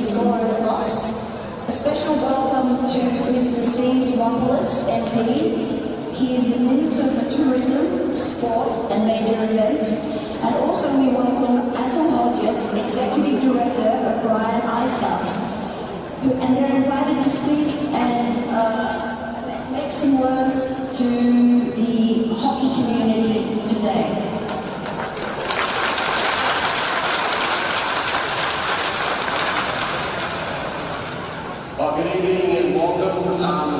scorer's box. A special welcome to Mr. Steve Demopoulos, MP. He is the Minister for Tourism, Sport and Major Events. And also we welcome AWIHL Hodgetts, Executive Director of Brian Icehouse. And they're invited to speak and make some words to the hockey community today. Good evening and welcome.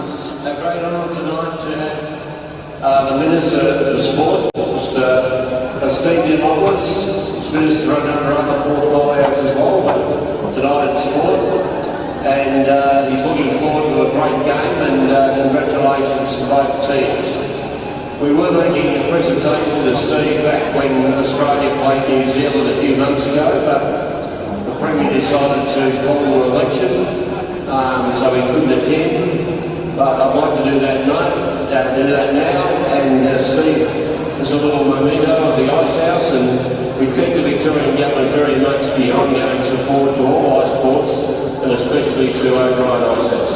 It's a great honour tonight to have the Minister for Sport, Mr. Steve Demopoulos. He's Minister for a number of other portfolios as well, but tonight it's sport. And he's looking forward to a great game, and congratulations to both teams. We were making a presentation to Steve back when Australia played New Zealand a few months ago, but the Premier decided to call an election, so he couldn't attend. But I'd like to do that now, and Steve is a little memento of the Ice House, and we thank the Victorian Government very much for your ongoing support to all ice sports, and especially to Brian Icehouse.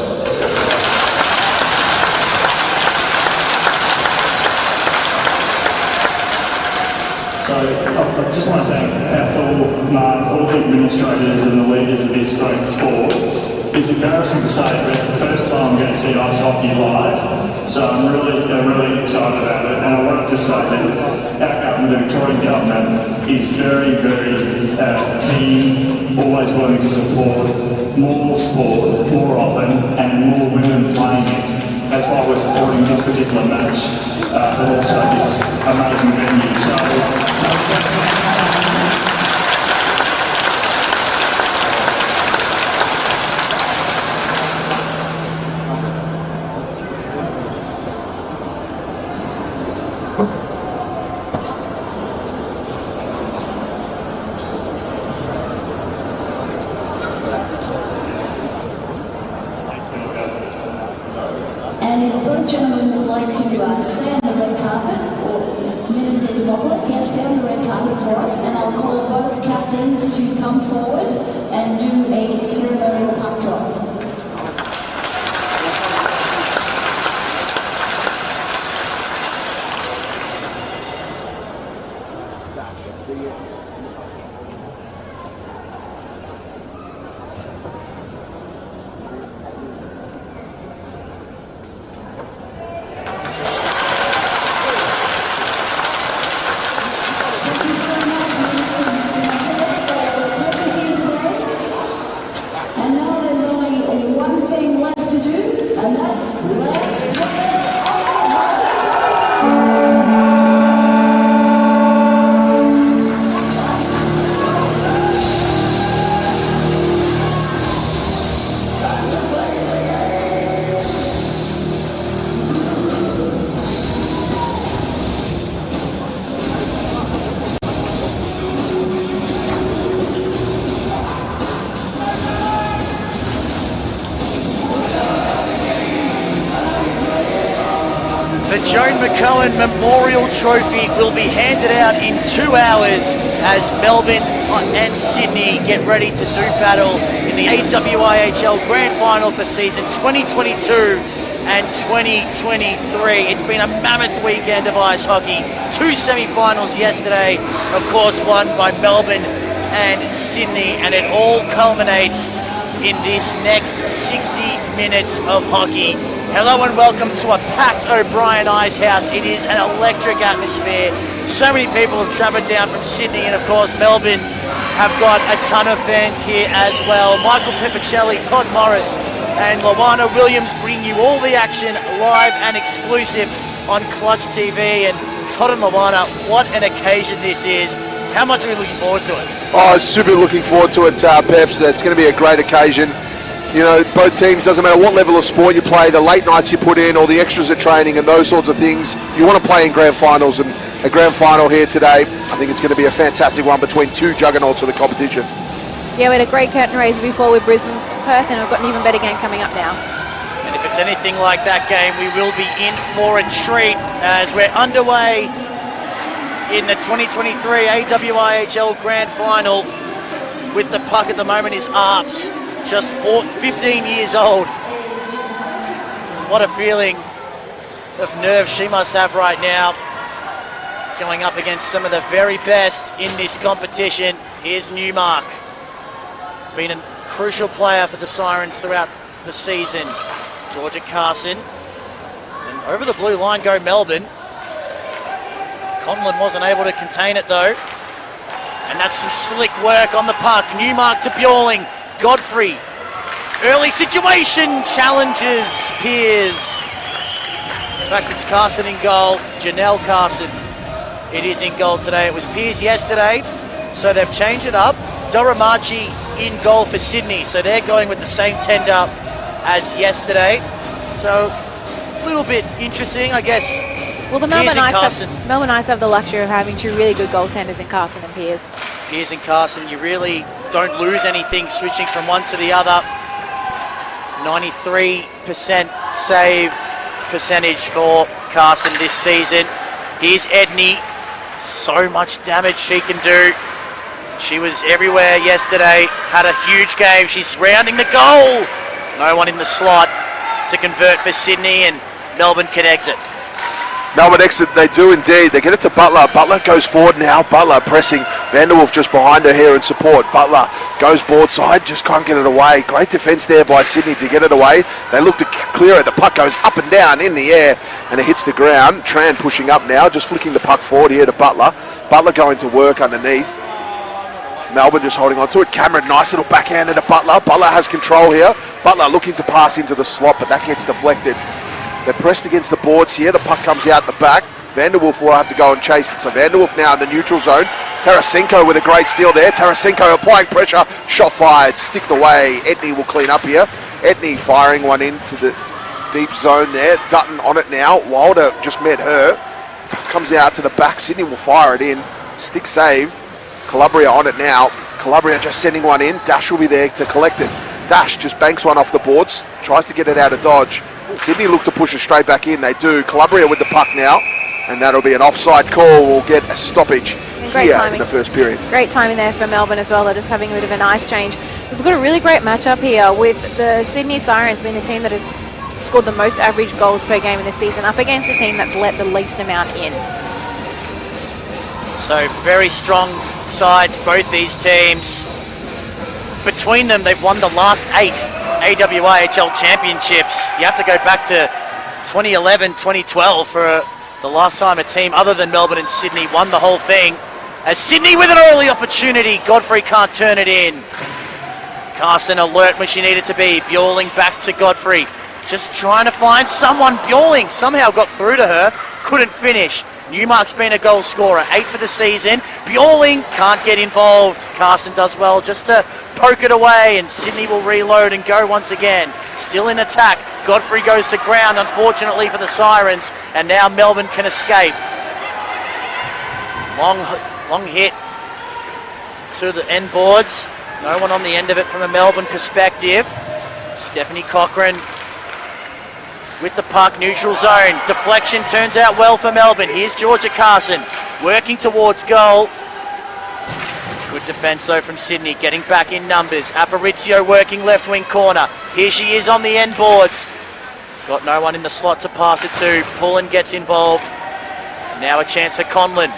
So I just want to thank all the administrators and the leaders of this great sport. It's embarrassing to say, but it's the first time I'm going to see ice hockey live. So I'm really excited about it. And I wanted to say that our government, the Victorian government, is very keen, always willing to support more sport, more often, and more women playing it. That's why we're supporting this particular match, but also this amazing venue. So, And if both gentlemen would like to stay on the red carpet, or Minister Demopoulos, yes, stay on the red carpet for us, and I'll call both captains to come forward and do a ceremonial puck drop. Memorial Trophy will be handed out in 2 hours as Melbourne and Sydney get ready to do battle in the AWIHL Grand Final for season 2022 and 2023. It's been a mammoth weekend of ice hockey. 2 semi-finals yesterday, of course, won by Melbourne and Sydney, and it all culminates in this next 60 minutes of hockey. Hello and welcome to a packed O'Brien Icehouse. It is an electric atmosphere. So many people have travelled down from Sydney, and of course Melbourne have got a ton of fans here as well. Michael Peppicelli, Todd Morris and Luana Williams bring you all the action live and exclusive on Clutch TV. And Todd and Luana, what an occasion this is. How much are we looking forward to it? Oh, super looking forward to it, Peps. It's going to be a great occasion. You know, both teams, doesn't matter what level of sport you play, the late nights you put in, all the extras of training and those sorts of things, you want to play in grand finals, and a grand final here today, I think it's going to be a fantastic one between 2 juggernauts of the competition. Yeah, we had a great curtain raiser before with Brisbane, Perth, and we've got an even better game coming up now. And if it's anything like that game, we will be in for a treat as we're underway in the 2023 AWIHL Grand Final. With the puck at the moment is Arps. just 15 years old. What a feeling of nerves she must have right now, going up against some of the very best in this competition. Here's Newmark. He's been a crucial player for the Sirens throughout the season. Georgia Carson. And over the blue line go Melbourne. Conlon wasn't able to contain it though. And that's some slick work on the puck. Newmark to Bjorling. Godfrey. Early situation. Challenges Piers. In fact, it's Carson in goal. Janelle Carson. It is in goal today. It was Piers yesterday, so they've changed it up. Doramachi in goal for Sydney, so they're going with the same tender as yesterday. So a little bit interesting, I guess. Well, the Melbourne Knights have the luxury of having two really good goaltenders in Carson and Piers. Piers and Carson, you really don't lose anything switching from one to the other. 93% save percentage for Carson this season. Here's Edney. So much damage she can do. She was everywhere yesterday, had a huge game. She's rounding the goal. No one in the slot to convert for Sydney, and Melbourne can exit. Melbourne exit, they do indeed. They get it to Butler. Butler goes forward now. Butler pressing. Vanderwolf just behind her here in support. Butler goes board side, just can't get it away. Great defence there by Sydney to get it away. They look to clear it. The puck goes up and down in the air, and it hits the ground. Tran pushing up now, just flicking the puck forward here to Butler. Butler going to work underneath. Melbourne just holding on to it. Cameron, nice little backhander to Butler. Butler has control here. Butler looking to pass into the slot, but that gets deflected. They're pressed against the boards here. The puck comes out the back. Vanderwolf will have to go and chase it. So Vanderwolf now in the neutral zone. Tarasenko with a great steal there. Tarasenko applying pressure. Shot fired. Sticked away. Edney will clean up here. Edney firing one into the deep zone there. Dutton on it now. Wilder just met her. Comes out to the back. Sydney will fire it in. Stick save. Calabria on it now. Calabria just sending one in. Dash will be there to collect it. Dash just banks one off the boards. Tries to get it out of dodge. Sydney look to push it straight back in. They do. Calabria with the puck now. And that'll be an offside call. We'll get a stoppage here in the first period. Great timing there for Melbourne as well. They're just having a bit of an ice change. We've got a really great matchup here with the Sydney Sirens being the team that has scored the most average goals per game in the season up against the team that's let the least amount in. So very strong sides, both these teams. Between them, they've won the last 8 AWIHL championships. You have to go back to 2011, 2012 for the last time a team other than Melbourne and Sydney won the whole thing. As Sydney with an early opportunity, Godfrey can't turn it in. Carson alert when she needed to be. Bjorling back to Godfrey. Just trying to find someone. Bjorling somehow got through to her, couldn't finish. Newmark's been a goal scorer, 8 for the season. Bjorling can't get involved. Carson does well just to poke it away, and Sydney will reload and go once again. Still in attack. Godfrey goes to ground, unfortunately for the Sirens, and now Melbourne can escape. Long hit to the end boards. No one on the end of it from a Melbourne perspective. Stephanie Cochran with the puck, neutral zone. Deflection turns out well for Melbourne. Here's Georgia Carson working towards goal. Good defence though from Sydney, getting back in numbers. Aparicio working left wing corner. Here she is on the end boards. Got no one in the slot to pass it to. Pullen gets involved. Now a chance for Conlon.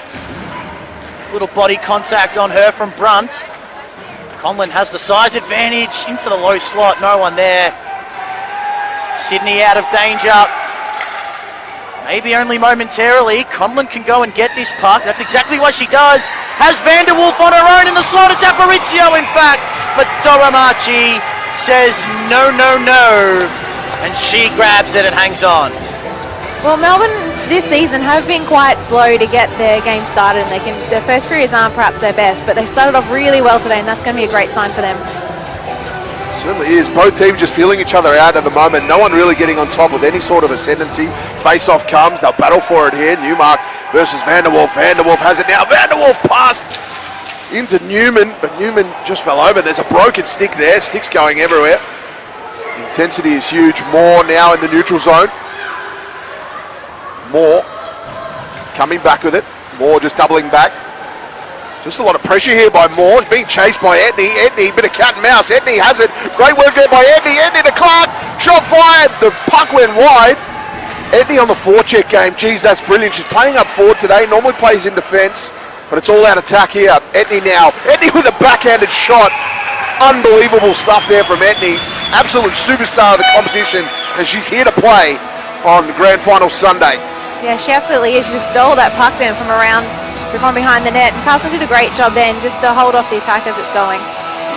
Little body contact on her from Brunt. Conlon has the size advantage into the low slot. No one there. Sydney out of danger. Maybe only momentarily. Conlon can go and get this puck. That's exactly what she does. Has Vanderwolf on her own in the slot. It's Aparicio, in fact. But Doramachi says no, no, no. And she grabs it and hangs on. Well, Melbourne this season have been quite slow to get their game started. And their first periods aren't perhaps their best, but they've started off really well today, and that's going to be a great sign for them. Certainly is. Both teams just feeling each other out at the moment. No one really getting on top with any sort of ascendancy. Face-off comes. They'll battle for it here. Newmark versus Vanderwolf. Vanderwolf has it now. Vanderwolf passed into Newman, but Newman just fell over. There's a broken stick there. Sticks going everywhere. The intensity is huge. Moore now in the neutral zone. Moore coming back with it. Moore just doubling back. Just a lot of pressure here by Moore. Being chased by Etney. Etney, bit of cat and mouse. Etney has it. Great work there by Etney. Etney to Clark. Shot fired. The puck went wide. Etney on the forecheck game. Geez, that's brilliant. She's playing up forward today. Normally plays in defence, but it's all out attack here. Etney now. Etney with a backhanded shot. Unbelievable stuff there from Etney. Absolute superstar of the competition, and she's here to play on the grand final Sunday. Yeah, she absolutely is. She just stole that puck then from behind the net. And Carson did a great job then just to hold off the attack as it's going.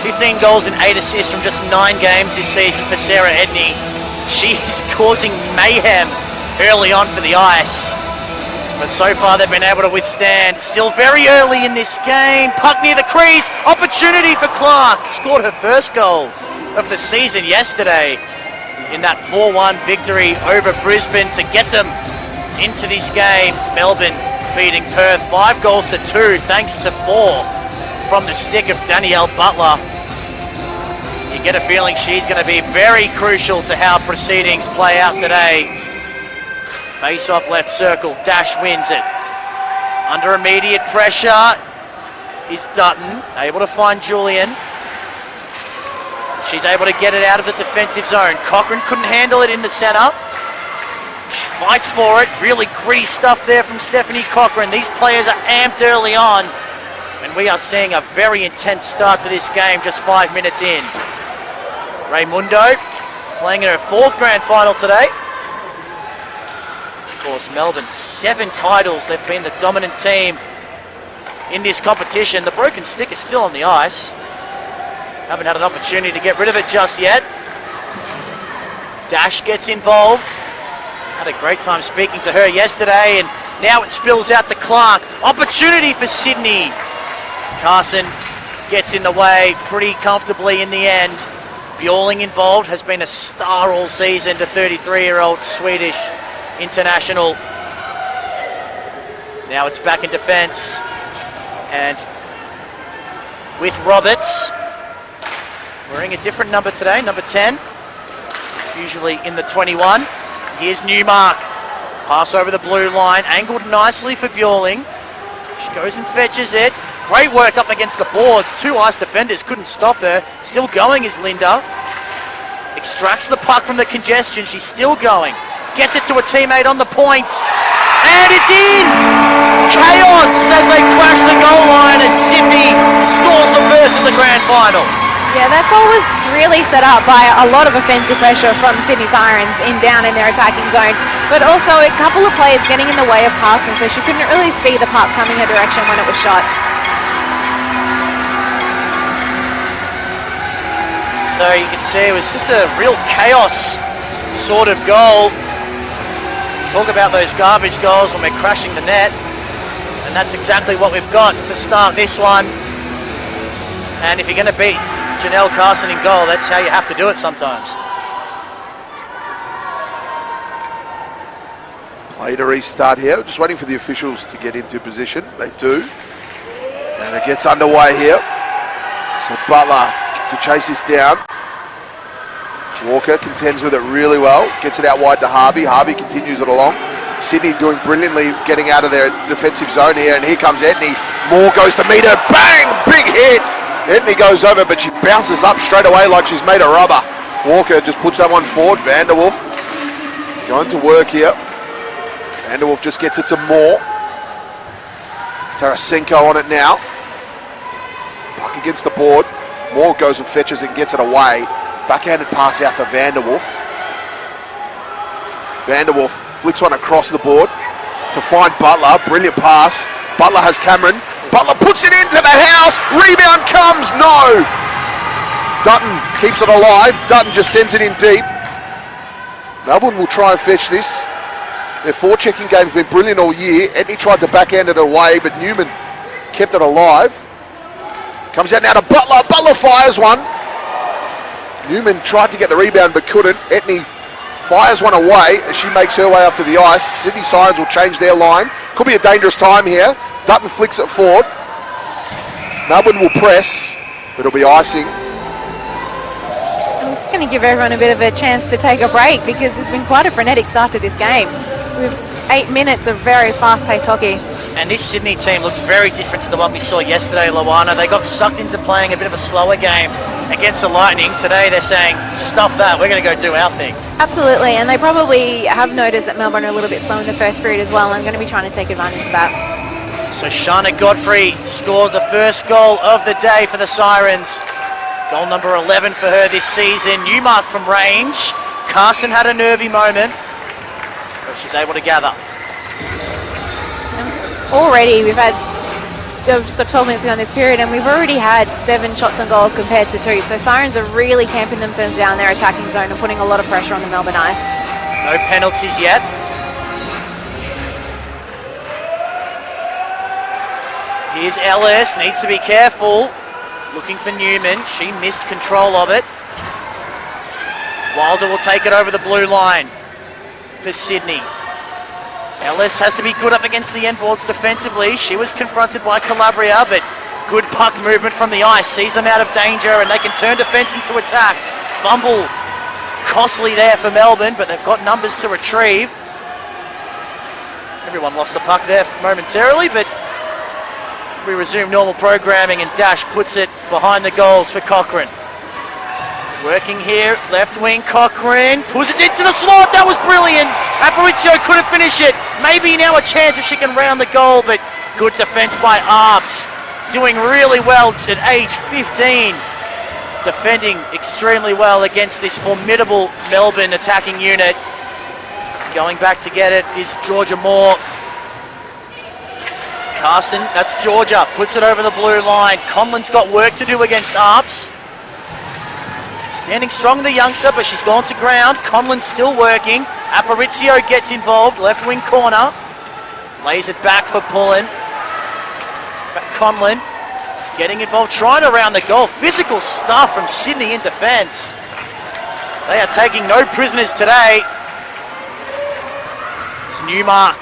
15 goals and 8 assists from just 9 games this season for Sarah Edney. She is causing mayhem early on for the Ice. But so far they've been able to withstand. Still very early in this game. Puck near the crease. Opportunity for Clark. Scored her first goal of the season yesterday in that 4-1 victory over Brisbane to get them into this game. Melbourne beating Perth 5-2 thanks to 4 from the stick of Danielle Butler. You get a feeling she's going to be very crucial to how proceedings play out today. Face off left circle, Dash wins it. Under immediate pressure is Dutton, able to find Julian. She's able to get it out of the defensive zone. Cochran couldn't handle it in the centre. She fights for it. Really gritty stuff there from Stephanie Cochran. These players are amped early on, and we are seeing a very intense start to this game just 5 minutes in. Raymundo playing in her 4th grand final today. Of course, Melbourne, 7 titles. They've been the dominant team in this competition. The broken stick is still on the ice. Haven't had an opportunity to get rid of it just yet. Dash gets involved. Had a great time speaking to her yesterday, and now it spills out to Clark. Opportunity for Sydney. Carson gets in the way pretty comfortably in the end. Bjorling involved, has been a star all season, the 33-year-old Swedish international. Now it's back in defence, and with Roberts wearing a different number today, number 10, usually in the 21. Here's Newmark, pass over the blue line, angled nicely for Bjorling. She goes and fetches it. Great work up against the boards. 2 ice defenders couldn't stop her. Still going is Linda. Extracts the puck from the congestion. She's still going. Gets it to a teammate on the points. And it's in! Chaos as they crash the goal line as Sydney scores the first of the grand final. Yeah, that goal was really set up by a lot of offensive pressure from Sydney Sirens down in their attacking zone, but also a couple of players getting in the way of Carson, so she couldn't really see the puck coming her direction when it was shot. So you can see it was just a real chaos sort of goal. Talk about those garbage goals when we're crashing the net, and that's exactly what we've got to start this one. And if you're going to beat Janelle Carson in goal, that's how you have to do it sometimes. Play to restart here. Just waiting for the officials to get into position. They do. And it gets underway here. So Butler to chase this down. Walker contends with it really well. Gets it out wide to Harvey. Harvey continues it along. Sydney doing brilliantly getting out of their defensive zone here. And here comes Etney. Moore goes to meet her. Bang! Big hit. Etney goes over, but she bounces up straight away like she's made of rubber. Walker just puts that one forward. Vanderwolf going to work here. Vanderwolf just gets it to Moore. Tarasenko on it now. Puck against the board. Moore goes and fetches it and gets it away. Backhanded pass out to Vanderwolf. Vanderwolf flicks one across the board to find Butler. Brilliant pass. Butler has Cameron. Butler puts it into the house. Rebound comes. No. Dutton keeps it alive. Dutton just sends it in deep. Melbourne will try and fetch this. Their forechecking game's been brilliant all year. Etney tried to backhand it away, but Newman kept it alive. Comes out now to Butler. Butler fires one. Newman tried to get the rebound but couldn't. Etney fires one away as she makes her way up to the ice. Sydney Sirens will change their line. Could be a dangerous time here. Dutton flicks it forward. Melbourne will press, but it'll be icing. going to give everyone a bit of a chance to take a break because it's been quite a frenetic start to this game. With 8 minutes of very fast-paced hockey. And this Sydney team looks very different to the one we saw yesterday, Luana. They got sucked into playing a bit of a slower game against the Lightning. Today they're saying, stuff that, we're going to go do our thing. Absolutely, and they probably have noticed that Melbourne are a little bit slow in the first period as well, and going to be trying to take advantage of that. So Shana Godfrey scored the first goal of the day for the Sirens. Goal number 11 for her this season. Newmark from range. Carson had a nervy moment, but she's able to gather. Already, we've just got 12 minutes to go in this period, and we've already had 7 shots on goal compared to 2. So Sirens are really tamping themselves down their attacking zone and putting a lot of pressure on the Melbourne ice. No penalties yet. Here's Ellis, needs to be careful. Looking for Newman, she missed control of it. Wilder will take it over the blue line for Sydney. Ellis has to be good up against the end boards defensively. She was confronted by Calabria, but good puck movement from the ice. Sees them out of danger and they can turn defence into attack. Fumble costly there for Melbourne, but they've got numbers to retrieve. Everyone lost the puck there momentarily, but we resume normal programming and Dash puts it behind the goals for Cochrane. Working here, left wing, Cochrane pulls it into the slot. That was brilliant. Aparicio couldn't finish it. Maybe now a chance if she can round the goal, but good defense by Arps. Doing really well at age 15. Defending extremely well against this formidable Melbourne attacking unit. Going back to get it is Georgia Moore. Carson, that's Georgia, puts it over the blue line. Conlon's got work to do against Arps. Standing strong, the youngster, but she's gone to ground. Conlon's still working. Aparicio gets involved, left wing corner. Lays it back for Pullen. Conlon getting involved, trying to round the goal. Physical stuff from Sydney in defence. They are taking no prisoners today. It's Newmark,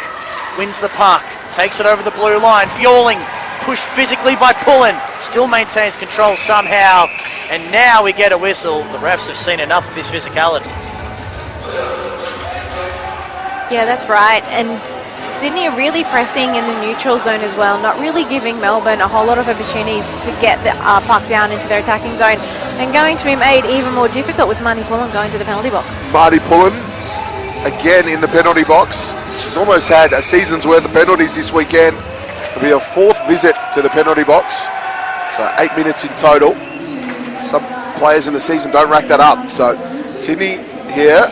wins the puck, takes it over the blue line. Bjorling pushed physically by Pullen, still maintains control somehow. And now we get a whistle. The refs have seen enough of this physicality. Yeah, that's right. And Sydney are really pressing in the neutral zone as well, not really giving Melbourne a whole lot of opportunities to get the puck down into their attacking zone, and going to be made even more difficult with Marty Pullen going to the penalty box. Marty Pullen, again in the penalty box. She's almost had a season's worth of penalties this weekend. It'll be her 4th visit to the penalty box, so 8 minutes in total. Some players in the season don't rack that up. So Sydney here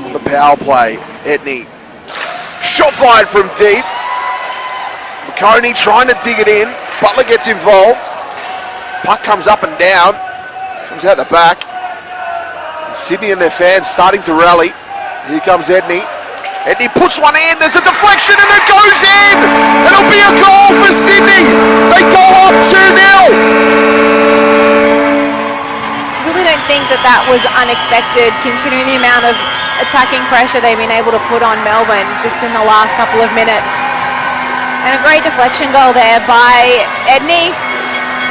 on the power play. Etney, shot fired from deep. McConey trying to dig it in. Butler gets involved. Puck comes up and down. Comes out the back. Sydney and their fans starting to rally. Here comes Etney. Etney puts one in. There's a deflection and it goes in. It'll be a goal for Sydney. They go up 2-0. I really don't think that was unexpected considering the amount of attacking pressure they've been able to put on Melbourne just in the last couple of minutes. And a great deflection goal there by Edney.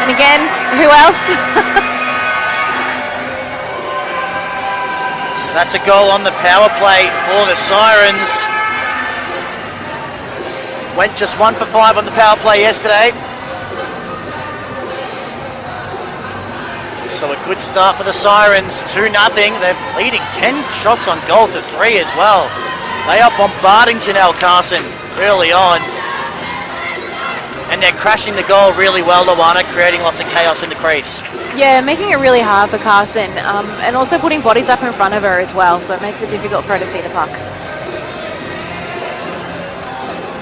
And again, who else? So that's a goal on the power play for the Sirens. Went just 1 for 5 on the power play yesterday. So a good start for the Sirens, 2-0. They're leading 10 shots on goal to 3 as well. They are bombarding Janelle Carson early on. And they're crashing the goal really well, Luana, creating lots of chaos in the crease. Yeah, making it really hard for Carson, and also putting bodies up in front of her as well, so it makes it difficult for her to see the puck.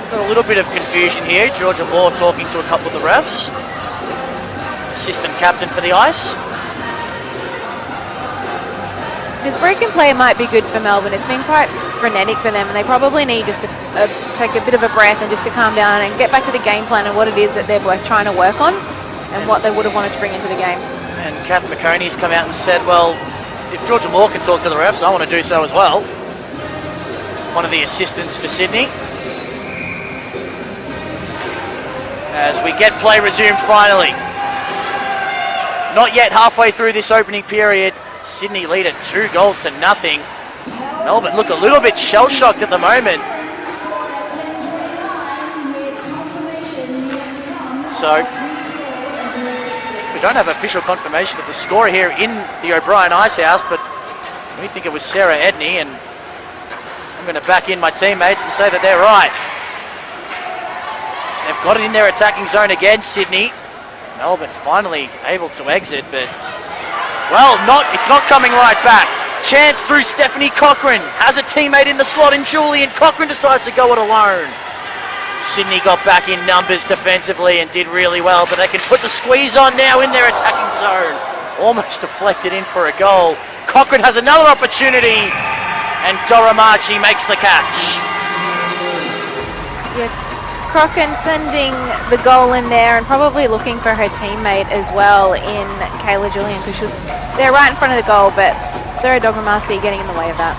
Got a little bit of confusion here. Georgia Moore talking to a couple of the refs. Assistant captain for the ice. This broken play might be good for Melbourne. It's been quite frenetic for them, and they probably need just to take a bit of a breath and just to calm down and get back to the game plan and what it is that they're both trying to work on and what they would have wanted to bring into the game. And Kath McConey's come out and said, well, if Georgia Moore can talk to the refs, I want to do so as well. One of the assistants for Sydney. As we get play resumed finally. Not yet halfway through this opening period. Sydney lead at 2-0. Melbourne look a little bit shell-shocked at the moment. So, we don't have official confirmation of the score here in the O'Brien Ice House, but we think it was Sarah Edney, and I'm going to back in my teammates and say that they're right. They've got it in their attacking zone again, Sydney. Melbourne finally able to exit, but, well, it's not coming right back. Chance through Stephanie Cochran. Has a teammate in the slot in Julie, and Cochran decides to go it alone. Sydney got back in numbers defensively and did really well, but they can put the squeeze on now in their attacking zone. Almost deflected in for a goal. Cochran has another opportunity, and Doramachi makes the catch. Yeah, Cochran sending the goal in there and probably looking for her teammate as well in Kayla Julian, because she was there right in front of the goal, but Sarah Doramachi getting in the way of that.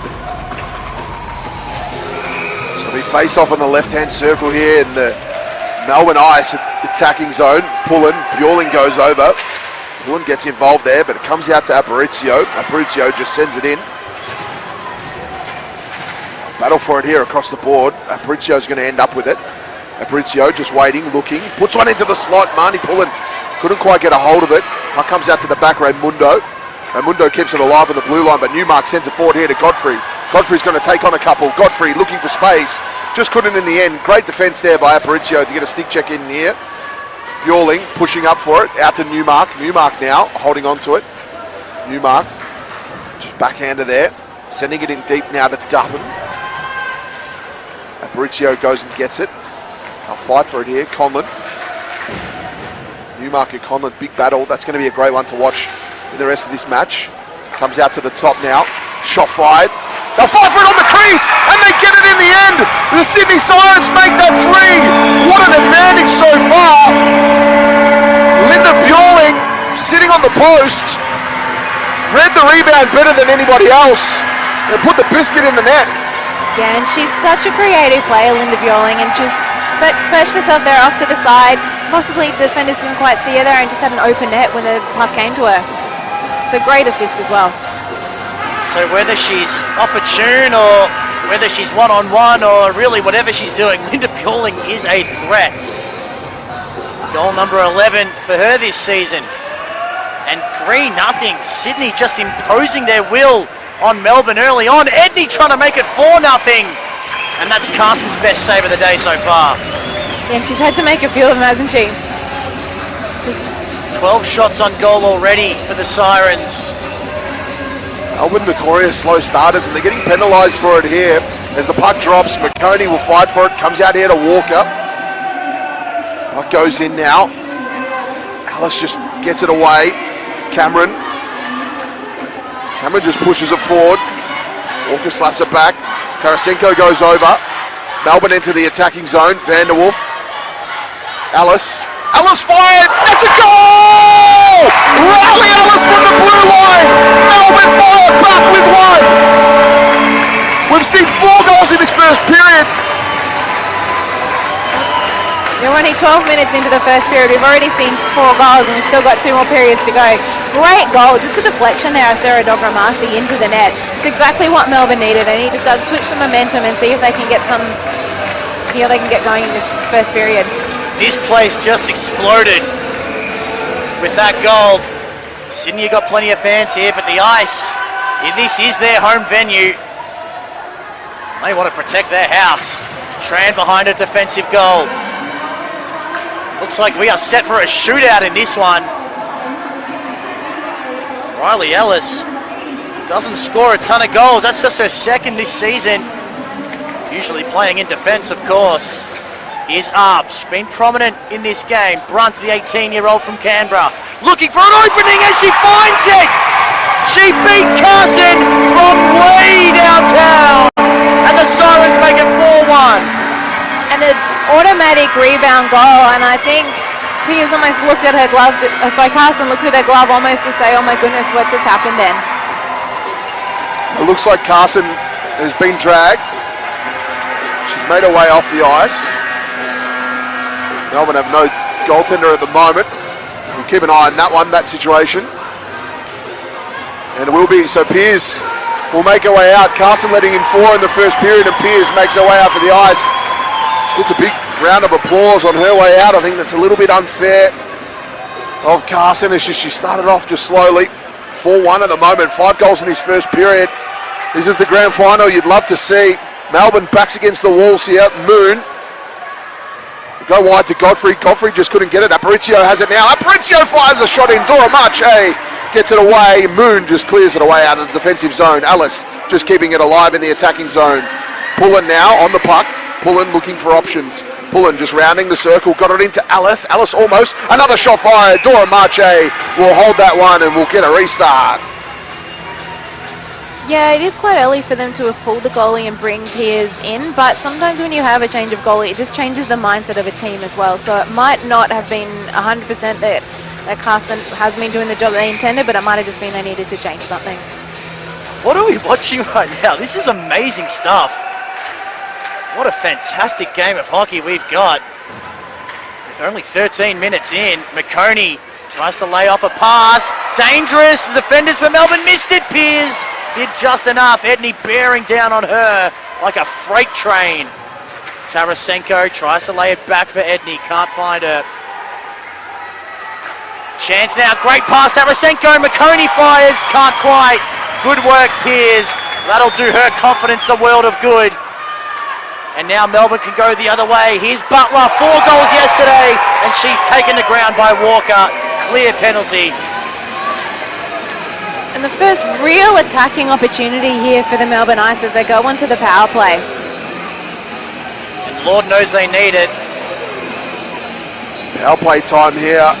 We face off on the left-hand circle here in the Melbourne Ice attacking zone. Bjorling goes over. Pullen gets involved there, but it comes out to Aparicio. Aparicio just sends it in. Battle for it here across the board. Aparicio's going to end up with it. Aparicio just waiting, looking. Puts one into the slot. Marnie Pullen couldn't quite get a hold of it. Now comes out to the back, Raimundo. Raimundo keeps it alive on the blue line, but Newmark sends it forward here to Godfrey. Godfrey's going to take on a couple. Godfrey looking for space. Just couldn't in the end. Great defence there by Aparicio to get a stick check in here. Bjorling pushing up for it. Out to Newmark. Newmark now holding on to it. Newmark just backhander there. Sending it in deep now to Dutton. Aparicio goes and gets it. They'll fight for it here. Conlon. Newmark and Conlon. Big battle. That's going to be a great one to watch in the rest of this match. Comes out to the top now. Shot fired. They'll fight for it on the crease, and they get it in the end. The Sydney Sirens make that three. What an advantage so far. Linda Bjorling sitting on the post. Read the rebound better than anybody else. And put the biscuit in the net. Yeah, and she's such a creative player, Linda Bjorling, and just perched herself there off to the side. Possibly the defenders didn't quite see her there and just had an open net when the puck came to her. So great assist as well. So whether she's opportune or whether she's one-on-one or really whatever she's doing, Linda Bjorling is a threat. Goal number 11 for her this season. And 3-0. Sydney just imposing their will on Melbourne early on. Edney trying to make it 4-0. And that's Carson's best save of the day so far. Yeah, and she's had to make a few of them, hasn't she? 12 shots on goal already for the Sirens. Melbourne notorious slow starters, and they're getting penalised for it here. As the puck drops, McConey will fight for it. Comes out here to Walker. Puck goes in now. Alice just gets it away. Cameron just pushes it forward. Walker slaps it back. Tarasenko goes over. Melbourne into the attacking zone. Van der Wolf. Alice fired. That's a goal! Riley Alice from the blue line. Melbourne fired back with one. We've seen 4 goals in this first period. We're only 12 minutes into the first period. We've already seen 4 goals and we've still got 2 more periods to go. Great goal. Just a deflection there of Sarah Doramachi into the net. It's exactly what Melbourne needed. They need to start to switch some momentum and see if they can get they can get going in this first period. This place just exploded with that goal. Sydney got plenty of fans here, but the Ice, this is their home venue. They want to protect their house. Tran behind a defensive goal. Looks like we are set for a shootout in this one. Riley Ellis doesn't score a ton of goals. That's just her second this season. Usually playing in defence, of course. Here's Arbs, been prominent in this game. Brunt, the 18-year-old from Canberra, looking for an opening as she finds it. She beat Carson from way downtown, and the Sirens make it 4-1. And an automatic rebound goal, and I think Piers almost looked at her glove, Carson looked at her glove almost to say, oh my goodness, what just happened then? It looks like Carson has been dragged. She's made her way off the ice. Melbourne have no goaltender at the moment. We'll keep an eye on that situation. And it will be, so Pearce will make her way out. Carson letting in 4 in the first period, and Pearce makes her way out for the ice. Gets a big round of applause on her way out. I think that's a little bit unfair of Carson as she started off just slowly. 4-1 at the moment, 5 goals in this first period. This is the grand final you'd love to see. Melbourne backs against the walls here. Moon. Go wide to Godfrey. Godfrey just couldn't get it. Aparicio has it now. Aparicio fires a shot in. Dora Marche gets it away. Moon just clears it away out of the defensive zone. Alice just keeping it alive in the attacking zone. Pullen now on the puck. Pullen looking for options. Pullen just rounding the circle. Got it into Alice. Alice almost. Another shot fired. Dora Marche will hold that one and we'll get a restart. Yeah, it is quite early for them to have pulled the goalie and bring Piers in, but sometimes when you have a change of goalie, it just changes the mindset of a team as well. So it might not have been 100% that Carson has been doing the job that they intended, but it might have just been they needed to change something. What are we watching right now? This is amazing stuff. What a fantastic game of hockey we've got. With only 13 minutes in, McConey tries to lay off a pass. Dangerous. The defenders for Melbourne missed it. Piers did just enough. Edney bearing down on her like a freight train. Tarasenko tries to lay it back for Edney. Can't find her. Chance now. Great pass. Tarasenko. McConey fires. Can't quite. Good work, Piers. That'll do her confidence a world of good. And now Melbourne can go the other way. Here's Butler. 4 goals yesterday. And she's taken the ground by Walker. Clear penalty. And the first real attacking opportunity here for the Melbourne Ice as they go onto the power play. And Lord knows they need it. Power play time here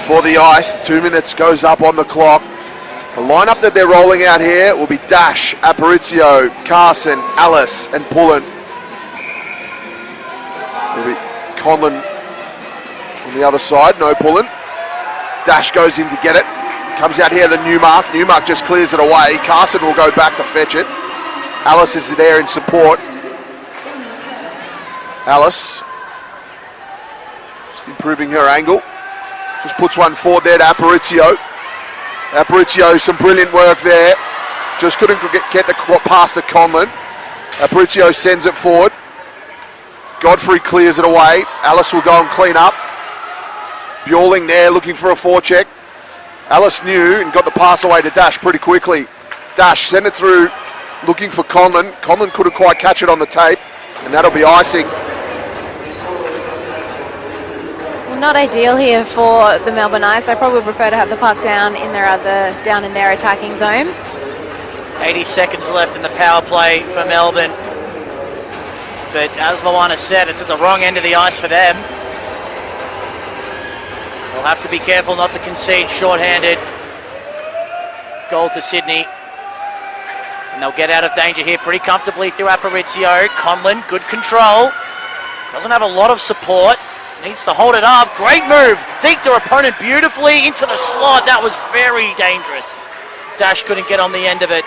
for the Ice. 2 minutes goes up on the clock. The lineup that they're rolling out here will be Dash, Aparicio, Carson, Alice, and Pullen. Will be Conlon on the other side. No Pullen. Dash goes in to get it. Comes out here, the Newmark. Newmark just clears it away. Carson will go back to fetch it. Alice is there in support. Alice just improving her angle. Just puts one forward there to Aparicio. Aparicio, some brilliant work there. Just couldn't get the pass to Conlon. Aparicio sends it forward. Godfrey clears it away. Alice will go and clean up. Bjorling there looking for a forecheck. Alice knew and got the pass away to Dash pretty quickly. Dash sent it through looking for Conlon. Conlon couldn't quite catch it on the tape, and that'll be icing. Well, not ideal here for the Melbourne Ice. I probably prefer to have the puck down in their attacking zone. 80 seconds left in the power play for Melbourne. But as Luana said, it's at the wrong end of the ice for them. They'll have to be careful not to concede shorthanded. Goal to Sydney. And they'll get out of danger here pretty comfortably through Aparicio. Conlon, good control. Doesn't have a lot of support. Needs to hold it up. Great move. Deked her opponent beautifully into the slot. That was very dangerous. Dash couldn't get on the end of it.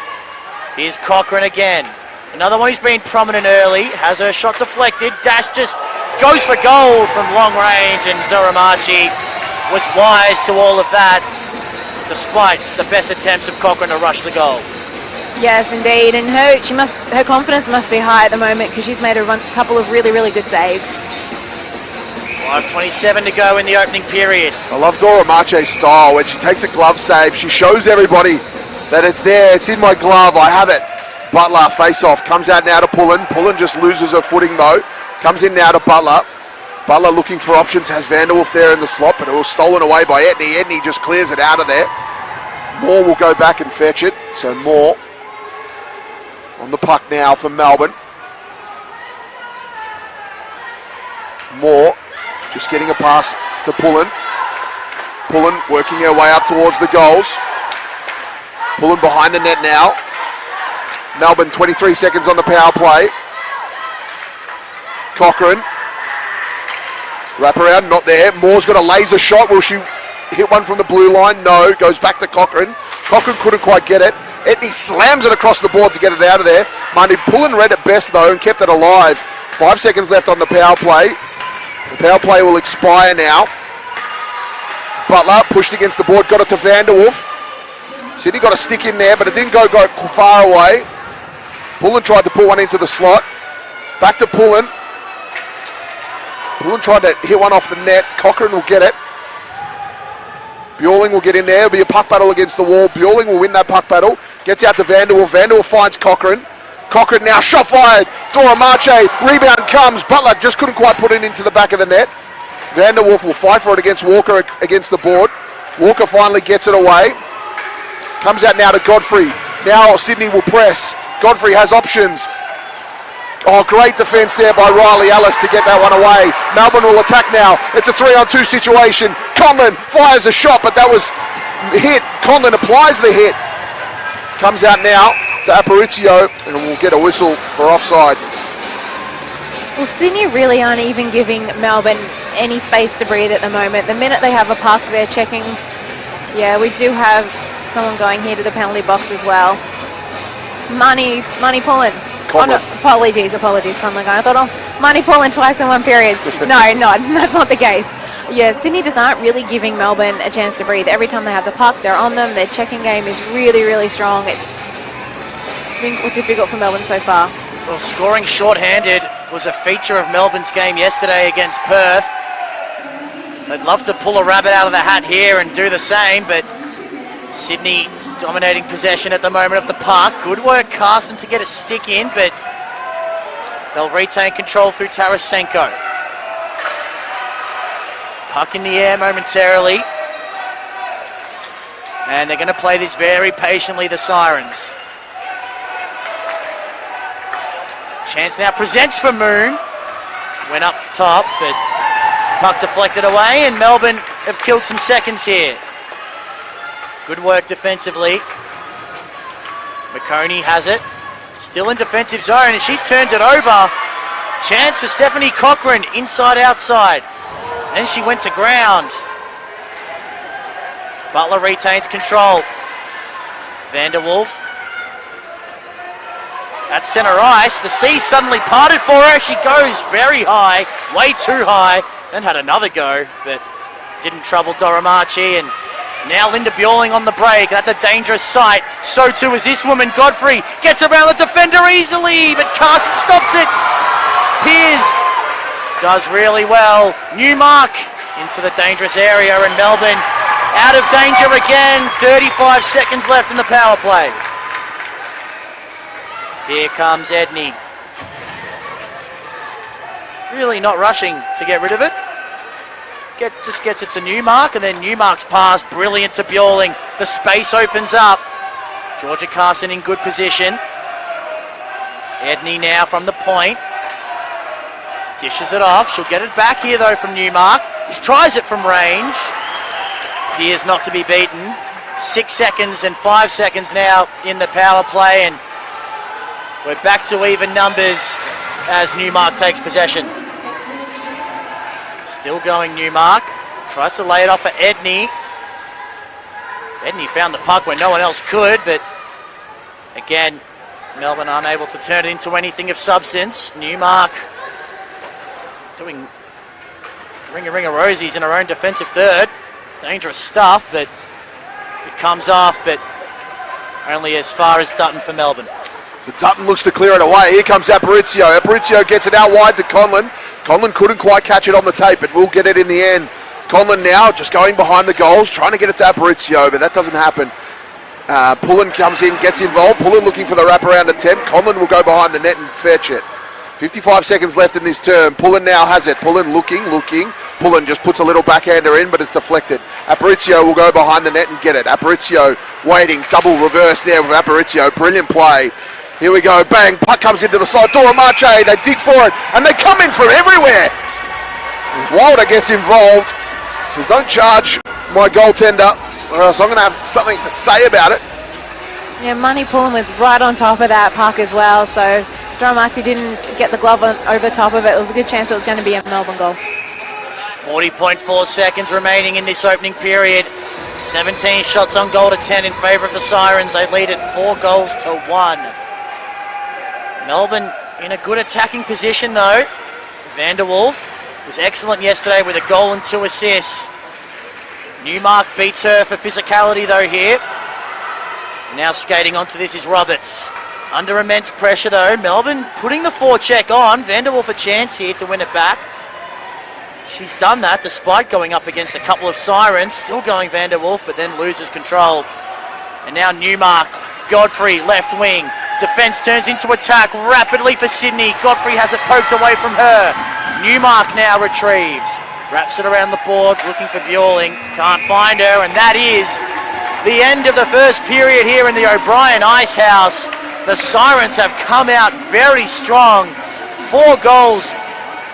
Here's Cochrane again. Another one who's been prominent early. Has her shot deflected. Dash just goes for goal from long range, and Duramachi was wise to all of that, despite the best attempts of Cochrane to rush the goal. Yes, indeed, and her confidence must be high at the moment because she's made a couple of really, really good saves. 5:27 to go in the opening period. I love Dora Marche's style. When she takes a glove save, she shows everybody that it's there. It's in my glove. I have it. Butler face off. Comes out now to Pullen. Pullen just loses her footing though. Comes in now to Butler. Butler looking for options. Has Vanderwolf there in the slot, but it was stolen away by Edney. Edney just clears it out of there. Moore will go back and fetch it. So Moore on the puck now for Melbourne. Moore just getting a pass to Pullen. Pullen working her way up towards the goals. Pullen behind the net now. Melbourne 23 seconds on the power play. Cochrane. Wrap around, not there. Moore's got a laser shot. Will she hit one from the blue line? No. Goes back to Cochrane. Cochrane couldn't quite get it. Edney slams it across the board to get it out of there. Marty Pullen read it best though and kept it alive. 5 seconds left on the power play. The power play will expire now. Butler pushed against the board, got it to Vanderwolf. Sydney got a stick in there, but it didn't go far away. Pullen tried to pull one into the slot. Back to Pullen. Pullen tried to hit one off the net. Cochrane will get it. Bjorling will get in there. It'll be a puck battle against the wall. Bjorling will win that puck battle. Gets out to Vanderwolf. Vanderwolf finds Cochrane. Cochrane now shot fired. Dora Marche. Rebound comes. Butler just couldn't quite put it into the back of the net. Vanderwolf will fight for it against Walker against the board. Walker finally gets it away. Comes out now to Godfrey. Now Sydney will press. Godfrey has options. Oh, great defence there by Riley Ellis to get that one away. Melbourne will attack now. It's a 3-on-2 situation. Conlon fires a shot, but that was hit. Conlon applies the hit. Comes out now to Aparicio, and we'll get a whistle for offside. Well, Sydney really aren't even giving Melbourne any space to breathe at the moment. The minute they have a puck, they're checking. Yeah, we do have someone going here to the penalty box as well. Money Pullen. Oh, no, apologies, Conlon guy. I thought, Money Pullen twice in one period. No, that's not the case. Yeah, Sydney just aren't really giving Melbourne a chance to breathe. Every time they have the puck, they're on them. Their checking game is really, really strong. It's been difficult for Melbourne so far. Well, scoring shorthanded was a feature of Melbourne's game yesterday against Perth. They'd love to pull a rabbit out of the hat here and do the same, but Sydney dominating possession at the moment of the puck. Good work, Carson, to get a stick in, but they'll retain control through Tarasenko. Puck in the air momentarily. And they're going to play this very patiently, the Sirens. Chance now presents for Moon. Went up top, but puck deflected away, and Melbourne have killed some seconds here. Good work defensively. McConey has it. Still in defensive zone, and she's turned it over. Chance for Stephanie Cochrane, inside, outside. Then she went to ground. Butler retains control. Vanderwolf. At centre ice, the sea suddenly parted for her. She goes very high, way too high. Then had another go, but didn't trouble Doromachi. And now Linda Bjorling on the break. That's a dangerous sight. So too is this woman. Godfrey gets around the defender easily, but Carson stops it. Piers does really well. Newmark into the dangerous area, and Melbourne out of danger again. 35 seconds left in the power play. Here comes Edney. Really not rushing to get rid of it. Just gets it to Newmark, and then Newmark's pass, brilliant to Bjorling. The space opens up. Georgia Carson in good position. Edney now from the point. Dishes it off. She'll get it back here though from Newmark. She tries it from range. Appears not to be beaten. 6 seconds and 5 seconds now in the power play, and we're back to even numbers as Newmark takes possession. Still going Newmark. Tries to lay it off for Edney. Edney found the puck where no one else could, but again, Melbourne unable to turn it into anything of substance. Newmark doing ring-a-rosies in her own defensive third. Dangerous stuff, but it comes off, but only as far as Dutton for Melbourne. The Dutton looks to clear it away. Here comes Aparicio. Aparicio gets it out wide to Conlon. Conlon couldn't quite catch it on the tape, but will get it in the end. Conlon now just going behind the goals, trying to get it to Aparicio, but that doesn't happen. Pullen comes in, gets involved. Pullen looking for the wraparound attempt. Conlon will go behind the net and fetch it. 55 seconds left in this term. Pullen now has it. Pullen looking. Pullen just puts a little backhander in, but it's deflected. Aparicio will go behind the net and get it. Aparicio waiting. Double reverse there with Aparicio. Brilliant play. Here we go. Bang. Puck comes into the slot. Dora Marche. They dig for it, and they come in from everywhere. Wilder gets involved. Says, don't charge my goaltender, or else I'm going to have something to say about it. Yeah, Money Pullen was right on top of that puck as well, so Dramachi didn't get the glove over top of it. It was a good chance it was going to be a Melbourne goal. 40.4 seconds remaining in this opening period. 17 shots on goal to 10 in favour of the Sirens. They lead at 4-1. Melbourne in a good attacking position though. Vanderwolf was excellent yesterday with a goal and 2 assists. Newmark beats her for physicality though here. Now skating onto this is Roberts. Under immense pressure though, Melbourne putting the forecheck on. Vanderwolf a chance here to win it back. She's done that despite going up against a couple of Sirens. Still going Vanderwolf, but then loses control. And now Newmark, Godfrey, left wing. Defence turns into attack rapidly for Sydney. Godfrey has it poked away from her. Newmark now retrieves. Wraps it around the boards, looking for Buehling. Can't find her, and that is the end of the first period here in the O'Brien Ice House. The Sirens have come out very strong. 4 goals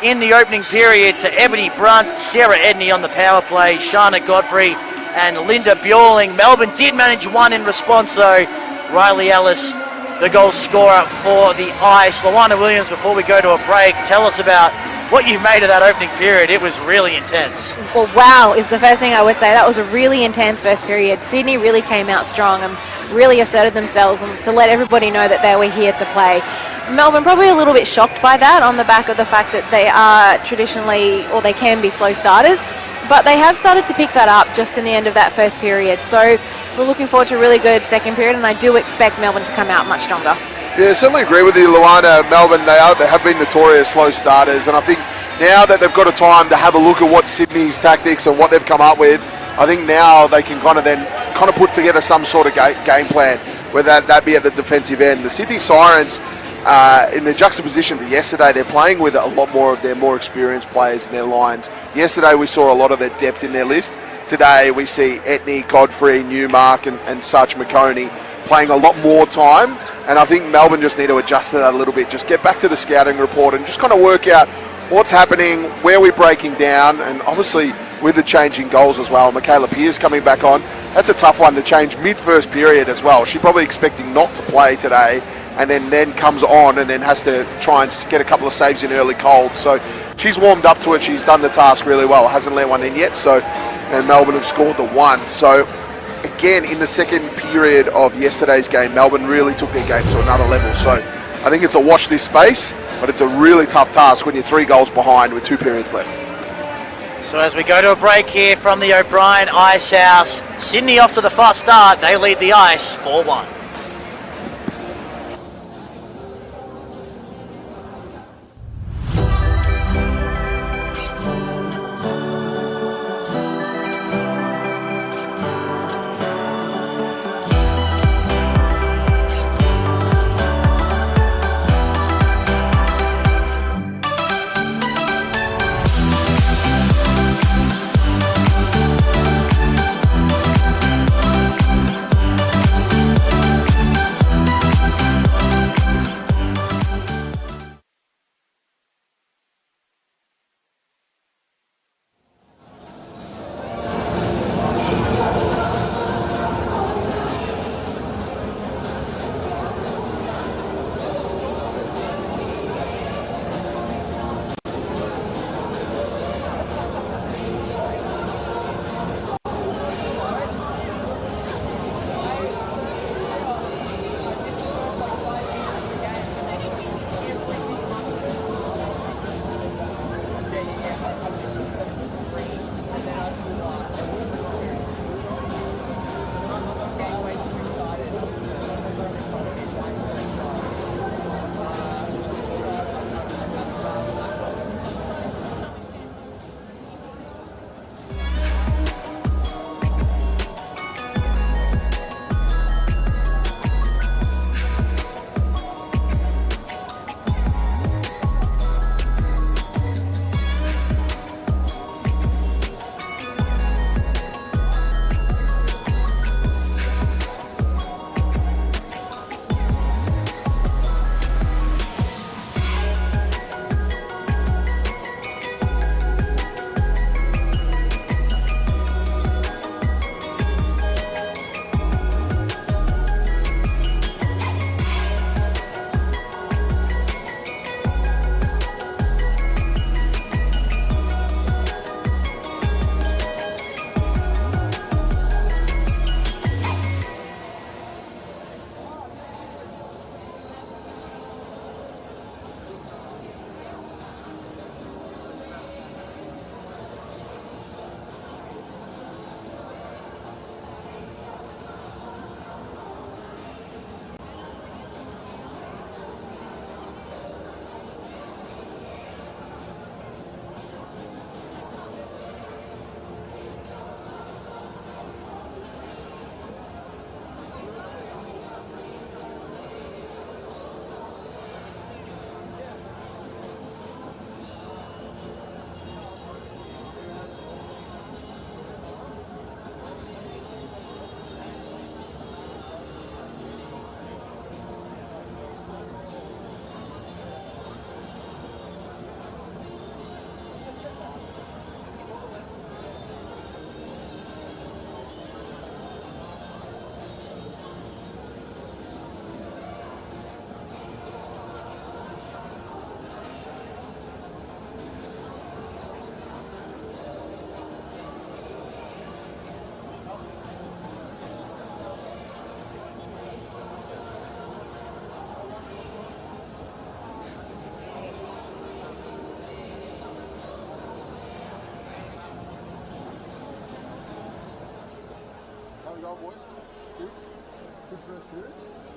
in the opening period to Ebony Brunt, Sarah Edney on the power play, Shana Godfrey and Linda Buehling. Melbourne did manage one in response though. Riley Ellis, the goal scorer for the Ice. Luana Williams, before we go to a break, tell us about what you made of that opening period. It was really intense. Well, wow is the first thing I would say. That was a really intense first period. Sydney really came out strong and really asserted themselves to let everybody know that they were here to play. Melbourne probably a little bit shocked by that on the back of the fact that they are traditionally, or they can be slow starters, but they have started to pick that up just in the end of that first period. So we're looking forward to a really good second period, and I do expect Melbourne to come out much stronger. Yeah, certainly agree with you, Luana. Melbourne, they have been notorious slow starters, and I think now that they've got a time to have a look at what Sydney's tactics and what they've come up with, I think now they can kind of put together some sort of game plan, whether that be at the defensive end. The Sydney Sirens, in the juxtaposition to yesterday, they're playing with a lot more of their more experienced players in their lines. Yesterday we saw a lot of their depth in their list. Today we see Etney, Godfrey, Newmark and such, McConey playing a lot more time, and I think Melbourne just need to adjust to that a little bit, just get back to the scouting report and just kind of work out what's happening, where we're breaking down, and obviously with the changing goals as well. Michaela Pearce coming back on, that's a tough one to change mid-first period as well. She's probably expecting not to play today, and then comes on and then has to try and get a couple of saves in early cold. So she's warmed up to it. She's done the task really well. Hasn't let one in yet. So, and Melbourne have scored the one. So again, in the second period of yesterday's game, Melbourne really took their game to another level. So I think it's a watch this space, but it's a really tough task when you're 3 goals behind with 2 periods left. So as we go to a break here from the O'Brien Ice House, Sydney off to the fast start. They lead the Ice 4-1.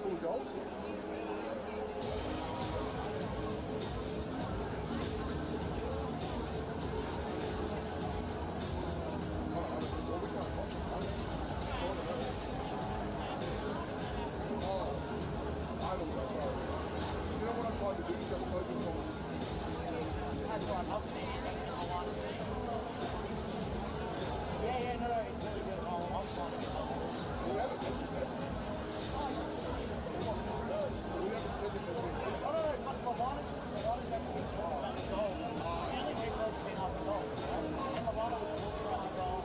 Full goals. You know what I'm trying to do is just focus on. That's right, up there. Yeah, no, it's really good. I'll find it. We haven't said it yet. I don't know, my minus is the minus actually about the goal. The only people have seen up the goal. And my minus was talking about the goal.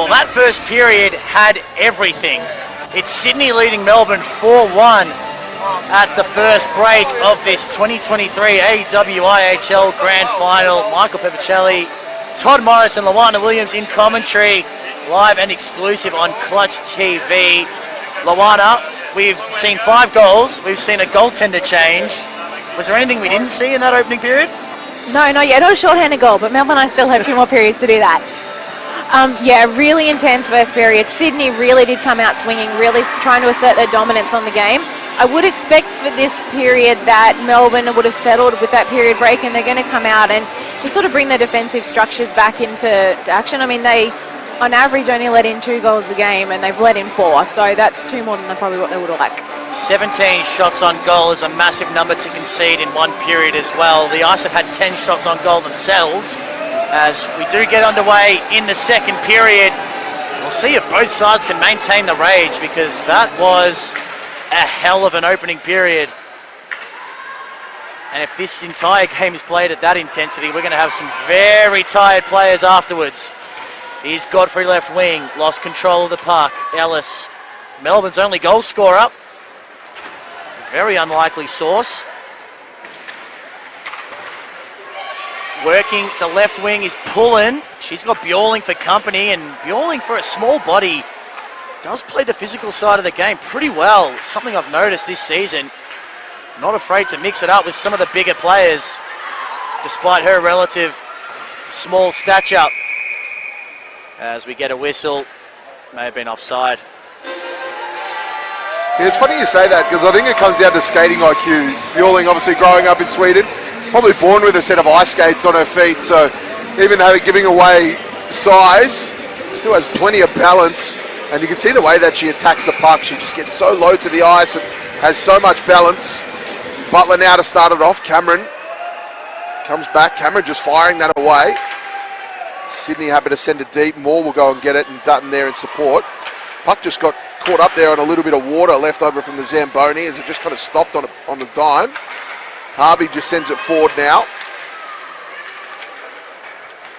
Well, that first period had everything. It's Sydney leading Melbourne 4-1 at the first break of this 2023 AWIHL Grand Final. Michael Pepicelli, Todd Morris and Luana Williams in commentary, live and exclusive on Clutch TV. Luana, we've seen 5 goals. We've seen a goaltender change. Was there anything we didn't see in that opening period? No, not yet. Not a shorthanded goal, but Melbourne I still have 2 more periods to do that. Yeah, really intense first period. Sydney really did come out swinging, really trying to assert their dominance on the game. I would expect for this period that Melbourne would have settled with that period break, and they're going to come out and just sort of bring their defensive structures back into action. I mean, they, on average, only let in 2 goals a game, and they've let in 4, so that's 2 more than probably what they would have liked. 17 shots on goal is a massive number to concede in 1 period as well. The Ice have had 10 shots on goal themselves. As we do get underway in the second period, we'll see if both sides can maintain the rage, because that was a hell of an opening period. And if this entire game is played at that intensity, we're going to have some very tired players afterwards. Here's Godfrey left wing, lost control of the puck. Ellis, Melbourne's only goal scorer. Very unlikely source. Working the left wing is Pullen. She's got Bjorling for company, and Bjorling, for a small body, does play the physical side of the game pretty well. It's something I've noticed this season. Not afraid to mix it up with some of the bigger players, despite her relative small stature. As we get a whistle, may have been offside. Yeah, it's funny you say that, because I think it comes down to skating IQ. Bjorling, obviously growing up in Sweden, probably born with a set of ice skates on her feet, so even though giving away size, still has plenty of balance, and you can see the way that she attacks the puck. She just gets so low to the ice and has so much balance. Butler now to start it off. Cameron comes back. Cameron just firing that away. Sydney happy to send it deep. Moore will go and get it, and Dutton there in support. Puck just got caught up there on a little bit of water left over from the Zamboni as it just kind of stopped on the dime. Harvey just sends it forward now.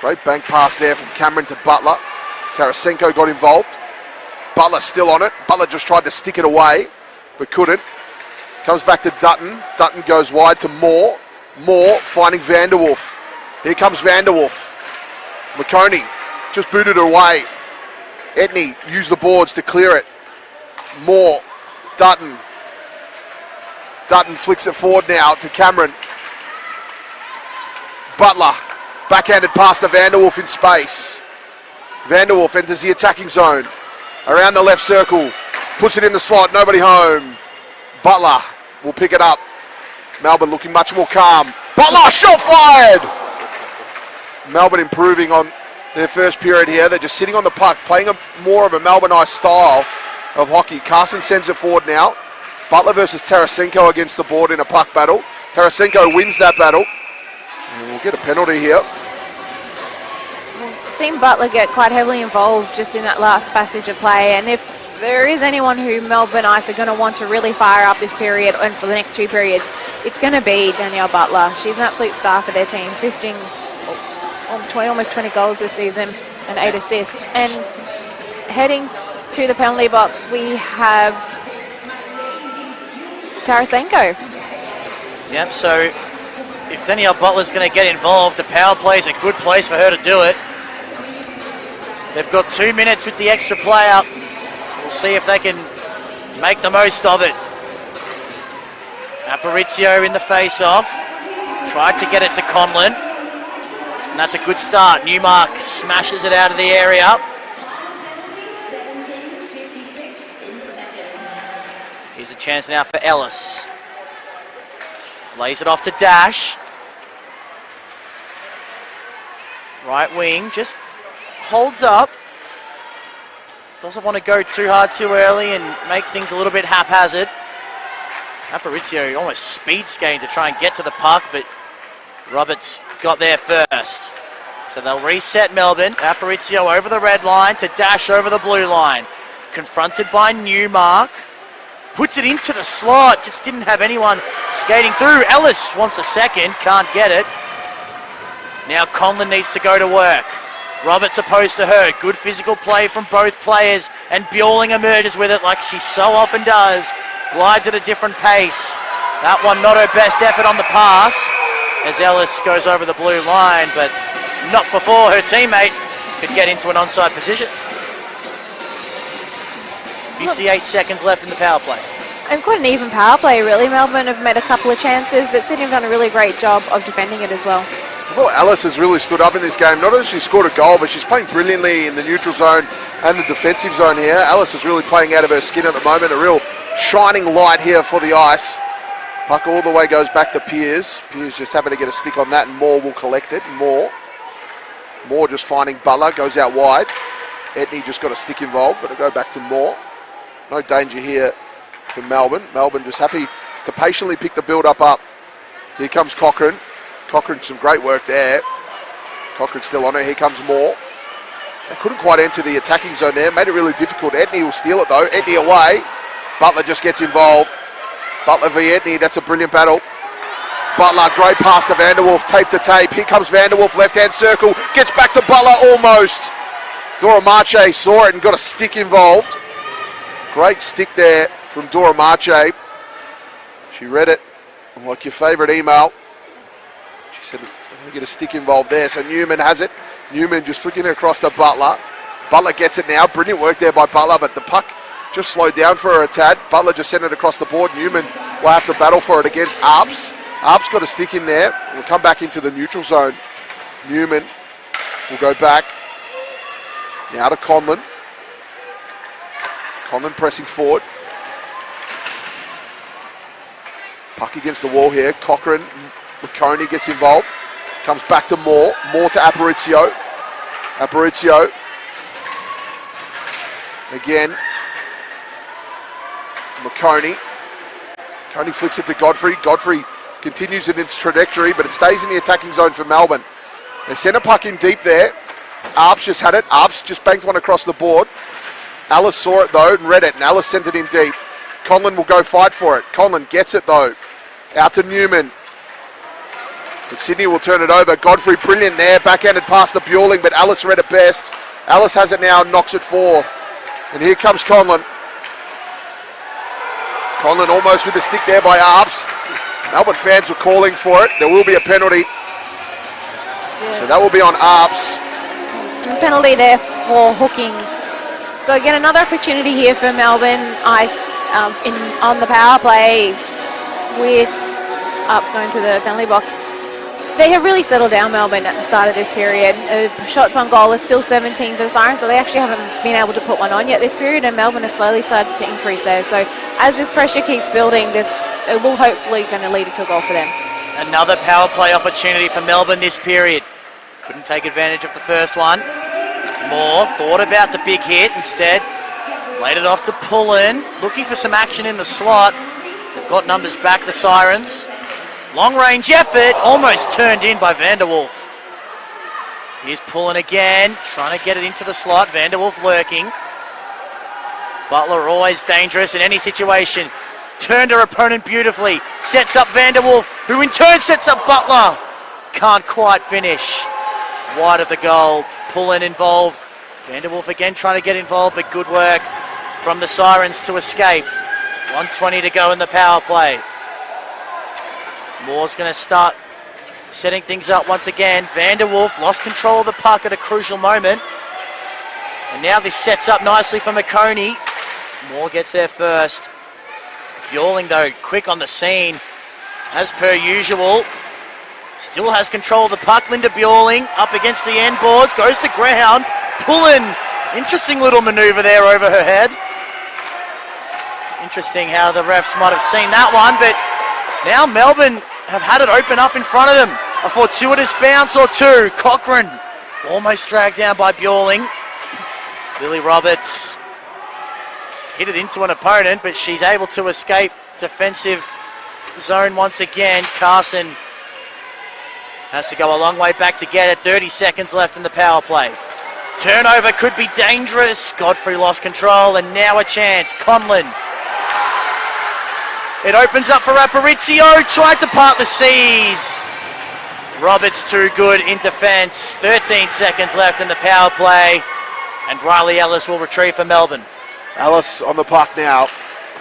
Great bank pass there from Cameron to Butler. Tarasenko got involved. Butler still on it. Butler just tried to stick it away, but couldn't. Comes back to Dutton. Dutton goes wide to Moore. Moore finding Vanderwolf. Here comes Vanderwolf. McConey just booted it away. Etney used the boards to clear it. Moore. Dutton. Dutton flicks it forward now to Cameron. Butler, backhanded pass to Vanderwolf in space. Vanderwolf enters the attacking zone. Around the left circle, puts it in the slot, nobody home. Butler will pick it up. Melbourne looking much more calm. Butler, shot fired! Melbourne improving on their first period here. They're just sitting on the puck, playing more of a Melbourne-ized style of hockey. Carson sends it forward now. Butler versus Tarasenko against the board in a puck battle. Tarasenko wins that battle. And we'll get a penalty here. We've seen Butler get quite heavily involved just in that last passage of play, and if there is anyone who Melbourne Ice are going to want to really fire up this period and for the next 2 periods, it's going to be Danielle Butler. She's an absolute star for their team, 15, almost 20 goals this season and 8 assists. And heading to the penalty box, we have Tarasenko. Yep, so if Danielle Butler's going to get involved, the power play is a good place for her to do it. They've got 2 minutes with the extra player. We'll see if they can make the most of it. Aparicio in the face-off. Tried to get it to Conlon. And that's a good start. Newmark smashes it out of the area. Here's a chance now for Ellis. Lays it off to Dash. Right wing, just holds up. Doesn't want to go too hard too early and make things a little bit haphazard. Aparicio almost speed skating to try and get to the puck, but Roberts got there first. So they'll reset Melbourne. Aparicio over the red line to Dash over the blue line. Confronted by Newmark. Puts it into the slot. Just didn't have anyone skating through. Ellis wants a second. Can't get it. Now Conlon needs to go to work. Roberts opposed to her. Good physical play from both players, and Bjorling emerges with it like she so often does. Glides at a different pace. That one not her best effort on the pass as Ellis goes over the blue line, but not before her teammate could get into an onside position. 58 seconds left in the power play. And quite an even power play, really. Melbourne have made a couple of chances, but Sydney have done a really great job of defending it as well. I thought Alice has really stood up in this game. Not only has she scored a goal, but she's playing brilliantly in the neutral zone and the defensive zone here. Alice is really playing out of her skin at the moment. A real shining light here for the Ice. Puck all the way goes back to Piers. Piers just having to get a stick on that, and Moore will collect it. Moore just finding Butler, goes out wide. Etney just got a stick involved, but it'll go back to Moore. No danger here for Melbourne. Melbourne just happy to patiently pick the build-up up. Here comes Cochrane. Cochrane, some great work there. Cochrane still on her. Here comes Moore. They couldn't quite enter the attacking zone there. Made it really difficult. Etney will steal it though. Etney away. Butler just gets involved. Butler v Etney. That's a brilliant battle. Butler, great pass to Vanderwolf. Tape to tape. Here comes Vanderwolf. Left-hand circle. Gets back to Butler almost. Dora Marche saw it and got a stick involved. Great stick there from Dora Marche. She read it like your favourite email. She said, I'm going to get a stick involved there. So Newman has it. Newman just flicking it across to Butler. Butler gets it now. Brilliant work there by Butler, but the puck just slowed down for her a tad. Butler just sent it across the board. Newman will have to battle for it against Arps. Arps got a stick in there. We'll come back into the neutral zone. Newman will go back. Now to Conlon. Conlon pressing forward. Puck against the wall here. Cochrane, McConey gets involved. Comes back to Moore. Moore to Aparicio. Aparicio. Again. McConey. McConey flicks it to Godfrey. Godfrey continues in its trajectory, but it stays in the attacking zone for Melbourne. They sent a puck in deep there. Arps just had it. Arps just banked one across the board. Alice saw it though and read it, and Alice sent it in deep. Conlon will go fight for it. Conlon gets it though. Out to Newman. But Sydney will turn it over. Godfrey brilliant there. Backhanded pass to Bjorling, but Alice read it best. Alice has it now and knocks it forth. And here comes Conlon. Conlon almost with the stick there by Arps. Melbourne fans were calling for it. There will be a penalty. So that will be on Arps. And penalty there for hooking. So again, another opportunity here for Melbourne Ice on the power play with Arps going to the penalty box. They have really settled down, Melbourne, at the start of this period. Shots on goal are still 17 for the Sirens, so they actually haven't been able to put one on yet this period, and Melbourne has slowly started to increase there. So as this pressure keeps building, it will hopefully going to lead to a goal for them. Another power play opportunity for Melbourne this period. Couldn't take advantage of the first one. Moore thought about the big hit instead. Laid it off to Pullen. Looking for some action in the slot. They've got numbers back, the Sirens. Long range effort. Almost turned in by Vanderwolf. Here's Pullen again. Trying to get it into the slot. Vanderwolf lurking. Butler always dangerous in any situation. Turned her opponent beautifully. Sets up Vanderwolf, who in turn sets up Butler. Can't quite finish. Wide of the goal. Pullen involved. Vanderwolf again trying to get involved, but good work from the Sirens to escape. 1:20 to go in the power play. Moore's going to start setting things up once again. Vanderwolf lost control of the puck at a crucial moment. And now this sets up nicely for McConey. Moore gets there first. Bjorling though, quick on the scene. As per usual. Still has control of the puck. Linda Bjorling up against the end boards. Goes to ground. Pullen. Interesting little manoeuvre there over her head. Interesting how the refs might have seen that one. But now Melbourne have had it open up in front of them. A fortuitous bounce or two. Cochrane almost dragged down by Bjorling. Lily Roberts hit it into an opponent, but she's able to escape defensive zone once again. Carson has to go a long way back to get it. 30 seconds left in the power play. Turnover could be dangerous. Godfrey lost control, and now a chance. Conlon. It opens up for Aparicio, tried to part the seas. Roberts too good in defence. 13 seconds left in the power play. And Riley Ellis will retrieve for Melbourne. Ellis on the puck now.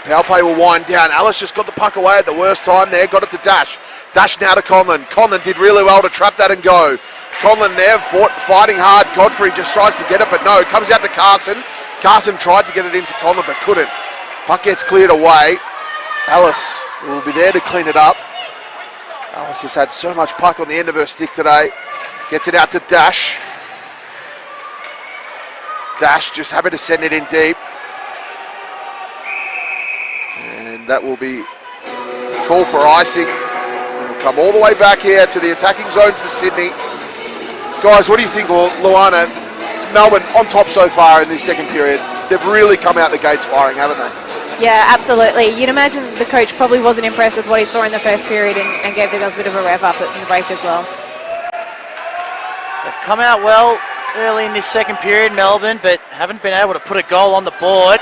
Power play will wind down. Ellis just got the puck away at the worst time there. Got it to Dash. Dash now to Conlon. Conlon did really well to trap that and go. Conlon there fighting hard. Godfrey just tries to get it, but no. It comes out to Carson. Carson tried to get it into Conlon, but couldn't. Puck gets cleared away. Ellis will be there to clean it up. Ellis has had so much puck on the end of her stick today. Gets it out to Dash. Dash just happy to send it in deep. And that will be called for icing. It'll come all the way back here to the attacking zone for Sydney. Guys, what do you think, Luana? Melbourne on top so far in this second period. They've really come out the gates firing, haven't they? Yeah, absolutely. You'd imagine the coach probably wasn't impressed with what he saw in the first period and gave the girls a bit of a rev up in the break as well. They've come out well early in this second period, Melbourne, but haven't been able to put a goal on the board.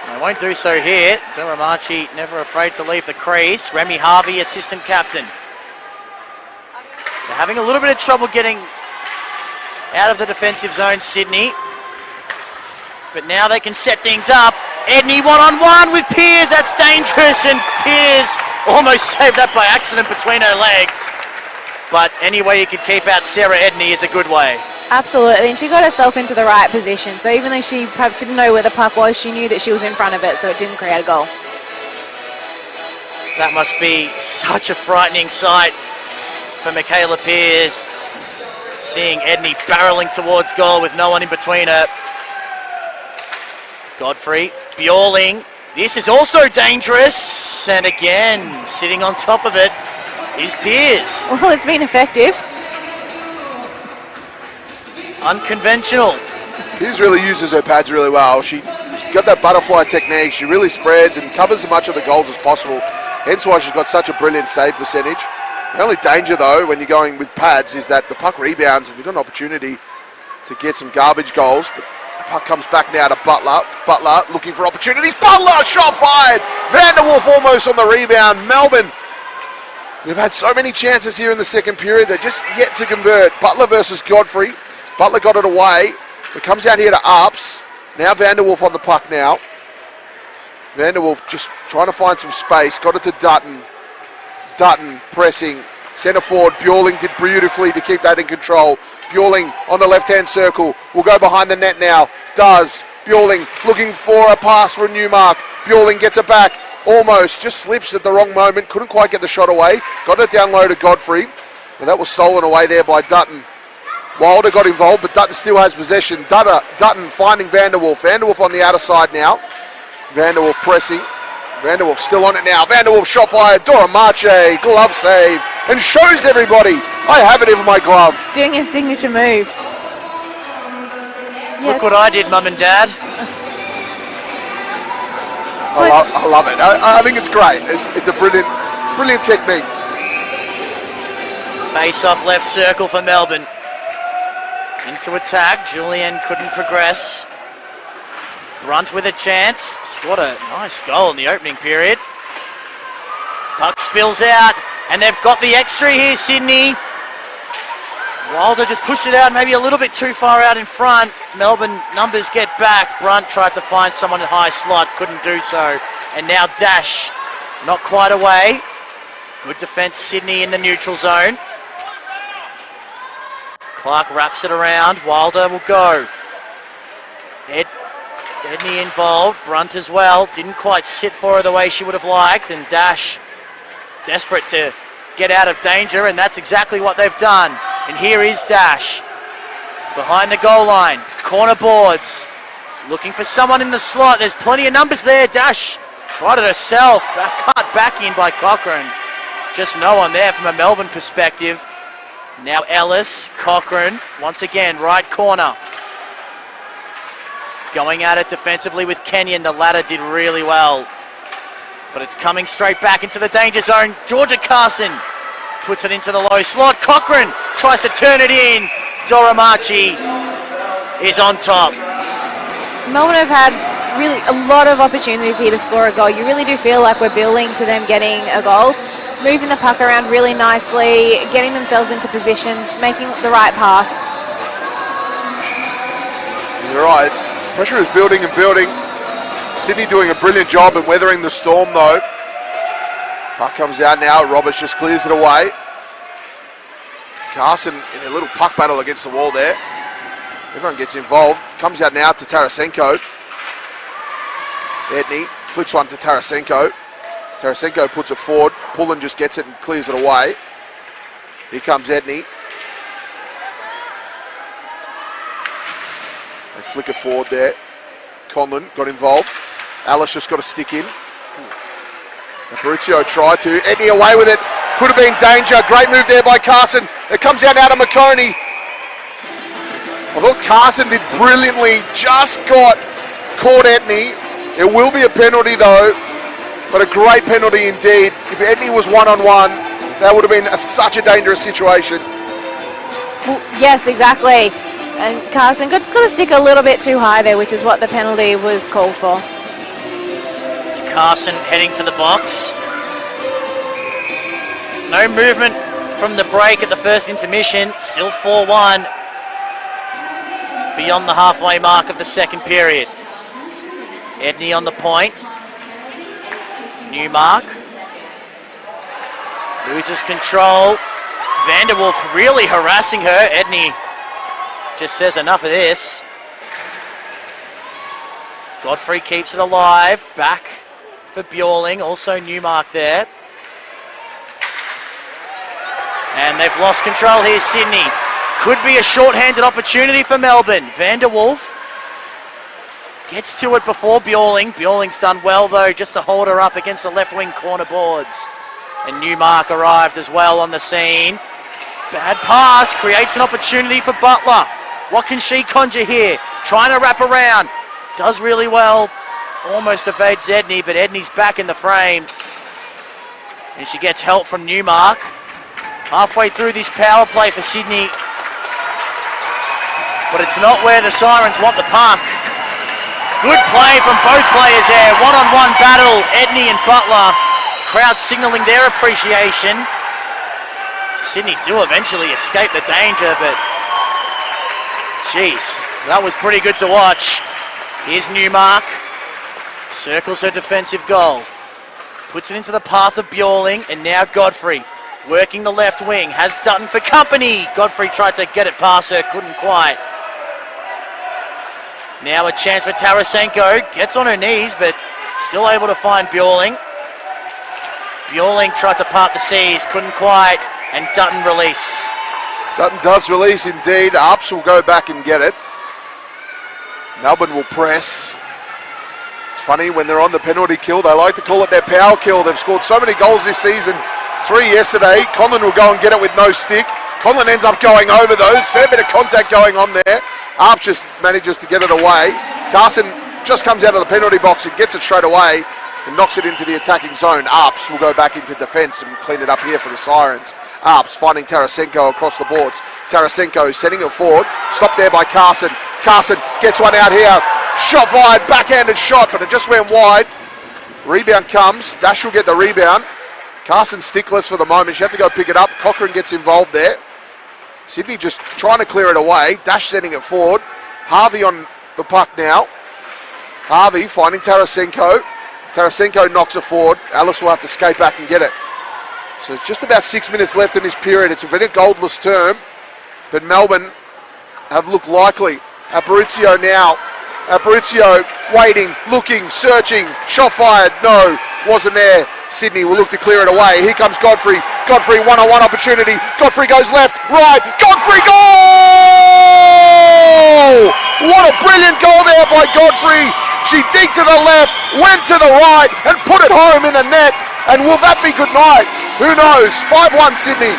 They won't do so here. Doramachi never afraid to leave the crease. Remy Harvey, assistant captain. They're having a little bit of trouble getting out of the defensive zone, Sydney. But now they can set things up. Edney one-on-one with Pearce. That's dangerous, and Pearce almost saved that by accident between her legs. But any way you could keep out Sarah Edney is a good way. Absolutely, and she got herself into the right position. So even though she perhaps didn't know where the puck was, she knew that she was in front of it, so it didn't create a goal. That must be such a frightening sight for Michaela Pearce, seeing Edney barreling towards goal with no one in between her. Godfrey, Bjorling. This is also dangerous, and again, sitting on top of it is Pearce. Well, it's been effective. Unconventional. Pearce really uses her pads really well. She got that butterfly technique. She really spreads and covers as much of the goals as possible. Hence why she's got such a brilliant save percentage. The only danger, though, when you're going with pads is that the puck rebounds and you've got an opportunity to get some garbage goals. But the puck comes back now to Butler. Butler looking for opportunities. Butler, shot fired. Vanderwolf almost on the rebound. Melbourne, they've had so many chances here in the second period. They're just yet to convert. Butler versus Godfrey. Butler got it away. It comes out here to Arps. Now Vanderwolf on the puck now. Vanderwolf just trying to find some space. Got it to Dutton. Dutton pressing. Centre forward. Bjorling did beautifully to keep that in control. Bjorling on the left-hand circle. Will go behind the net now. Does. Bjorling looking for a pass for a Newmark. Bjorling gets it back. Almost. Just slips at the wrong moment. Couldn't quite get the shot away. Got it down low to Godfrey. And that was stolen away there by Dutton. Wilder got involved, but Dutton still has possession. Dutton finding Vanderwolf. Vanderwolf on the outer side now. Vanderwolf pressing. Vanderwolf still on it now. Vanderwolf shot fired. Dora Marche, glove save, and shows everybody, I have it in my glove. Doing his signature move. Look what I did, Mum and Dad. I love it. I think it's great. It's a brilliant technique. Face off left circle for Melbourne. Into attack. Julian couldn't progress. Brunt with a chance. Scored a nice goal in the opening period. Puck spills out, and they've got the extra here, Sydney. Wilder just pushed it out maybe a little bit too far out in front. Melbourne numbers get back. Brunt tried to find someone in high slot, couldn't do so. And now Dash, not quite away. Good defence, Sydney in the neutral zone. Clark wraps it around. Wilder will go. Edney involved. Brunt as well. Didn't quite sit for her the way she would have liked. And Dash desperate to get out of danger. And that's exactly what they've done. And here is Dash. Behind the goal line. Corner boards. Looking for someone in the slot. There's plenty of numbers there. Dash tried it herself. Cut back in by Cochrane. Just no one there from a Melbourne perspective. Now Ellis, Cochrane, once again, right corner. Going at it defensively with Kenyon. The latter did really well. But it's coming straight back into the danger zone. Georgia Carson puts it into the low slot. Cochrane tries to turn it in. Doramachi is on top. Melbourne have had really a lot of opportunities here to score a goal. You really do feel like we're building to them getting a goal. moving the puck around really nicely, getting themselves into positions, making the right pass. You're right. Pressure is building and building. Sydney doing a brilliant job in weathering the storm, though. Puck comes out now. Roberts just clears it away. Carson in a little puck battle against the wall there. Everyone gets involved. Comes out now to Tarasenko. Edney flicks one to Tarasenko. Tarasenko puts it forward. Pullen just gets it and clears it away. Here comes Edney. They flick it forward there. Conlon got involved. Alice just got a stick in. Mauricio tried to. Edney away with it. Could have been danger. Great move there by Carson. It comes out to McConey. I thought Carson did brilliantly. Just got caught Edney. It will be a penalty though. But a great penalty indeed. If Edney was one-on-one, that would have been such a dangerous situation. Well, yes, exactly. And Carson just got to stick a little bit too high there, which is what the penalty was called for. It's Carson heading to the box. No movement from the break at the first intermission. Still 4-1 beyond the halfway mark of the second period. Edney on the point. Newmark loses control. Vanderwolf really harassing her. Edney just says enough of this. Godfrey keeps it alive. Back for Bjorling. Also Newmark there. And they've lost control here, Sydney. Could be a short-handed opportunity for Melbourne. Vanderwolf gets to it before Bjorling. Bjorling's done well, though, just to hold her up against the left-wing corner boards. And Newmark arrived as well on the scene. Bad pass, creates an opportunity for Butler. What can she conjure here? Trying to wrap around. Does really well. Almost evades Edney, but Edney's back in the frame. And she gets help from Newmark. Halfway through this power play for Sydney. But it's not where the Sirens want the puck. Good play from both players there. One-on-one battle, Edney and Butler. Crowd signalling their appreciation. Sydney do eventually escape the danger, but geez, that was pretty good to watch. Here's Newmark. Circles her defensive goal. Puts it into the path of Bjorling, and now Godfrey working the left wing. Has Dutton for company. Godfrey tried to get it past her, couldn't quite. Now a chance for Tarasenko. Gets on her knees, but still able to find Bjorling. Bjorling tried to part the seas, couldn't quite, and Dutton release. Dutton does release indeed. Ups will go back and get it. Melbourne will press. It's funny, when they're on the penalty kill, they like to call it their power kill. They've scored so many goals this season. 3 yesterday. Conlon will go and get it with no stick. Conlon ends up going over those. Fair bit of contact going on there. Arps just manages to get it away. Carson just comes out of the penalty box and gets it straight away and knocks it into the attacking zone. Arps will go back into defence and clean it up here for the Sirens. Arps finding Tarasenko across the boards. Tarasenko sending it forward. Stopped there by Carson. Carson gets one out here. Shot fired, backhanded shot, but it just went wide. Rebound comes. Dash will get the rebound. Carson stickless for the moment. She had to go pick it up. Cochrane gets involved there. Sydney just trying to clear it away. Dash sending it forward. Harvey on the puck now. Harvey finding Tarasenko. Tarasenko knocks it forward. Alice will have to skate back and get it. So it's just about 6 minutes left in this period. It's been a goalless term, but Melbourne have looked likely. Aparicio now. Aparicio waiting, looking, searching. Shot fired. No, wasn't there. Sydney will look to clear it away. Here comes Godfrey. Godfrey, one-on-one opportunity. Godfrey goes left, right. Godfrey, goal! What a brilliant goal there by Godfrey. She digged to the left, went to the right, and put it home in the net. And will that be good night? Who knows? 5-1 Sydney.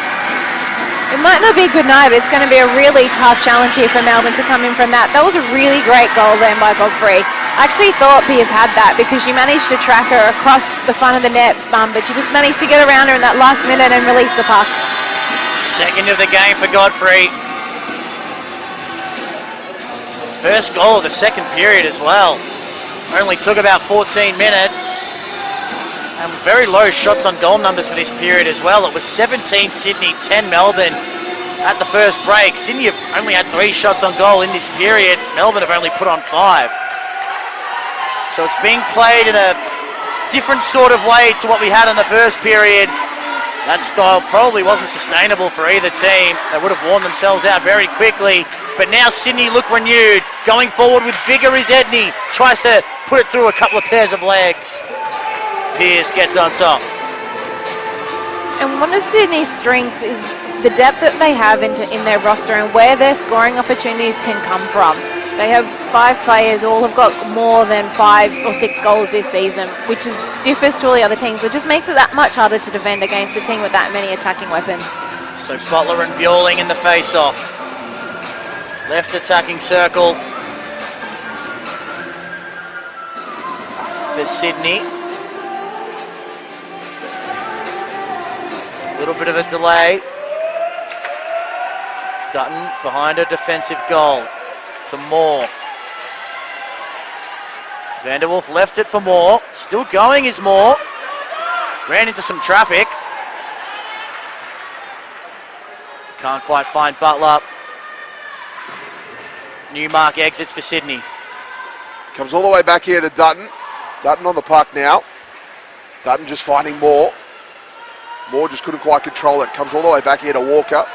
It might not be a good night, but it's going to be a really tough challenge here for Melbourne to come in from that. That was a really great goal then by Godfrey. I actually thought Piers had that because she managed to track her across the front of the net, but she just managed to get around her in that last minute and release the puck. Second of the game for Godfrey. First goal of the second period as well. Only took about 14 minutes. And very low shots on goal numbers for this period as well. It was 17 Sydney, 10 Melbourne at the first break. Sydney have only had 3 shots on goal in this period. Melbourne have only put on 5. So it's being played in a different sort of way to what we had in the first period. That style probably wasn't sustainable for either team. They would have worn themselves out very quickly. But now Sydney look renewed. Going forward with vigour is Edney. Tries to put it through a couple of pairs of legs. Pearce gets on top. And one of Sydney's strengths is the depth that they have in their roster and where their scoring opportunities can come from. They have 5 players, all have got more than 5 or 6 goals this season, which differs to all the other teams. So it just makes it that much harder to defend against a team with that many attacking weapons. So Butler and Bjorling in the face-off. Left attacking circle for Sydney. A little bit of a delay. Dutton behind a defensive goal to Moore. Vanderwolf left it for Moore. Still going is Moore. Ran into some traffic. Can't quite find Butler. Newmark exits for Sydney. Comes all the way back here to Dutton. Dutton on the puck now. Dutton just finding Moore. Moore just couldn't quite control it. Comes all the way back here to Walker.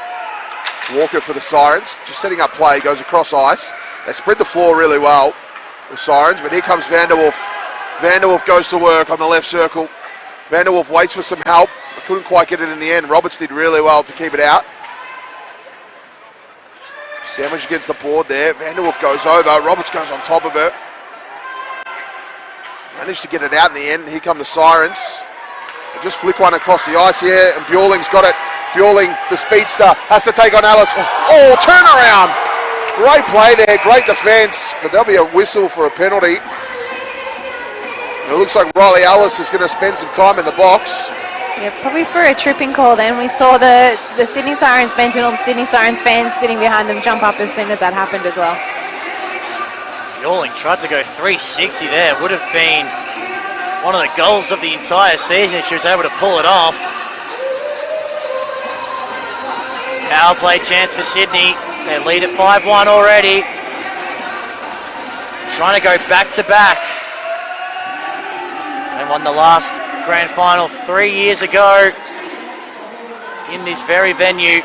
Walker for the Sirens. Just setting up play. Goes across ice. They spread the floor really well, the Sirens. But here comes Vanderwolf. Vanderwolf goes to work on the left circle. Vanderwolf waits for some help. But couldn't quite get it in the end. Roberts did really well to keep it out. Sandwich against the board there. Vanderwolf goes over. Roberts goes on top of it. Managed to get it out in the end. Here come the Sirens. They just flick one across the ice here, and Bjorling's got it. Bjorling, the speedster, has to take on Ellis. Oh, turnaround! Great play there, great defence, but there'll be a whistle for a penalty. And it looks like Riley Ellis is going to spend some time in the box. Yeah, probably for a tripping call then. We saw the Sydney Sirens bench and all the Sydney Sirens fans sitting behind them jump up as soon as that happened as well. Bjorling tried to go 360 there. Would have been one of the goals of the entire season if she was able to pull it off. Power play chance for Sydney. They lead at 5-1 already. Trying to go back to back. They won the last grand final 3 years ago in this very venue.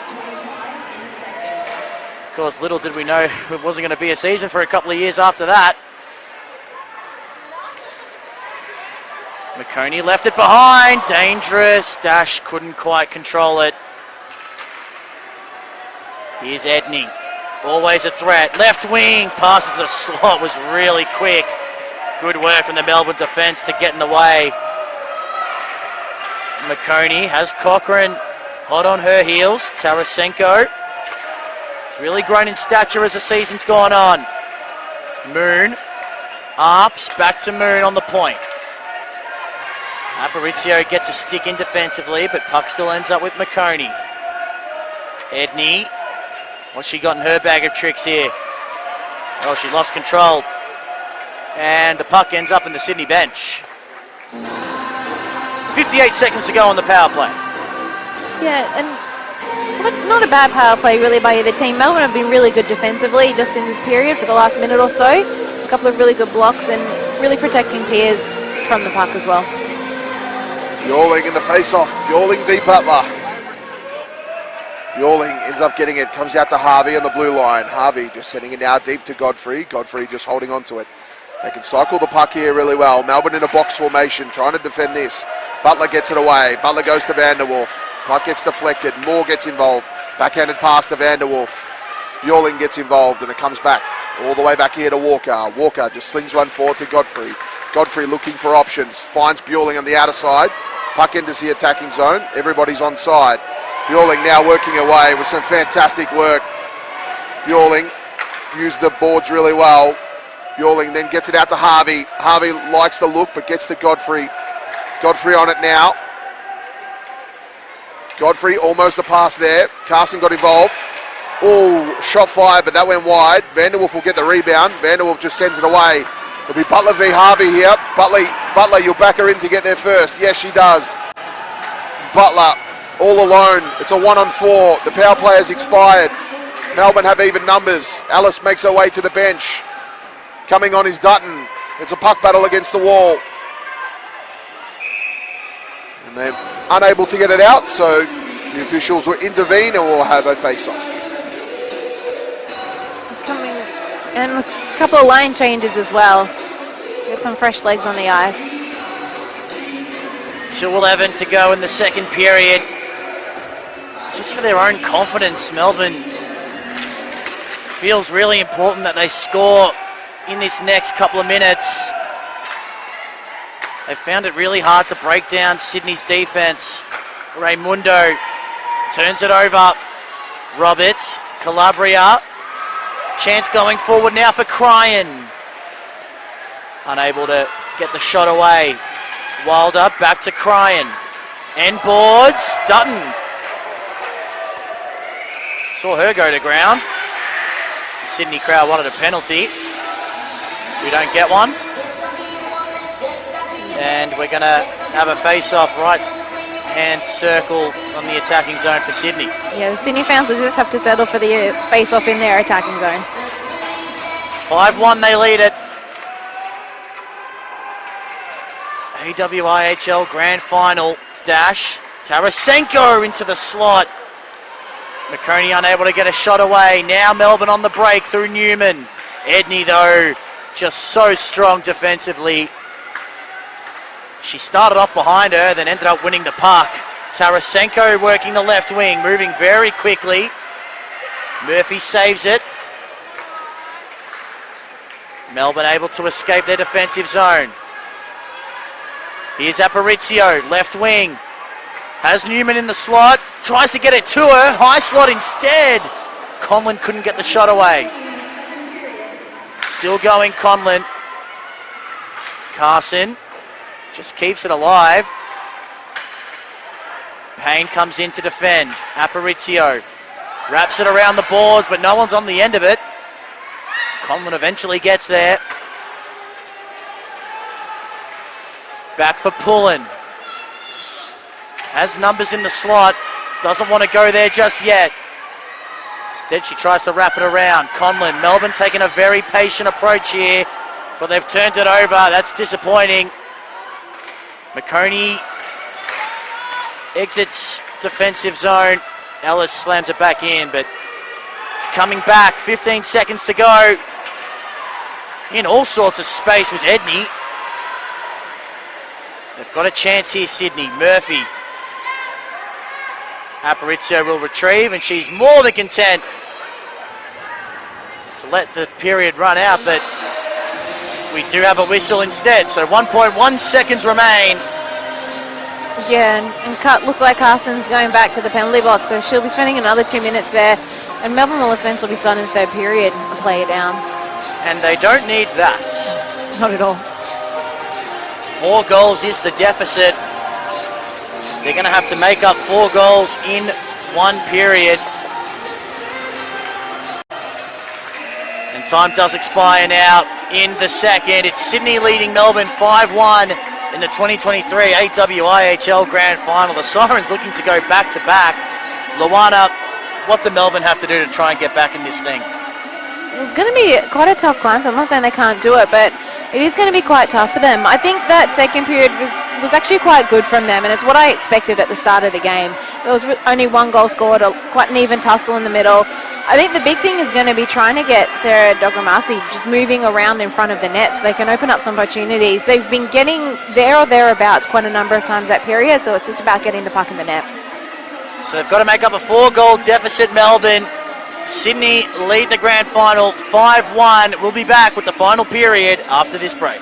Of course, little did we know it wasn't going to be a season for a couple of years after that. McConey left it behind. Dangerous. Dash couldn't quite control it. Here's Edney. Always a threat. Left wing. Pass into the slot was really quick. Good work from the Melbourne defence to get in the way. McConey has Cochrane hot on her heels. Tarasenko. He's really grown in stature as the season's gone on. Moon. Arps. Back to Moon on the point. Aparicio gets a stick in defensively, but puck still ends up with McConey. Edney. What's she got in her bag of tricks here? Oh, she lost control. And the puck ends up in the Sydney bench. 58 seconds to go on the power play. Yeah, and not a bad power play really by either team. Melbourne have been really good defensively just in this period for the last minute or so. A couple of really good blocks and really protecting Pearce from the puck as well. Bjorling in the face-off. Bjorling v Butler. Bjorling ends up getting it. Comes out to Harvey on the blue line. Harvey just sending it now deep to Godfrey. Godfrey just holding on to it. They can cycle the puck here really well. Melbourne in a box formation, trying to defend this. Butler gets it away. Butler goes to Vanderwolf. Puck gets deflected. Moore gets involved. Backhanded pass to Vanderwolf. Bjorling gets involved, and it comes back all the way back here to Walker. Walker just slings one forward to Godfrey. Godfrey looking for options. Finds Bjorling on the outer side. Puck enters the attacking zone. Everybody's on side. Bjorling now working away with some fantastic work. Bjorling used the boards really well. Bjorling then gets it out to Harvey. Harvey likes the look, but gets to Godfrey. Godfrey on it now. Godfrey almost a pass there. Carson got involved. Oh, shot fired, but that went wide. Vanderwolf will get the rebound. Vanderwolf just sends it away. It'll be Butler v Harvey here. Butler, you'll back her in to get there first. Yes, she does. Butler, all alone. It's a 1-on-4. The power play has expired. Melbourne have even numbers. Alice makes her way to the bench. Coming on is Dutton. It's a puck battle against the wall. And they're unable to get it out, so the officials will intervene and we'll have a face-off. And a couple of line changes as well. Get some fresh legs on the ice. 2:11 to go in the second period. Just for their own confidence, Melbourne feels really important that they score in this next couple of minutes. They found it really hard to break down Sydney's defense. Raimundo turns it over. Roberts, Calabria. Chance going forward now for Cryan. Unable to get the shot away. Wilder back to Cryan. End boards. Dutton. Saw her go to ground. The Sydney crowd wanted a penalty. We don't get one. And we're going to have a face-off right-hand circle on the attacking zone for Sydney. Yeah, the Sydney fans will just have to settle for the face-off in their attacking zone. 5-1, they lead it. AWIHL Grand Final dash. Tarasenko into the slot. McConey unable to get a shot away. Now Melbourne on the break through Newman. Edney, though, just so strong defensively. She started off behind her, then ended up winning the puck. Tarasenko working the left wing, moving very quickly. Murphy saves it. Melbourne able to escape their defensive zone. Here's Aparicio, left wing. Has Newman in the slot, tries to get it to her, high slot instead. Conlon couldn't get the shot away. Still going, Conlon. Carson just keeps it alive. Payne comes in to defend. Aparicio wraps it around the boards, but no one's on the end of it. Conlon eventually gets there. Back for Pullen. Has numbers in the slot. Doesn't want to go there just yet. Instead, she tries to wrap it around. Conlon, Melbourne taking a very patient approach here, but they've turned it over. That's disappointing. McConey exits defensive zone. Ellis slams it back in, but it's coming back. 15 seconds to go. In all sorts of space was Edney. They've got a chance here, Sydney. Murphy. Aparicio will retrieve, and she's more than content to let the period run out, but we do have a whistle instead, so 1.1 seconds remain. Yeah, and looks like Carson's going back to the penalty box, so she'll be spending another 2 minutes there, and Melbourne will essentially be starting the third period and play it down. And they don't need that. Not at all. 4 goals is the deficit. They're going to have to make up 4 goals in one period. And time does expire now in the second. It's Sydney leading Melbourne 5-1 in the 2023 AWIHL Grand Final. The Sirens looking to go back-to-back. Luana, what do Melbourne have to do to try and get back in this thing? It's going to be quite a tough climb. I'm not saying they can't do it, but it is going to be quite tough for them. I think that second period was actually quite good from them, and it's what I expected at the start of the game. There was only 1 goal scored, quite an even tussle in the middle. I think the big thing is going to be trying to get Sarah Dogramasi just moving around in front of the net so they can open up some opportunities. They've been getting there or thereabouts quite a number of times that period, so it's just about getting the puck in the net. So they've got to make up a 4-goal deficit, Melbourne. Sydney lead the grand final 5-1. We'll be back with the final period after this break.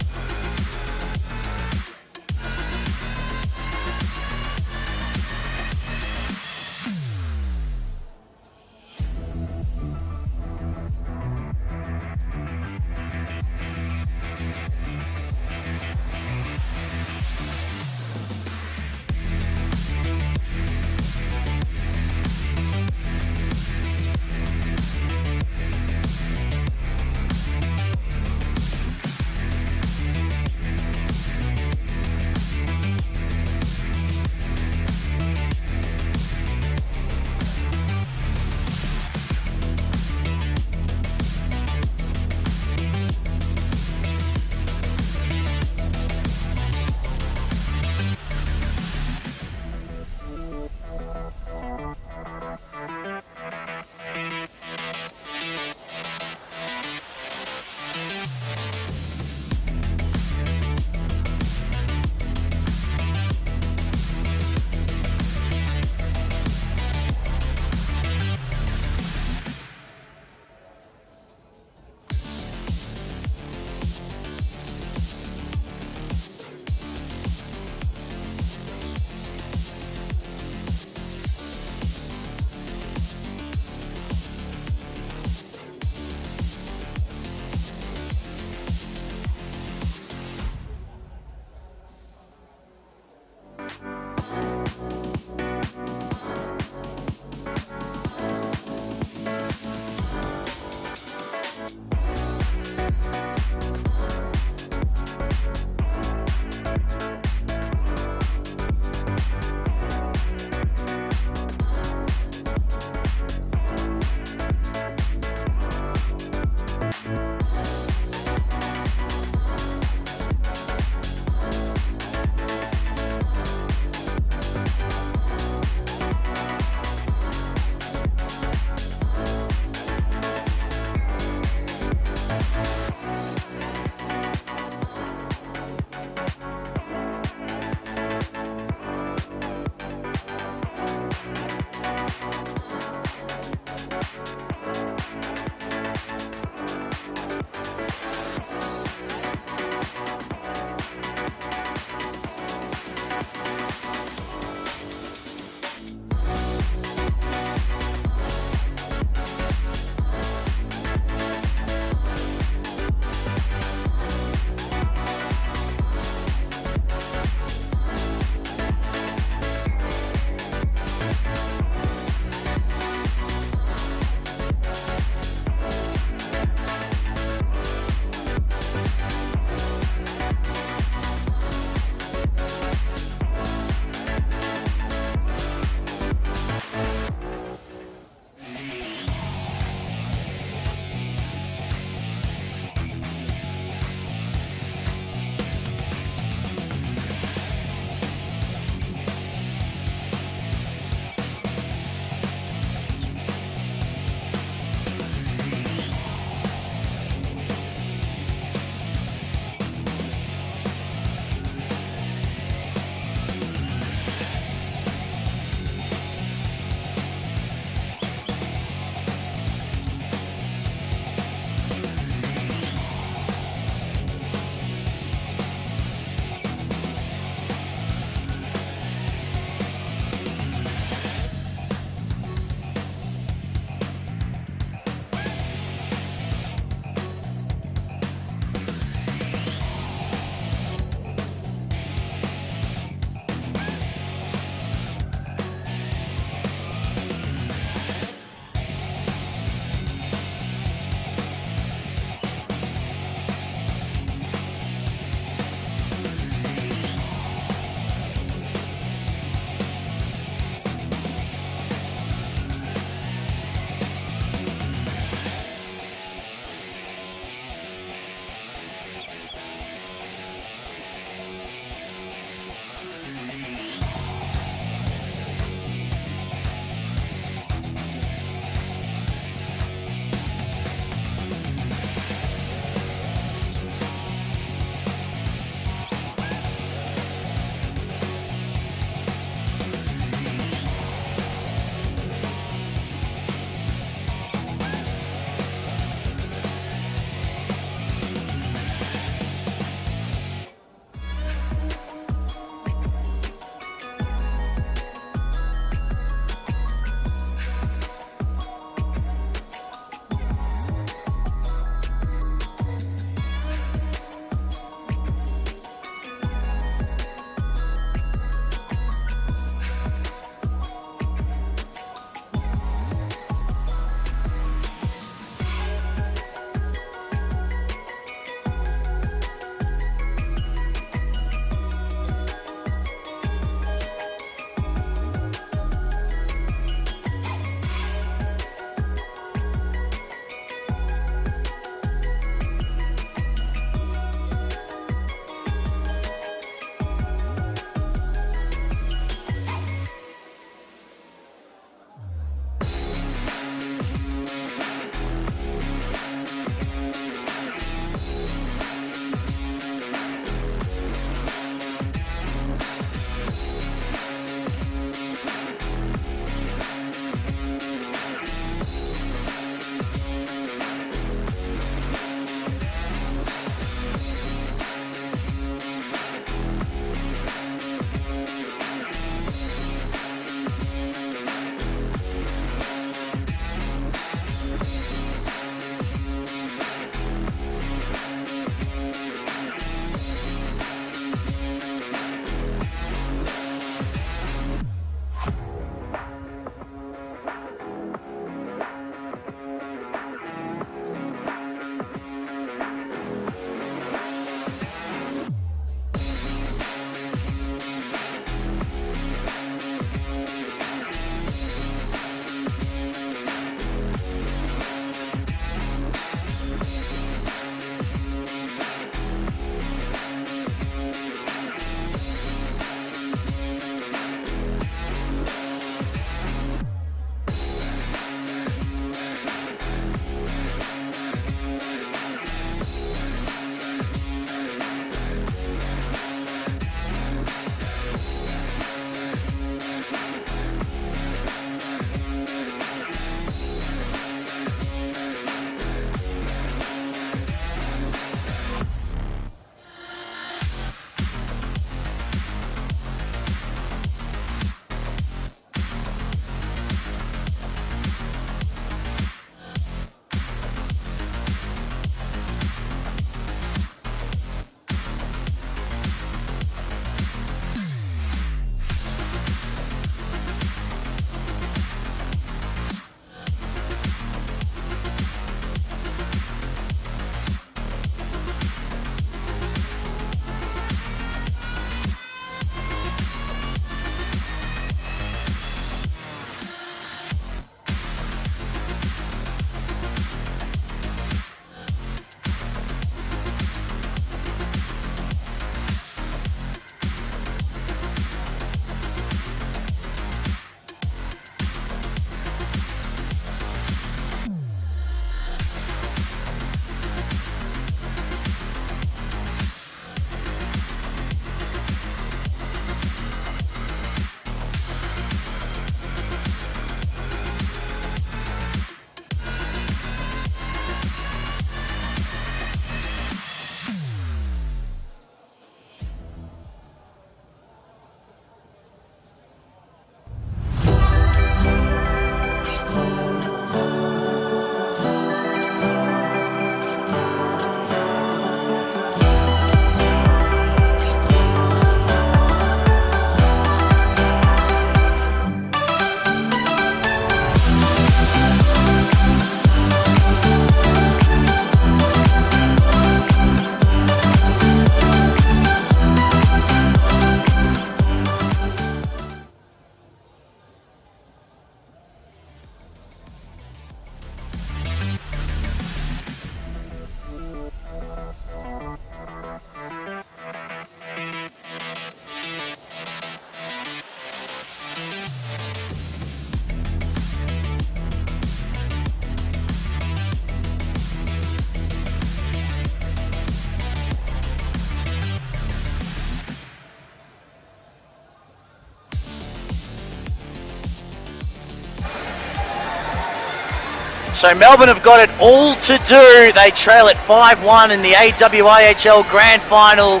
So Melbourne have got it all to do. They trail at 5-1 in the AWIHL Grand Final.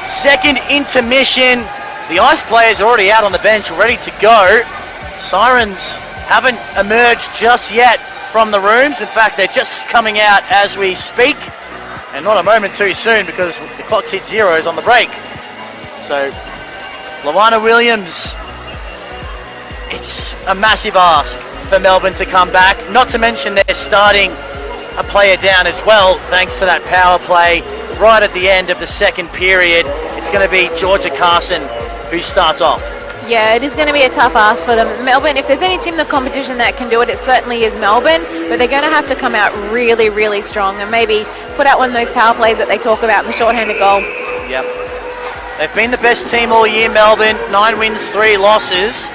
Second intermission. The Ice players are already out on the bench, ready to go. Sirens haven't emerged just yet from the rooms. In fact, they're just coming out as we speak. And not a moment too soon because the clock's hit zeros on the break. So, Lawana Williams, it's a massive ask for Melbourne to come back. Not to mention they're starting a player down as well, thanks to that power play right at the end of the second period. It's going to be Georgia Carson who starts off. Yeah, it is going to be a tough ask for them. Melbourne, if there's any team in the competition that can do it, it certainly is Melbourne, but they're going to have to come out really, really strong and maybe put out one of those power plays that they talk about in the shorthanded goal. Yep. They've been the best team all year, Melbourne. 9 wins, 3 losses.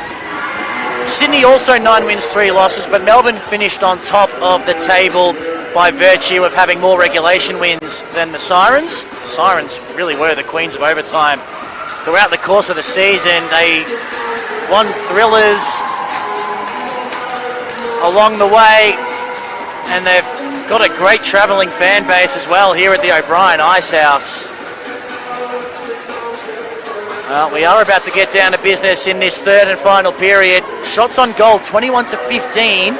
Sydney also 9 wins, 3 losses, but Melbourne finished on top of the table by virtue of having more regulation wins than the Sirens. The Sirens really were the queens of overtime. Throughout the course of the season, they won thrillers along the way, and they've got a great travelling fan base as well here at the O'Brien Ice House. Well, we are about to get down to business in this third and final period. Shots on goal, 21-15.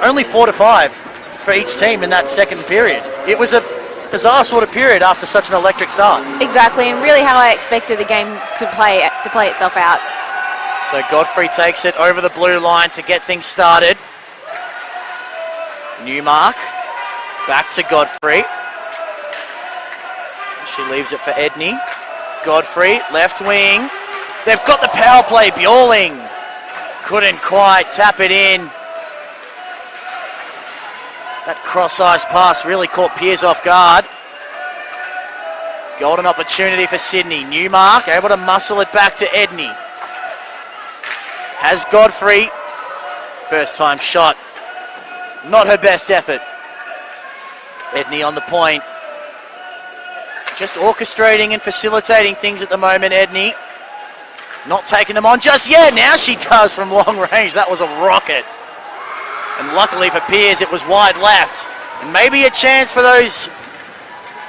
Only 4-5 for each team in that second period. It was a bizarre sort of period after such an electric start. Exactly, and really how I expected the game to play itself out. So Godfrey takes it over the blue line to get things started. Newmark, back to Godfrey. She leaves it for Edney. Godfrey, left wing. They've got the power play. Bjorling couldn't quite tap it in. That cross-ice pass really caught Piers off guard. Golden opportunity for Sydney. Newmark able to muscle it back to Edney. Has Godfrey. First time shot. Not her best effort. Edney on the point. Just orchestrating and facilitating things at the moment, Edney. Not taking them on just yet. Now she does from long range. That was a rocket. And luckily for Piers, it was wide left. And maybe a chance for those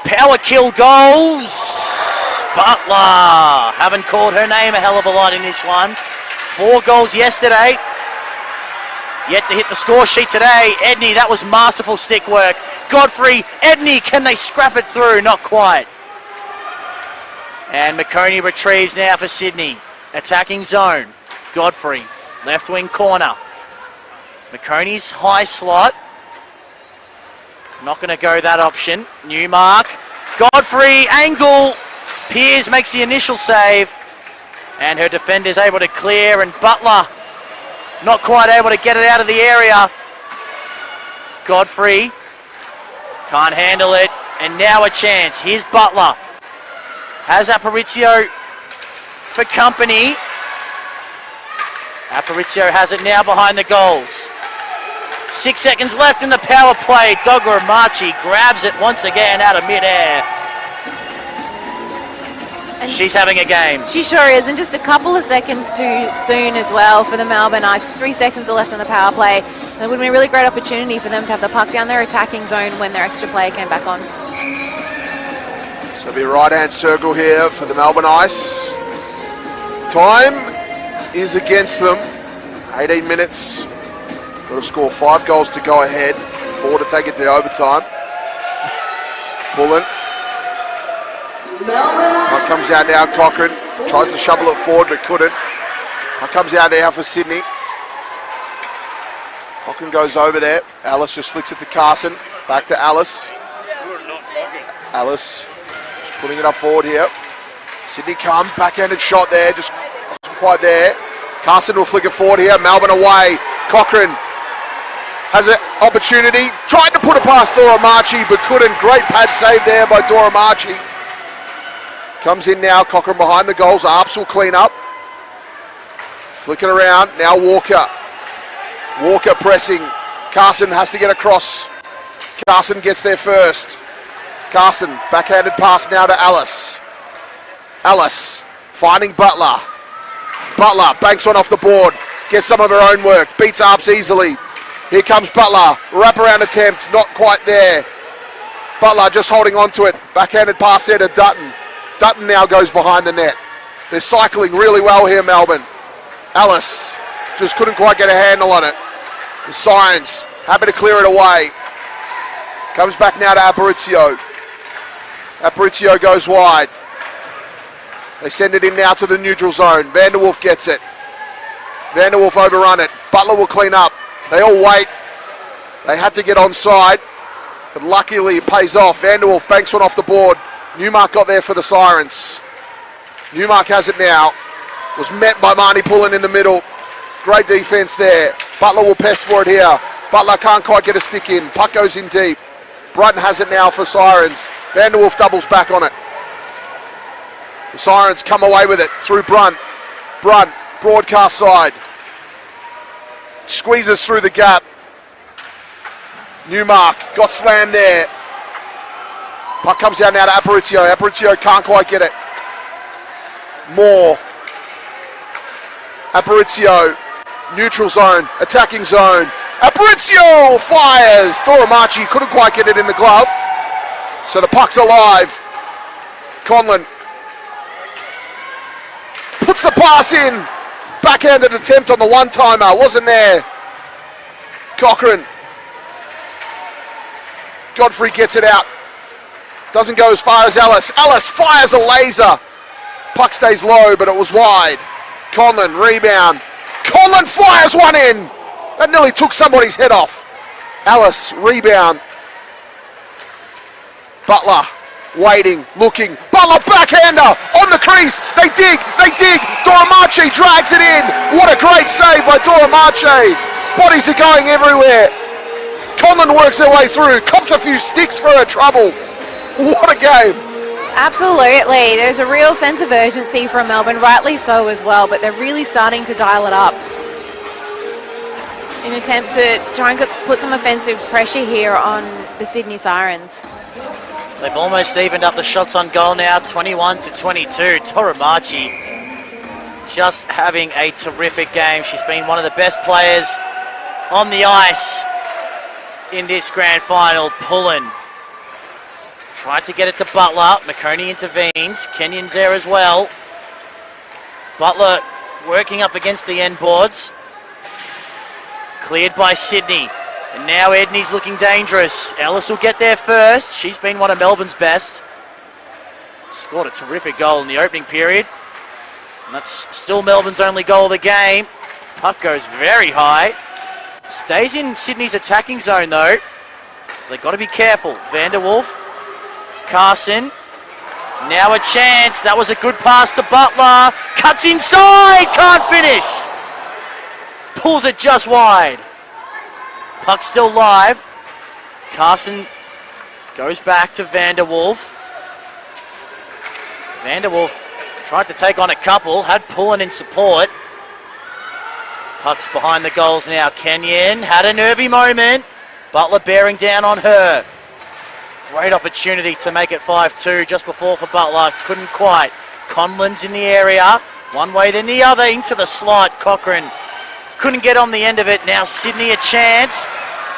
power kill goals. Butler. Haven't called her name a hell of a lot in this one. 4 goals yesterday. Yet to hit the score sheet today. Edney, that was masterful stick work. Godfrey, Edney, can they scrap it through? Not quite. And McConey retrieves now for Sydney. Attacking zone. Godfrey, left wing corner. McConey's high slot. Not going to go that option. Newmark. Godfrey, angle. Piers makes the initial save. And her defender's able to clear. And Butler not quite able to get it out of the area. Godfrey can't handle it. And now a chance. Here's Butler. Has Aparicio for company. Aparicio has it now behind the goals. 6 seconds left in the power play. Dogra Marchi grabs it once again out of midair. And she's having a game. She sure is, and just a couple of seconds too soon as well for the Melbourne Ice. 3 seconds left in the power play. And it would have been a really great opportunity for them to have the puck down their attacking zone when their extra player came back on. So it'll be a right-hand circle here for the Melbourne Ice. Time is against them. 18 minutes. Got to score 5 goals to go ahead. 4 to take it to overtime. Bullen. Comes out now, Cochrane. Tries to shovel it forward but couldn't. Comes out now for Sydney. Cochrane goes over there. Alice just flicks it to Carson. Back to Alice. Alice putting it up forward here. Sydney come. Backhanded shot there. Just not quite there. Carson will flick it forward here. Melbourne away. Cochrane has an opportunity. Tried to put it past Dora Marchi but couldn't. Great pad save there by Dora Marchi. Comes in now, Cochrane behind the goals. Arps will clean up. Flick it around. Now Walker. Walker pressing. Carson has to get across. Carson gets there first. Carson, backhanded pass now to Alice. Alice finding Butler. Butler banks one off the board. Gets some of her own work. Beats Arps easily. Here comes Butler. Wraparound attempt, not quite there. Butler just holding on to it. Backhanded pass there to Dutton. Dutton now goes behind the net. They're cycling really well here, Melbourne. Ellis just couldn't quite get a handle on it. The Sirens happy to clear it away. Comes back now to Aparicio. Aparicio goes wide. They send it in now to the neutral zone. Vanderwolf gets it. Vanderwolf overrun it. Butler will clean up. They all wait. They had to get onside, but luckily it pays off. Vanderwolf banks one off the board. Newmark got there for the Sirens. Newmark has it now. Was met by Marnie Pullen in the middle. Great defense there. Butler will pest for it here. Butler can't quite get a stick in. Puck goes in deep. Brunton has it now for Sirens. Vanderwolf doubles back on it. The Sirens come away with it through Brunt. Brunt, broadcast side. Squeezes through the gap. Newmark got slammed there. Puck comes down now to Aparicio. Aparicio can't quite get it. Moore. Aparicio. Neutral zone. Attacking zone. Aparicio fires. Doramachi couldn't quite get it in the glove. So the puck's alive. Conlon puts the pass in. Backhanded attempt on the one-timer. Wasn't there. Cochran. Godfrey gets it out. Doesn't go as far as Ellis. Ellis fires a laser. Puck stays low, but it was wide. Conlon, rebound. Conlon fires one in. That nearly took somebody's head off. Ellis, rebound. Butler, waiting, looking. Butler, backhander, on the crease. They dig. Doramachi drags it in. What a great save by Doramachi. Bodies are going everywhere. Conlon works their way through. Cops a few sticks for her trouble. What a game. Absolutely. There's a real sense of urgency from Melbourne, rightly so as well, but they're really starting to dial it up in an attempt to try and put some offensive pressure here on the Sydney Sirens. They've almost evened up the shots on goal now, 21-22. Doramachi just having a terrific game. She's been one of the best players on the ice in this grand final. Pullen tried to get it to Butler. McConey intervenes. Kenyon's there as well. Butler working up against the end boards. Cleared by Sydney. And now Edney's looking dangerous. Ellis will get there first. She's been one of Melbourne's best. Scored a terrific goal in the opening period. And that's still Melbourne's only goal of the game. Puck goes very high. Stays in Sydney's attacking zone though. So they've got to be careful. Vanderwolf. Carson. Now a chance. That was a good pass to Butler. Cuts inside. Can't finish. Pulls it just wide. Puck still live. Carson goes back to Vanderwolf. Vanderwolf tried to take on a couple. Had Pullen in support. Puck's behind the goals now. Kenyon had a nervy moment. Butler bearing down on her. Great opportunity to make it 5-2 just before for Butler. Couldn't quite. Conlon's in the area. One way then the other into the slot. Cochran couldn't get on the end of it. Now Sydney a chance.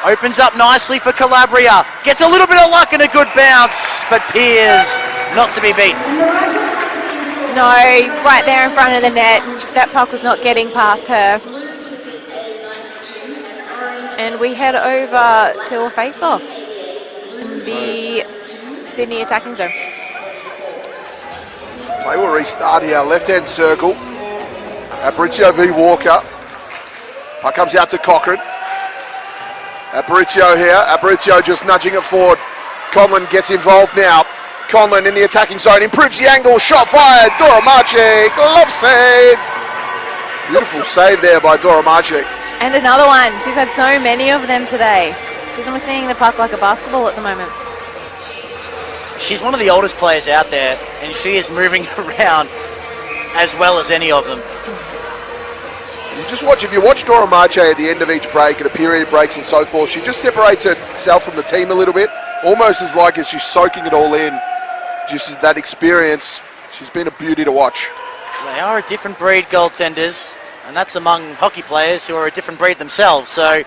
Opens up nicely for Calabria. Gets a little bit of luck and a good bounce. But Piers not to be beaten. No, right there in front of the net. That puck was not getting past her. And we head over to a face-off in the Sydney attacking zone. Play will restart here. Left-hand circle. Aparicio v Walker. Puck comes out to Cochran. Aparicio here. Aparicio just nudging it forward. Conlon gets involved now. Conlon in the attacking zone. Improves the angle. Shot fired. Doramachi. Glove save. Beautiful save there by Doramachi. And another one. She's had so many of them today. She's almost seeing the puck like a basketball at the moment. She's one of the oldest players out there, and she is moving around as well as any of them. If you watch Doramachi at the end of each break, at the period breaks and so forth, she just separates herself from the team a little bit, almost as like as she's soaking it all in. Just that experience, she's been a beauty to watch. They are a different breed, goaltenders, and that's among hockey players who are a different breed themselves. So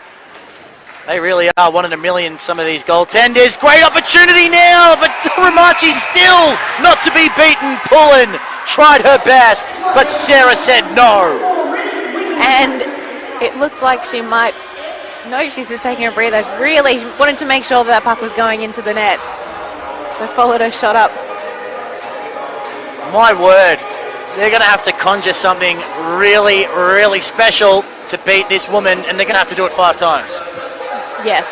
They really are one in a million, some of these goaltenders. Great opportunity now, but Doramachi still not to be beaten. Pullen tried her best, but Sarah said no. And it looks like she might... No, she's just taking a breather. Really wanted to make sure that puck was going into the net. So followed her shot up. My word, they're going to have to conjure something really, really special to beat this woman, and they're going to have to do it 5 times. Yes.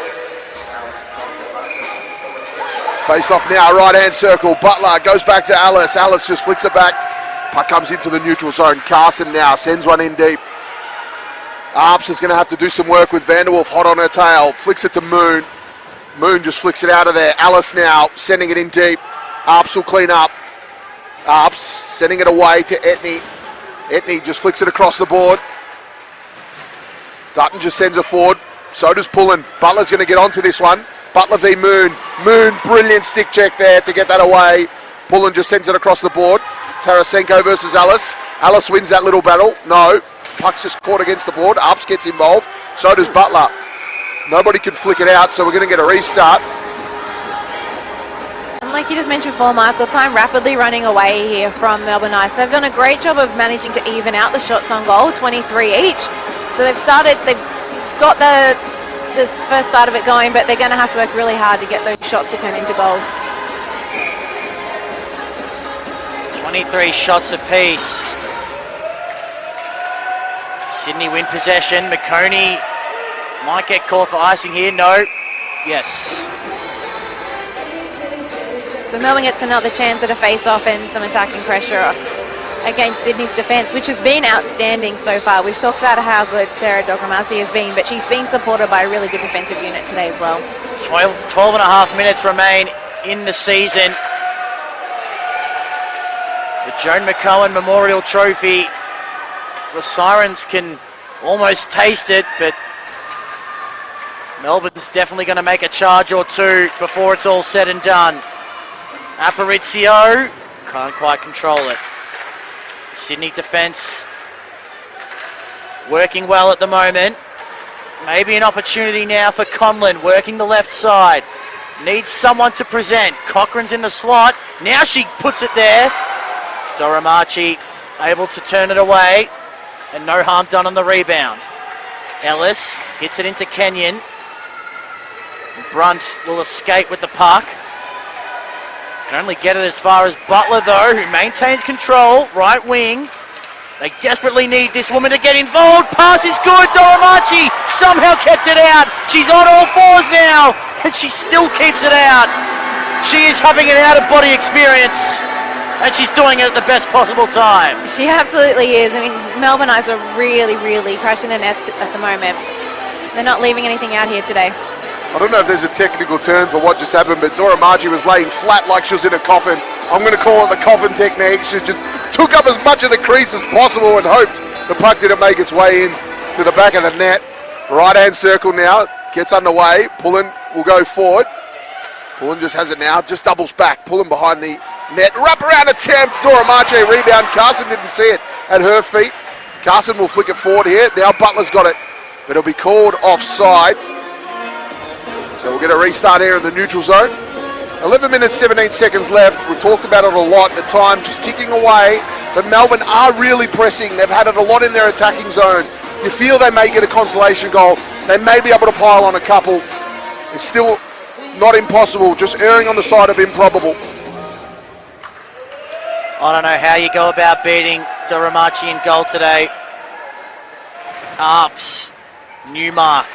Face off now, right hand circle. Butler goes back to Alice. Alice just flicks it back. Puck comes into the neutral zone. Carson now sends one in deep. Arps is going to have to do some work with Vanderwolf hot on her tail. Flicks it to Moon. Moon just flicks it out of there. Alice now sending it in deep. Arps will clean up. Arps sending it away to Etney. Etney just flicks it across the board. Dutton just sends it forward. So does Pullen. Butler's going to get onto this one. Butler v Moon. Moon, brilliant stick check there to get that away. Pullen just sends it across the board. Tarasenko versus Alice. Alice wins that little battle. No. Puck's just caught against the board. Arps gets involved. So does Butler. Nobody can flick it out, so we're going to get a restart. And like you just mentioned before, Michael, time rapidly running away here from Melbourne Knights. They've done a great job of managing to even out the shots on goal, 23 each. So they've got the first start of it going, but they're going to have to work really hard to get those shots to turn into goals. 23 shots apiece. Sydney win possession. McConey might get called for icing here. No. Yes. So Melbourne gets another chance at a face-off and some attacking pressure against Sydney's defence, which has been outstanding so far. We've talked about how good Sarah Doramachi has been, but she's been supported by a really good defensive unit today as well. 12 and a half minutes remain in the season. The Joan McCowan Memorial Trophy. The Sirens can almost taste it, but Melbourne's definitely going to make a charge or two before it's all said and done. Aparicio can't quite control it. Sydney defence working well at the moment. Maybe an opportunity now for Conlon, working the left side. Needs someone to present. Cochran's in the slot. Now she puts it there. Doramachi able to turn it away, and no harm done on the rebound. Ellis hits it into Kenyon. Brunt will escape with the puck. Can only get it as far as Butler, though, who maintains control. Right wing. They desperately need this woman to get involved. Pass is good. Doramachi somehow kept it out. She's on all fours now, and she still keeps it out. She is having an out-of-body experience, and she's doing it at the best possible time. She absolutely is. I mean, Melbourne Knights are really, really crashing their nets at the moment. They're not leaving anything out here today. I don't know if there's a technical term for what just happened, but Doramachi was laying flat like she was in a coffin. I'm going to call it the coffin technique. She just took up as much of the crease as possible and hoped the puck didn't make its way in to the back of the net. Right-hand circle now, gets underway. Pullen will go forward. Pullen just has it now, just doubles back. Pullen behind the net. Wrap-around attempt. Doramachi rebound. Carson didn't see it at her feet. Carson will flick it forward here. Now Butler's got it, but it'll be called offside. So we'll get a restart here in the neutral zone. 11 minutes, 17 seconds left. We've talked about it a lot. The time just ticking away. But Melbourne are really pressing. They've had it a lot in their attacking zone. You feel they may get a consolation goal. They may be able to pile on a couple. It's still not impossible, just erring on the side of improbable. I don't know how you go about beating Doramachi in goal today. Arps, Newmark.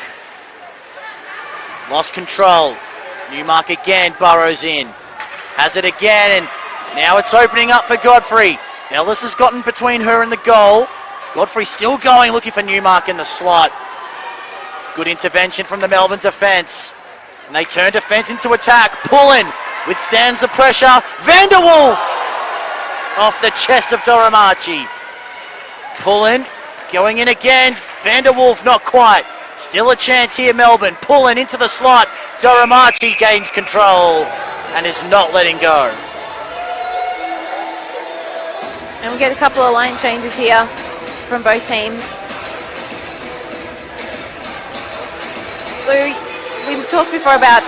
Lost control. Newmark again burrows in. Has it again, and now it's opening up for Godfrey. Ellis has gotten between her and the goal. Godfrey still going, looking for Newmark in the slot. Good intervention from the Melbourne defence. And they turn defence into attack. Pullen withstands the pressure. Vanderwolf off the chest of Doramachi. Pullen going in again. Vanderwolf not quite. Still a chance here, Melbourne. Pulling into the slot. Doramachi gains control and is not letting go. And we get a couple of line changes here from both teams. So we talked before about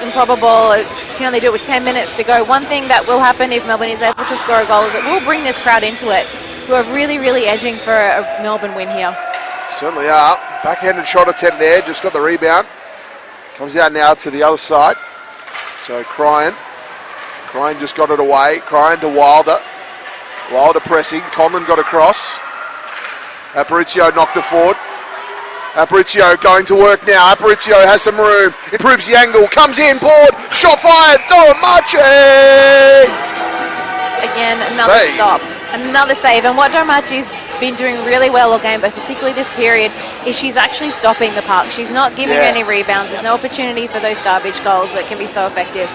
improbable, you can only do it with 10 minutes to go. One thing that will happen if Melbourne is able to score a goal is it will bring this crowd into it, who are really, really edging for a Melbourne win here. Certainly are. Backhanded shot attempt there, just got the rebound. Comes out now to the other side. So Cryan just got it away. Cryan to Wilder. Wilder pressing. Conlon got across. Aparicio knocked it forward. Aparicio going to work now. Aparicio has some room. Improves the angle. Comes in. Board. Shot fired. Domache! Again, another Save. stop. Another save. And what Domache's been doing really well all game, but particularly this period, is she's actually stopping the puck. She's not giving any rebounds. There's no opportunity for those garbage goals that can be so effective.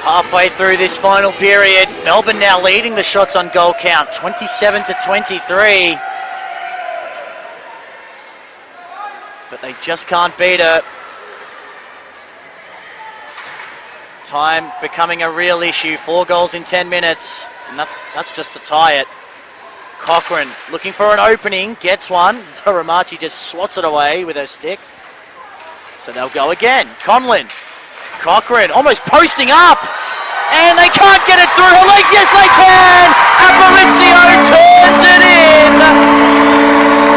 Halfway through this final period, Melbourne now leading the shots on goal count, 27-23. But they just can't beat her. Time becoming a real issue. 4 goals in 10 minutes, and that's just to tie it. Cochrane looking for an opening, gets one. Domache just swats it away with her stick. So they'll go again. Conlon. Cochrane almost posting up, and they can't get it through her legs. Yes, they can! Aparicio turns it in!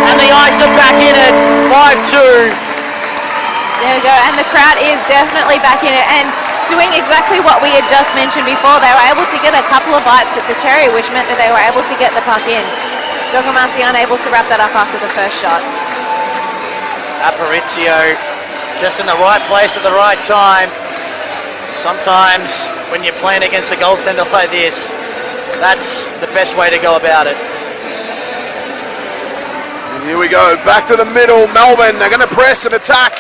And the Ice are back in it, 5-2. There we go, and the crowd is definitely back in it, and doing exactly what we had just mentioned before. They were able to get a couple of bites at the cherry, which meant that they were able to get the puck in. Domache unable to wrap that up after the first shot. Aparicio just in the right place at the right time. Sometimes when you're playing against a goaltender like this, that's the best way to go about it. And here we go, back to the middle. Melbourne, they're going to press and attack.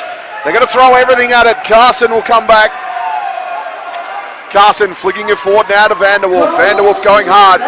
They're going to throw everything at it. Carson will come back. Carson flicking it forward now to Vanderwolf. Vanderwolf going hard.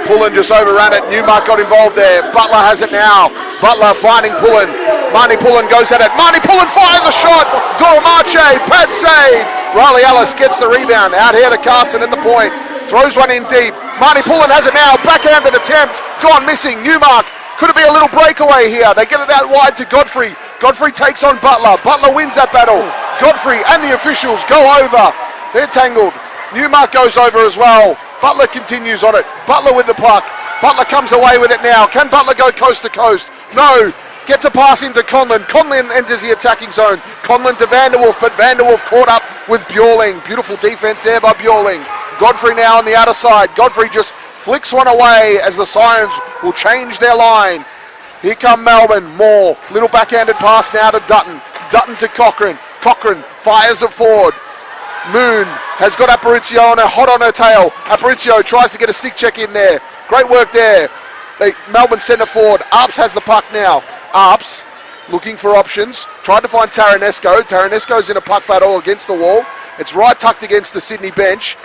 Pullen just overran it. Newmark got involved there. Butler has it now. Butler finding Pullen. Marnie Pullen goes at it. Marnie Pullen fires a shot. Domache, pad save. Riley Ellis gets the rebound. Out here to Carson at the point. Throws one in deep. Marnie Pullen has it now. Backhanded attempt. Gone missing. Newmark. Could it be a little breakaway here? They get it out wide to Godfrey. Godfrey takes on Butler. Butler wins that battle. Godfrey and the officials go over. They're tangled. Newmark goes over as well. Butler continues on it. Butler with the puck. Butler comes away with it now. Can Butler go coast to coast? No. Gets a pass into Conlon. Conlon enters the attacking zone. Conlon to Vanderwolf, but Vanderwolf caught up with Bjorling. Beautiful defense there by Bjorling. Godfrey now on the outer side. Godfrey just flicks one away as the Sirens will change their line. Here come Melbourne. Moore. Little backhanded pass now to Dutton. Dutton to Cochrane. Cochrane fires it forward. Moon has got Aparicio on her, hot on her tail. Aparicio tries to get a stick check in there. Great work there. Melbourne centre forward. Arps has the puck now. Arps looking for options. Tried to find Taranesco. Taranesco's in a puck battle against the wall. It's right tucked against the Sydney bench.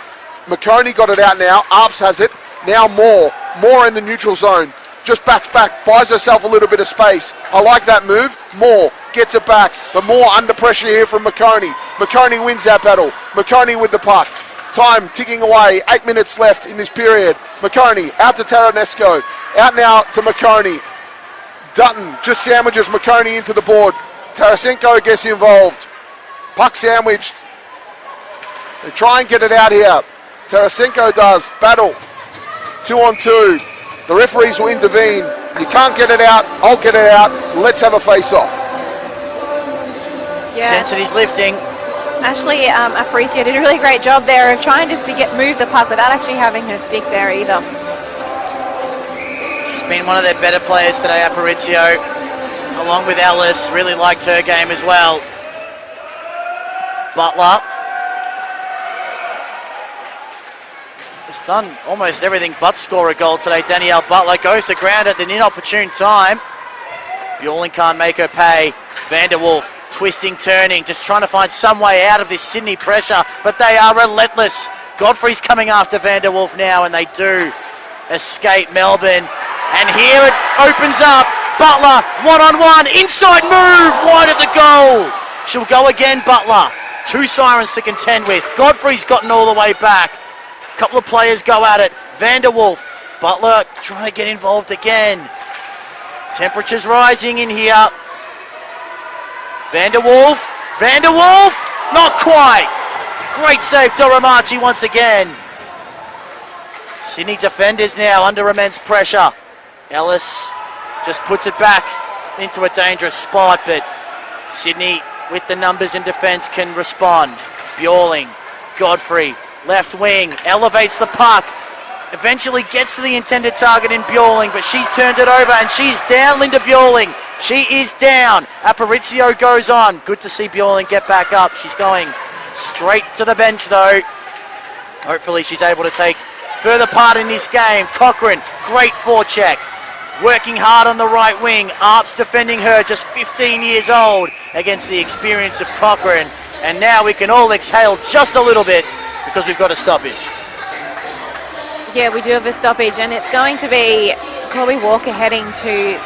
McConey got it out now. Arps has it. Now Moore. Moore in the neutral zone. Just backs back, buys herself a little bit of space. I like that move. Moore gets it back, but Moore under pressure here from McConey. McConey wins that battle. McConey with the puck. Time ticking away. 8 minutes left in this period. McConey out to Taranesco. Out now to McConey. Dutton just sandwiches McConey into the board. Tarasenko gets involved. Puck sandwiched. They try and get it out here. Tarasenko does. Battle. 2-on-2. The referees will intervene. You can't get it out. I'll get it out. Let's have a face-off. Yeah. Sensity's lifting. Ashley Aparicio did a really great job there of trying just to move the puck without actually having her stick there either. She's been one of their better players today, Aparicio, along with Ellis. Really liked her game as well. Butler has done almost everything but score a goal today. Danielle Butler goes to ground at an inopportune time. Bjorling can't make her pay. Vanderwolf twisting, turning, just trying to find some way out of this Sydney pressure, but they are relentless. Godfrey's coming after Vanderwolf now, and they do escape Melbourne. And here it opens up. Butler, one-on-one, inside move, wide of the goal. She'll go again, Butler. 2 Sirens to contend with. Godfrey's gotten all the way back. A couple of players go at it. Vanderwolf, Butler trying to get involved again. Temperatures rising in here. Van der Wolf, not quite. Great save, Doromachi once again. Sydney defenders now under immense pressure. Ellis just puts it back into a dangerous spot, but Sydney with the numbers in defence can respond. Bjorling, Godfrey, left wing, elevates the puck, eventually gets to the intended target in Bjorling, but she's turned it over and she's down, Linda Bjorling. She is down. Aparicio goes on. Good to see Bjorling get back up. She's going straight to the bench though. Hopefully she's able to take further part in this game. Cochrane, great forecheck. Working hard on the right wing. Arps defending her, just 15 years old, against the experience of Cochrane. And now we can all exhale just a little bit because we've got a stoppage. Yeah, we do have a stoppage, and it's going to be Chloe Walker heading to...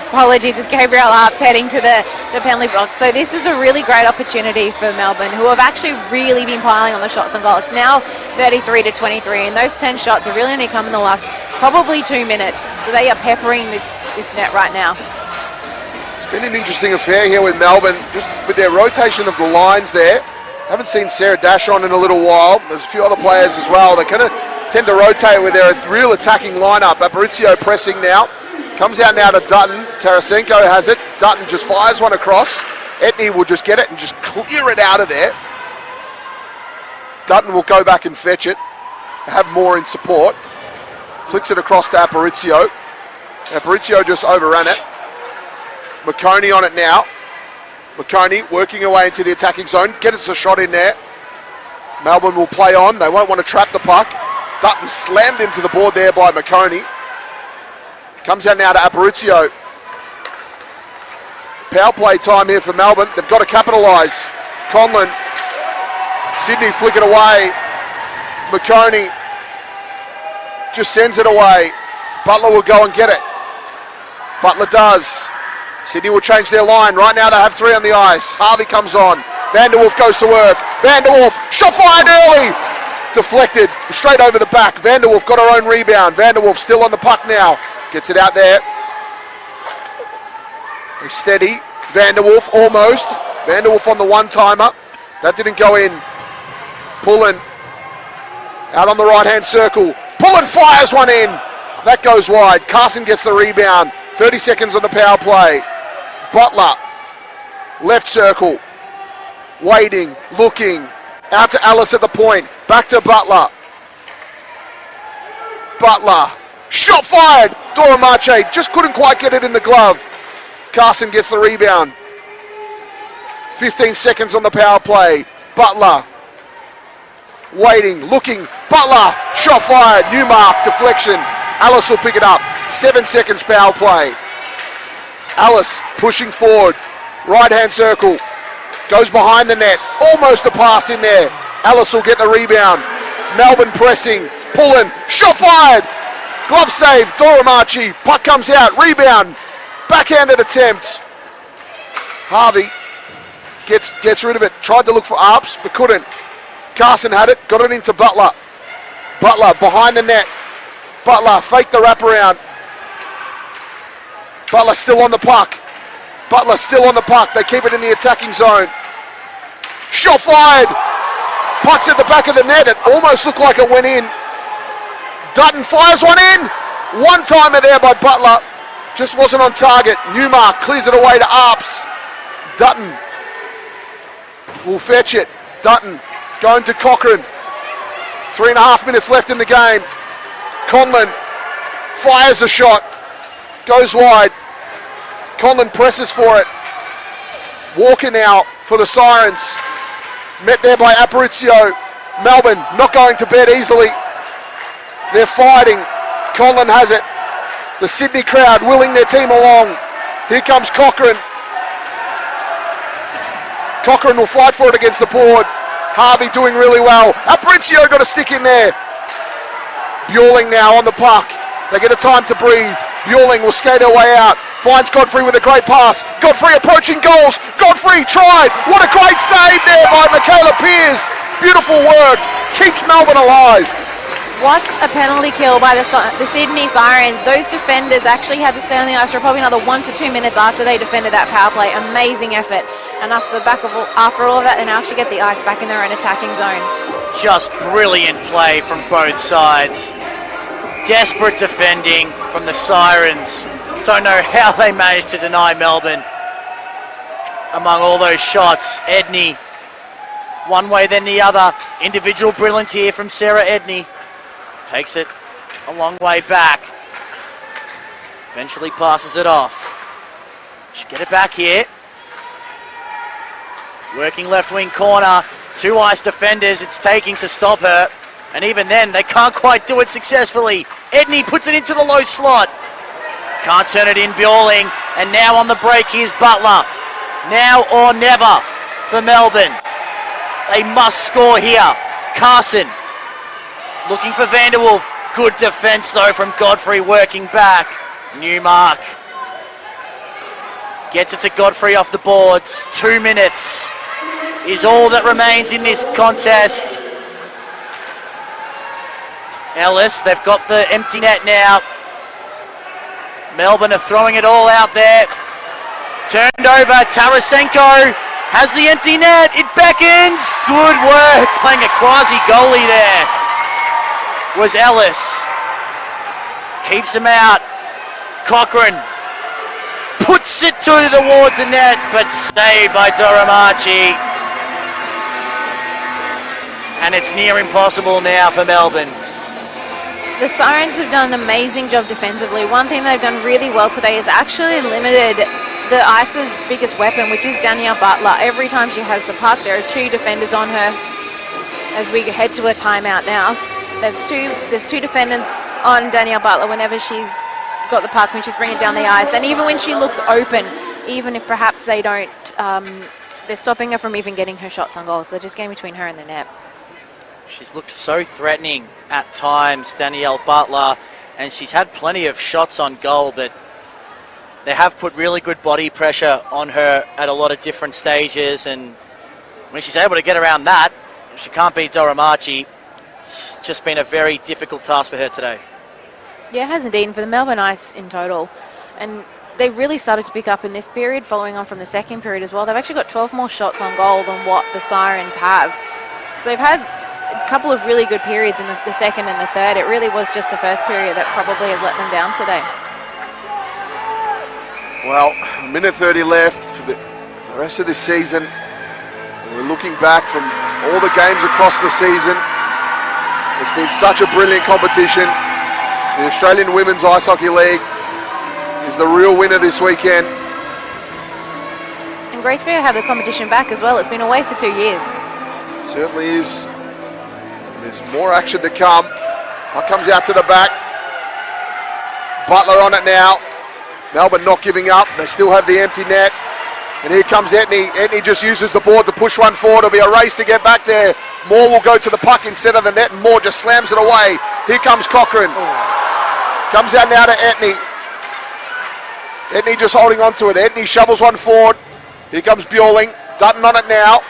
apologies, it's Gabrielle Arps heading to the penalty box. So this is a really great opportunity for Melbourne, who have actually really been piling on the shots and goals. It's now 33-23, and those 10 shots are really only come in the last probably 2 minutes. So they are peppering this net right now. It's been an interesting affair here with Melbourne, just with their rotation of the lines there. Haven't seen Sarah Dash on in a little while. There's a few other players as well. They kind of tend to rotate with their real attacking lineup. Aparicio pressing now. Comes out now to Dutton. Tarasenko has it. Dutton just fires one across. Etney will just get it and just clear it out of there. Dutton will go back and fetch it. Have more in support. Flicks it across to Aparicio. Aparicio just overran it. McConey on it now. McConey working away into the attacking zone. Gets a shot in there. Melbourne will play on. They won't want to trap the puck. Dutton slammed into the board there by McConey. Comes out now to Aparicio. Power play time here for Melbourne. They've got to capitalise. Conlon. Sydney flick it away. McConey just sends it away. Butler will go and get it. Butler does. Sydney will change their line. Right now they have 3 on the ice. Harvey comes on. Van der Wolf goes to work. Van der Wolf, shot fired early. Deflected, straight over the back. Van der Wolf got her own rebound. Van der Wolf still on the puck now. Gets it out there. Steady. Van der Wolf almost. Van der Wolf on the one-timer. That didn't go in. Pullen out on the right-hand circle. Pullen fires one in. That goes wide. Carson gets the rebound. 30 seconds on the power play. Butler. Left circle. Waiting. Looking. Out to Alice at the point. Back to Butler. Butler. Shot fired. Doromache just couldn't quite get it in the glove. Carson gets the rebound. 15 seconds on the power play. Butler. Waiting. Looking. Butler. Shot fired. New mark. Deflection. Alice will pick it up. 7 seconds power play. Alice pushing forward. Right hand circle. Goes behind the net. Almost a pass in there. Alice will get the rebound. Melbourne pressing. Pulling. Shot fired. Glove save. Doromachi. Puck comes out. Rebound. Backhanded attempt. Harvey gets rid of it. Tried to look for Arps but couldn't. Carson had it. Got it into Butler. Butler behind the net. Butler faked the wraparound. Butler still on the puck. Butler still on the puck. They keep it in the attacking zone. Shot fired. Puck's at the back of the net. It almost looked like it went in. Dutton fires one in. One-timer there by Butler. Just wasn't on target. Newmark clears it away to Arps. Dutton will fetch it. Dutton going to Cochrane. 3.5 minutes left in the game. Conlon fires a shot. Goes wide. Conlon presses for it. Walker now for the Sirens. Met there by Aparicio. Melbourne not going to bed easily. They're fighting. Conlon has it. The Sydney crowd willing their team along. Here comes Cochrane. Cochrane will fight for it against the board. Harvey doing really well. Aparicio got a stick in there. Bjorling now on the puck. They get a time to breathe. Bjorling will skate her way out. Finds Godfrey with a great pass. Godfrey approaching goals. Godfrey tried. What a great save there by Michaela Pearce. Beautiful work. Keeps Melbourne alive. What a penalty kill by the Sydney Sirens. Those defenders actually had to stay on the ice for probably another 1 to 2 minutes after they defended that power play. Amazing effort. And after all of that, they now actually get the ice back in their own attacking zone. Just brilliant play from both sides. Desperate defending from the Sirens. Don't know how they managed to deny Melbourne among all those shots. Edney, one way then the other. Individual brilliance here from Sarah Edney. Takes it a long way back. Eventually passes it off. Should get it back here. Working left wing corner. 2 ice defenders it's taking to stop her. And even then, they can't quite do it successfully. Edney puts it into the low slot. Can't turn it in, Bjorling. And now on the break, here's Butler. Now or never for Melbourne. They must score here. Carson looking for Vanderwolf. Good defence though from Godfrey working back. Newmark gets it to Godfrey off the boards. 2 minutes is all that remains in this contest. Ellis, they've got the empty net now. Melbourne are throwing it all out there. Turned over, Tarasenko has the empty net, it beckons. Good work, playing a quasi-goalie there was Ellis. Keeps him out. Cochrane puts it towards the net, but saved by Doramachi. And it's near impossible now for Melbourne. The Sirens have done an amazing job defensively. One thing they've done really well today is actually limited the Ice's biggest weapon, which is Danielle Butler. Every time she has the puck, there are 2 defenders on her. As we head to a timeout now, there's two defendants on Danielle Butler whenever she's got the puck, when she's bringing it down the ice, and even when she looks open, even if perhaps they don't, they're stopping her from even getting her shots on goal. So they're just getting between her and the net. She's looked so threatening at times, Danielle Butler, and she's had plenty of shots on goal, but they have put really good body pressure on her at a lot of different stages, and when she's able to get around that, she can't beat Doramachi. It's just been a very difficult task for her today. Yeah, it has indeed, and for the Melbourne Ice in total. And they've really started to pick up in this period, following on from the second period as well. They've actually got 12 more shots on goal than what the Sirens have. So they've had a couple of really good periods in the second and the third. It really was just the first period that probably has let them down today. Well, a minute 30 left for the rest of this season. We're looking back from all the games across the season. It's been such a brilliant competition. The Australian Women's Ice Hockey League is the real winner this weekend. And great to have the competition back as well. It's been away for 2 years. Certainly is. There's more action to come. Puck comes out to the back. Butler on it now. Melbourne not giving up. They still have the empty net. And here comes Edney. Edney just uses the board to push one forward. It'll be a race to get back there. Moore will go to the puck instead of the net, and Moore just slams it away. Here comes Cochrane. Comes out now to Edney. Edney just holding on to it. Edney shovels one forward. Here comes Bjorling. Dutton on it now.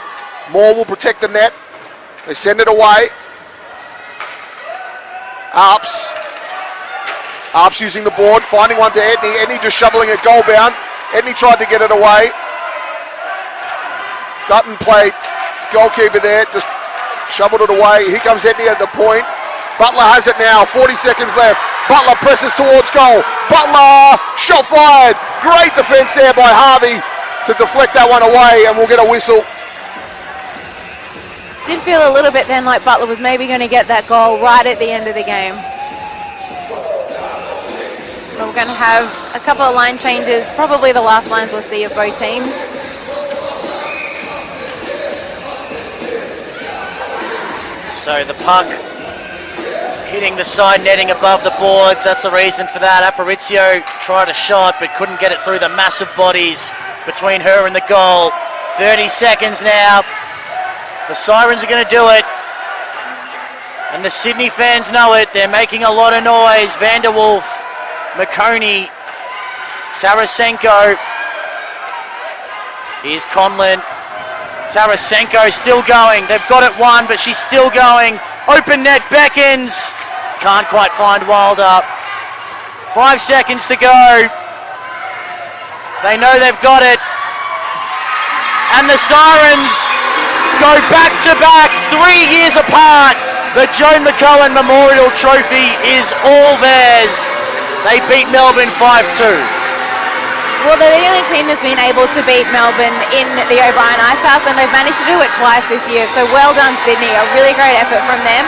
Moore will protect the net. They send it away. Arps using the board, finding one to Edney. Edney just shoveling it goal bound. Edney tried to get it away. Dutton played goalkeeper there, just shoveled it away. Here comes Edney at the point. Butler has it now, 40 seconds left. Butler presses towards goal. Butler, shot fired. Great defense there by Harvey to deflect that one away, and we'll get a whistle. Did feel a little bit then like Butler was maybe going to get that goal right at the end of the game. But we're going to have a couple of line changes, probably the last lines we'll see of both teams. So the puck hitting the side netting above the boards, that's the reason for that. Aparicio tried a shot but couldn't get it through the massive bodies between her and the goal. 30 seconds now. The Sirens are going to do it. And the Sydney fans know it. They're making a lot of noise. Vanderwolf, McConey, Tarasenko. Here's Conlon. Tarasenko still going. They've got it one, but she's still going. Open net beckons. Can't quite find Wilder. 5 seconds to go. They know they've got it. And the Sirens go back-to-back, 3 years apart. The Joan McCohen Memorial Trophy is all theirs. They beat Melbourne 5-2. Well, they're the only team that's been able to beat Melbourne in the O'Brien Icehouse, and they've managed to do it twice this year. So well done, Sydney. A really great effort from them.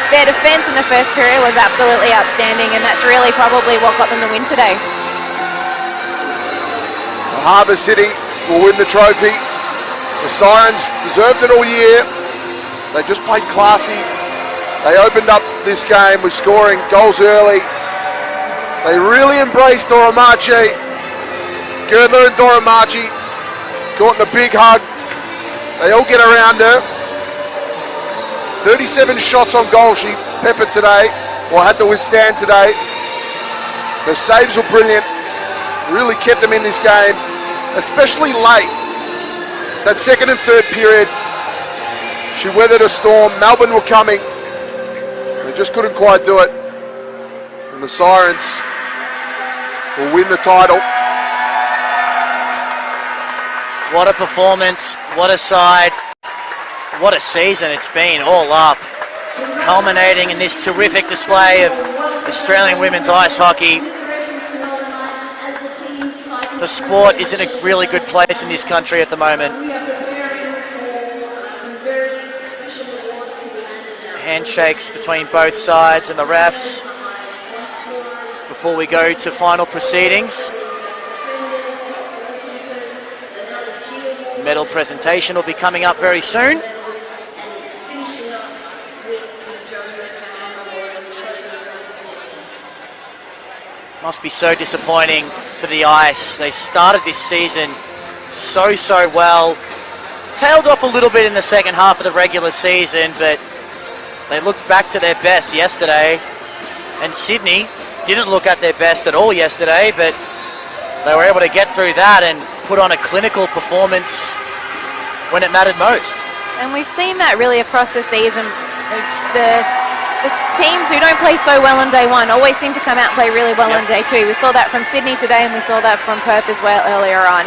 Their defence in the first period was absolutely outstanding, and that's really probably what got them the win today. Harbour City will win the trophy. The Sirens deserved it all year. They just played classy. They opened up this game with scoring goals early. They really embraced Doromachi. Girdler and Doromachi caught in a big hug. They all get around her. 37 shots on goal she peppered today, or had to withstand today. Her saves were brilliant. Really kept them in this game, especially late. That second and third period, she weathered a storm. Melbourne were coming. They just couldn't quite do it. And the Sirens will win the title. What a performance, what a side, what a season it's been all up. Culminating in this terrific display of Australian women's ice hockey. The sport is in a really good place in this country at the moment. Handshakes between both sides and the refs before we go to final proceedings. Medal presentation will be coming up very soon. Must be so disappointing for the Ice. They started this season so well. Tailed off a little bit in the second half of the regular season, but they looked back to their best yesterday. And Sydney didn't look at their best at all yesterday, but they were able to get through that and put on a clinical performance when it mattered most. And we've seen that really across the season. The teams who don't play so well on day one always seem to come out and play really well on day two. We saw that from Sydney today, and we saw that from Perth as well earlier on.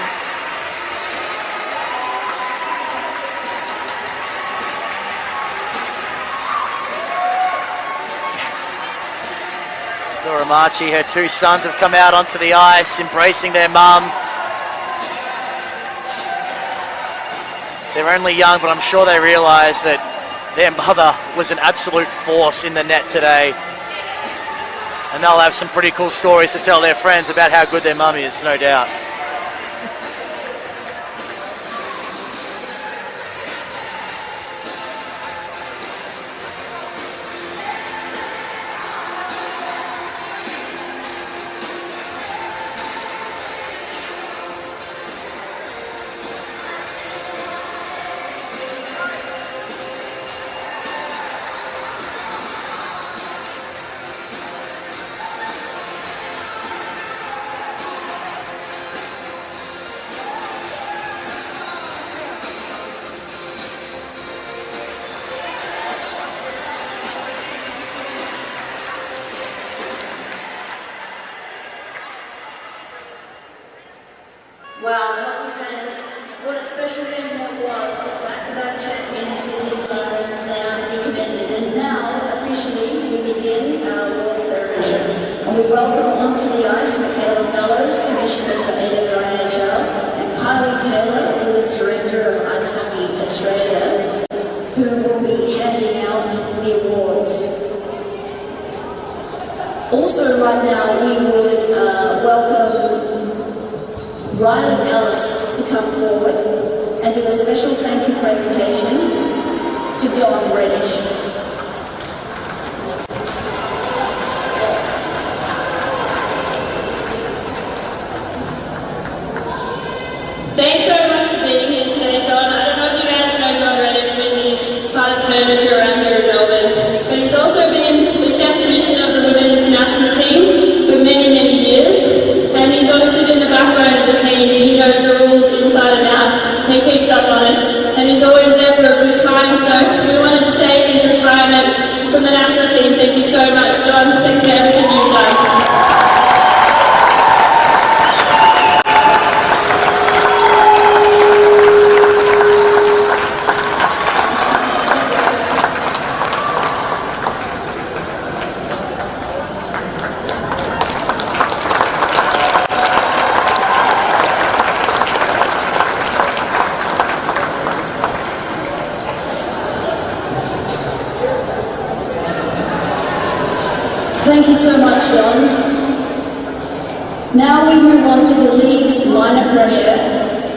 Doromachi, her two sons have come out onto the ice, embracing their mum. They're only young, but I'm sure they realise that their mother was an absolute force in the net today. And they'll have some pretty cool stories to tell their friends about how good their mum is, no doubt. Wow, hockey fans, what a special game that was. Back-to-back champions, Sydney Sirens, now to be commended. And now, officially, we begin our award ceremony. And we welcome onto the ice Michaela Fellows, Commissioner for AWIHL, and Kylie Taylor, Awards Director of Ice Hockey Australia, who will be handing out the awards. Also, right now, we would welcome Riley Ellis to come forward and do a special thank you presentation to Don Reddish. Thanks so much for being here today, Don. I don't know if you guys know Don Reddish, but he's part of the furniture around here in Melbourne. But he's also been the chef commissioner of the women's national team for many years. And he's honestly been the backbone of the team. He knows the rules inside and out. He keeps us honest. And he's always there for a good time. So we wanted to say his retirement from the national team. Thank you so much, Don. Thank you so much, John. Now we move on to the league's minor premiere,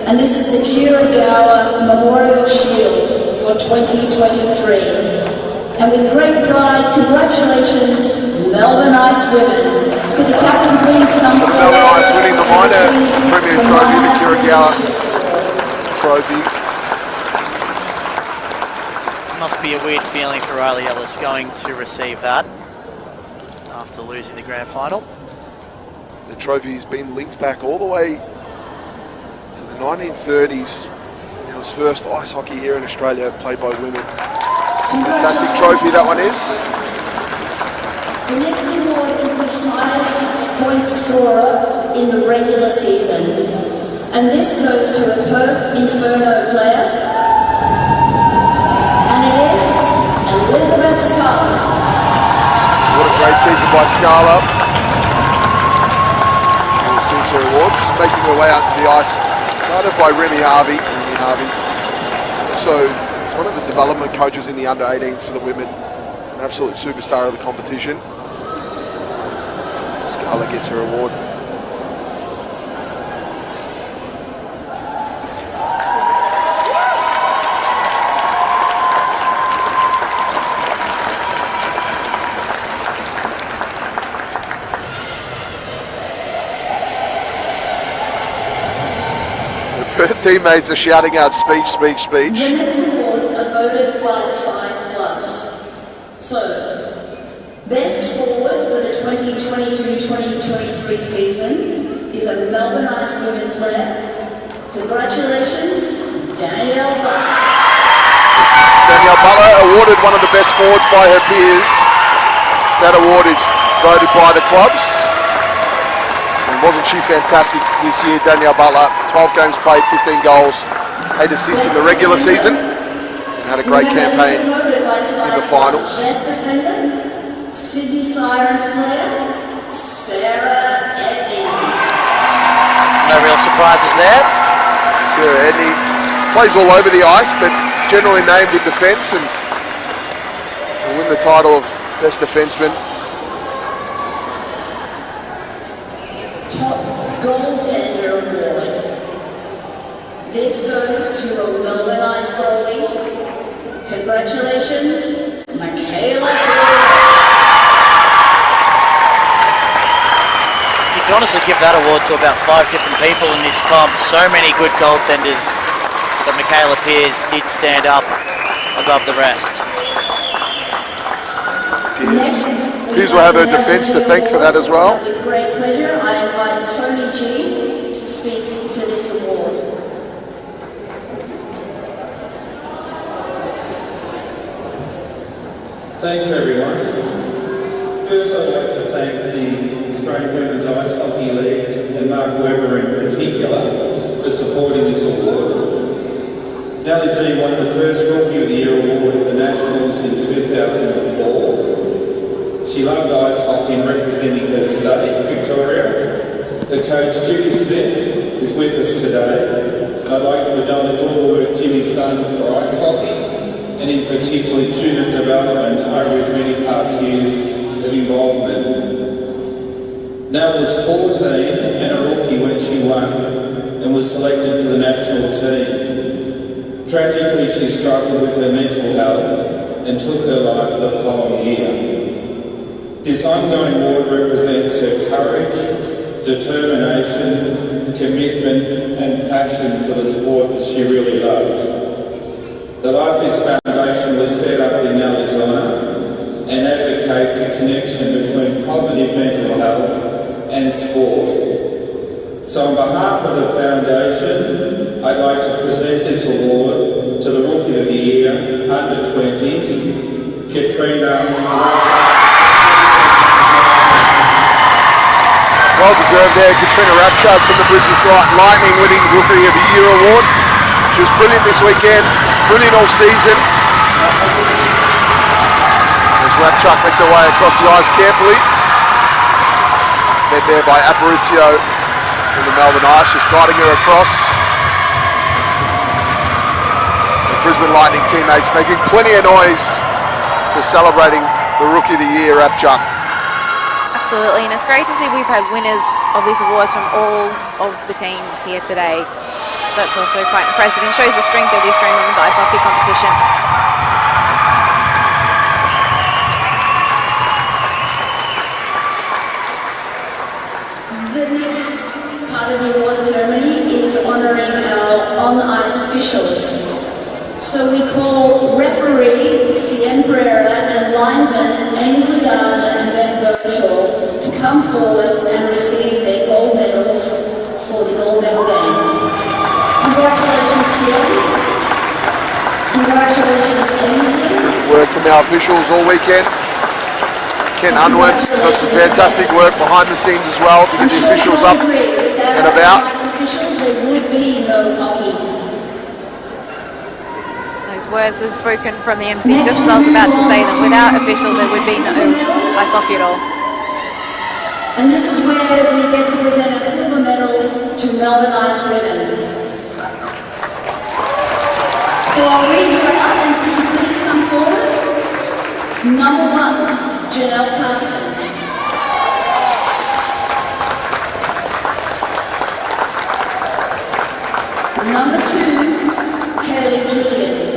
and this is the Kiragawa Memorial Shield for 2023. And with great pride, congratulations, Melbourne Ice women. Could the captain please come forward? Melbourne Ice winning the minor premier trophy, the Kiragawa trophy. Must be a weird feeling for AWIHL going to receive that after losing the grand final. The trophy's been linked back all the way to the 1930s. It was first ice hockey here in Australia played by women. Fantastic trophy that one is. The next award is the highest point scorer in the regular season. And this goes to a Perth Inferno player. And it is Elizabeth Scala. What a great season by Scala. She receives her award. She's making her way out to the ice. Started by Remy Harvey. Also, she's one of the development coaches in the under-18s for the women. An absolute superstar of the competition. Scala gets her award. Her teammates are shouting out speech, speech, speech. The next awards are voted by 5 clubs. So, best forward for the 2022-2023 season is a Melbourne Ice women player. Congratulations, Danielle Butler. Danielle Butler awarded one of the best forwards by her peers. That award is voted by the clubs. And wasn't she fantastic this year, Danielle Butler? 12 games played, 15 goals, 8 assists in the regular season. And had a great campaign in the finals. Best defender, Sydney Sirens player, Sarah Edney. No real surprises there. Sarah Edney plays all over the ice, but generally named in defence and will win the title of best defenceman. Top Goaltender Award. This goes to a Melbourne Ice goalie. Congratulations, Michaela Williams. You can honestly give that award to about 5 different people in this comp. So many good goaltenders, but Michaela Pearce did stand up above the rest. Pearce will have her defence to thank for that as well. With great pleasure, I invite Tony G to speak to this award. Thanks everyone. First I'd like to thank the Australian Women's Ice Hockey League and Mark Webber in particular for supporting this award. Nellie G won the first Rookie of the Year award at the Nationals in 2004. She loved ice hockey and representing her state, Victoria. The coach, Jimmy Smith, is with us today. I'd like to acknowledge all the work Jimmy's done for ice hockey, and in particular student development over his many past years of involvement. Nell was 14 and a rookie when she won and was selected for the national team. Tragically, she struggled with her mental health and took her life the following year. This ongoing award represents her courage, determination, commitment and passion for the sport that she really loved. The Life Is Foundation was set up in Nellie's honour and advocates a connection between positive mental health and sport. So on behalf of the foundation, I'd like to present this award to the Rookie of the Year, under-20s, Katrina. Well deserved there, Katrina Rapchuk from the Brisbane Lightning winning Rookie of the Year award. She was brilliant this weekend, brilliant all season. As Rapchuk makes her way across the ice carefully. Met there by Aparicio from the Melbourne Ice, just guiding her across. The Brisbane Lightning teammates making plenty of noise for celebrating the Rookie of the Year, Rapchuk. Absolutely, and it's great to see we've had winners of these awards from all of the teams here today. That's also quite impressive and shows the strength of the Australian women's ice hockey competition. The next part of the award ceremony is honouring our on-ice officials. So we call referee Cien Pereira and linesman Ainsley Gardner and Ben Burchell to come forward and receive their gold medals for the gold medal game. Congratulations, Cien. Congratulations, Ainsley. Work from our officials all weekend. Ken Unwin does some fantastic work behind the scenes as well to get the officials up and about. Officials, there would be no hockey. Words were spoken from the MC just as I was about to say them. Without officials, there would be no ice hockey at all. And this is where we get to present our silver medals to Melbourne Ice women. So I'll read you out and could you please come forward? Number 1, Janelle Carson. Number 2, Kelly Julian.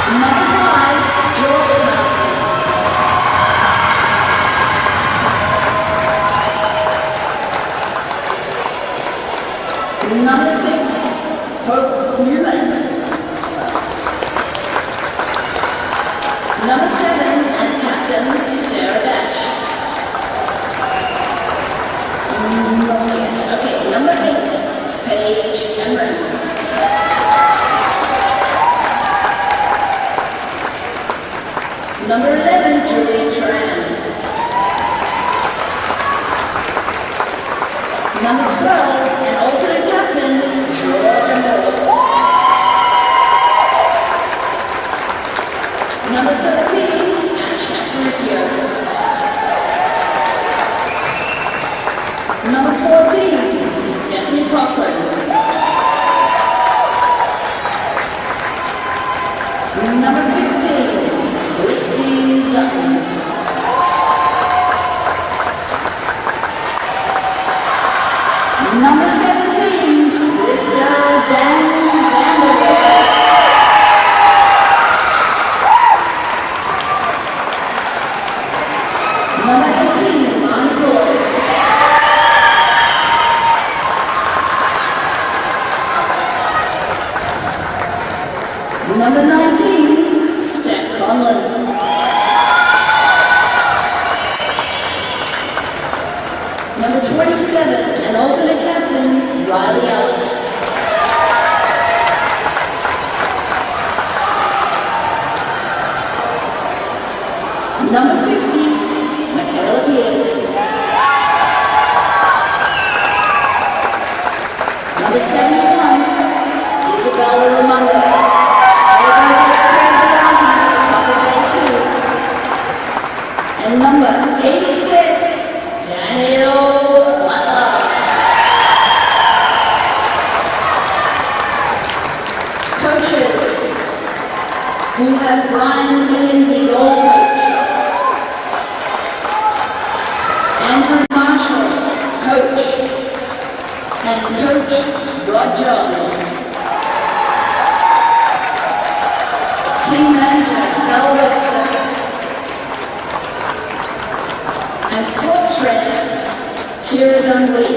Number 5, Georgia Carson. Number 6, Hope Newman. Number 7, and Captain Sarah Dash. Okay, number 8, Paige Cameron. Number 11, Julie Tran. Number 12, and alternate captain, Georgia Moore. Number 13, Asha Rithio. Number 14, Stephanie Cochran. Number 15, Christine Dutton. Number 17, Krista Dans Vanderbilt. Number 18, Bonnie Gore. Number 19, Steph Conlon. Number 27, an alternate captain, Riley Ellis. Number 50, Michaela Pierce. Number 71, Isabella Raimondo. There goes those crazy donkeys at the top of day 2. And number 86, Daniel Butler. Coaches, we have Brian Mackenzie, goal coach. Andrew Marshall, coach. And coach Rod Johns. Team manager, Val Webster. And sports trainer, Kira Dunwoody.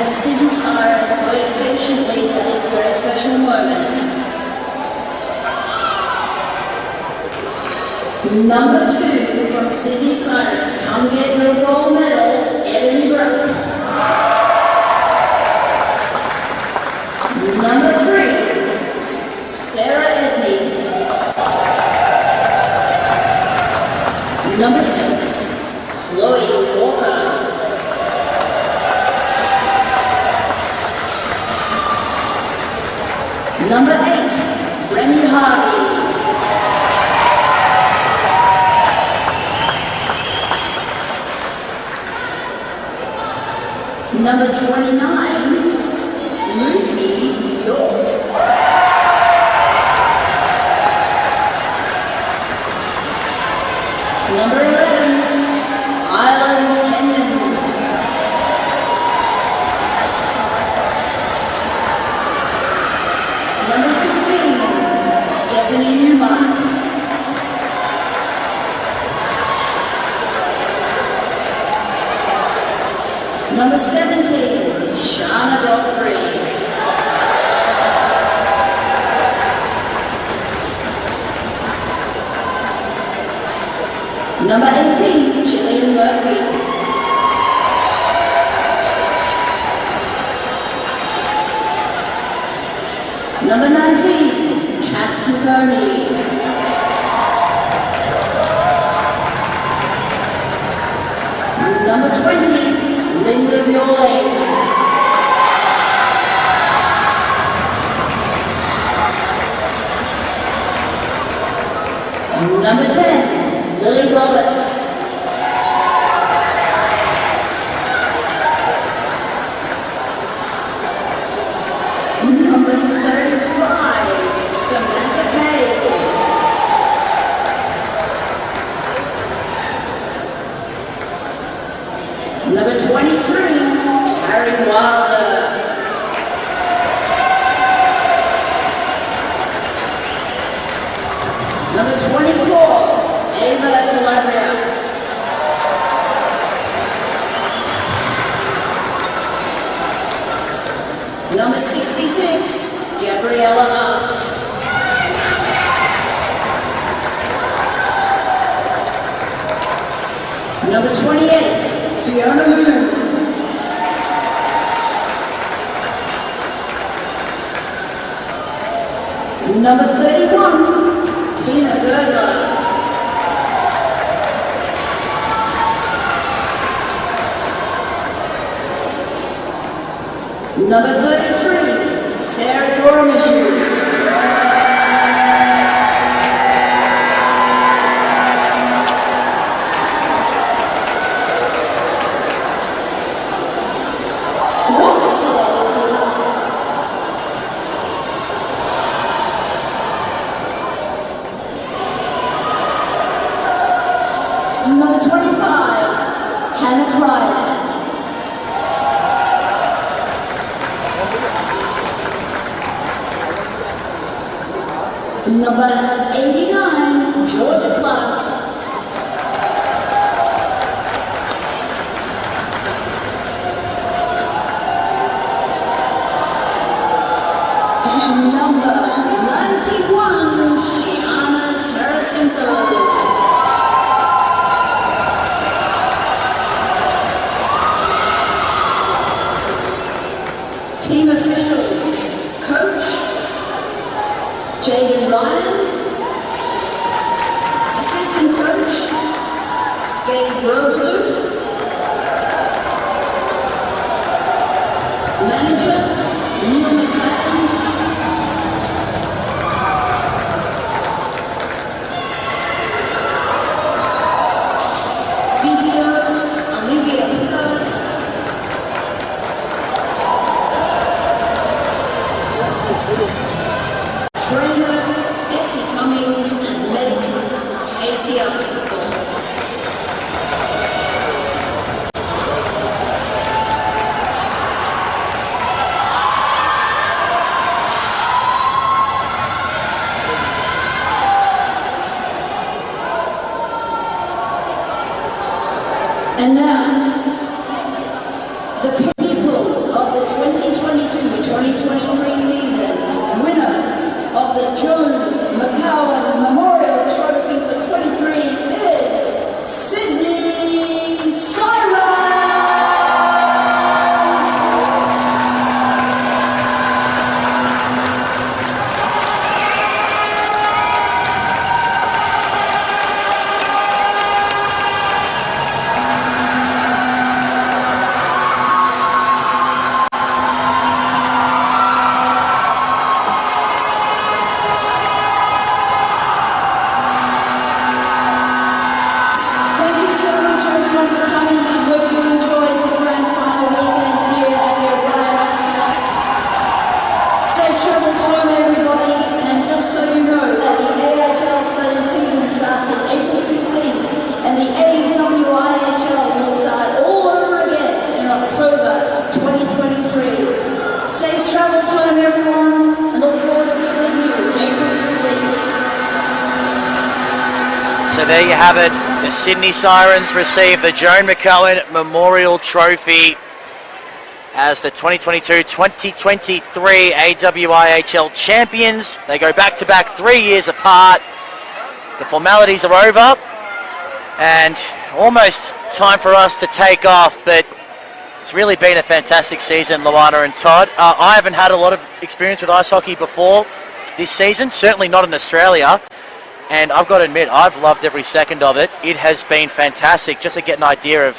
the Sydney Sirens wait patiently for this very special moment. Number 2 from Sydney Sirens, come get your gold medal, Ebony Brooks. Number 3, Sarah Edney. Number 6, Chloe Walker. Number 8, Remy Harvey. Number 29, Lucy York. Number 11, Island Kenyon. Number 15, Stephanie Newmark. Number 17, Shana Godfrey. Number 18, Gillian Murphy. Number 19, Kath Mugoni. Number 20, Linda Viole. Number 10, Lily Roberts. Number 35, Samantha Kay. Number 23, Harry Wilder. Number 24, Ava Calabria. Number 66, Gabriella Arts. Number 28, Fiona Moon. Number 31, Tina Berger. Number 33, Sarah Doramishu. Number 25, Hannah Cryer. Number 89, Georgia Clark. And number 91, Shiana Tarasenko. Team officials, Coach Jaden Ryan, Assistant Coach Gabe Roebler, Manager Neil McFadden, Physio Olivia Pickard, Trainer Essie Cummings, and Medic Casey Armstrong. And now, the pinnacle of the So there you have it. The Sydney Sirens receive the Joan McCohen Memorial Trophy as the 2022-2023 AWIHL champions. They go back-to-back 3 years apart. The formalities are over and almost time for us to take off, but it's really been a fantastic season, Luana and Todd. I haven't had a lot of experience with ice hockey before this season, certainly not in Australia. And I've got to admit, I've loved every second of it. It has been fantastic just to get an idea of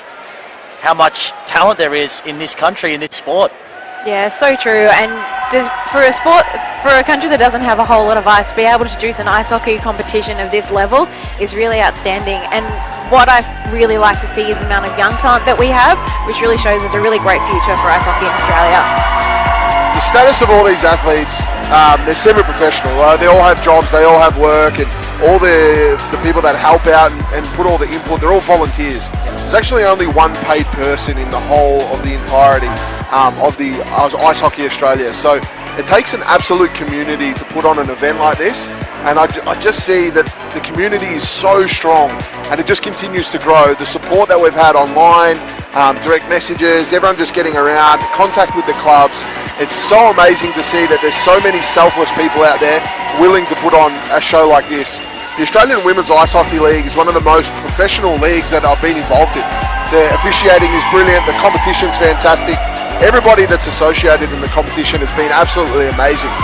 how much talent there is in this country, in this sport. Yeah, so true. And for a sport, for a country that doesn't have a whole lot of ice, to be able to produce an ice hockey competition of this level is really outstanding. And what I really like to see is the amount of young talent that we have, which really shows there's a really great future for ice hockey in Australia. The status of all these athletes, they're semi-professional. They all have jobs, they all have work, and all the people that help out and put all the input, they're all volunteers. There's actually only one paid person in the whole of the entirety of the Ice Hockey Australia. So it takes an absolute community to put on an event like this, and I just see that the community is so strong and it just continues to grow. The support that we've had online, direct messages, everyone just getting around, contact with the clubs. It's so amazing to see that there's so many selfless people out there willing to put on a show like this. The Australian Women's Ice Hockey League is one of the most professional leagues that I've been involved in. The officiating is brilliant, the competition's fantastic. Everybody that's associated in the competition has been absolutely amazing.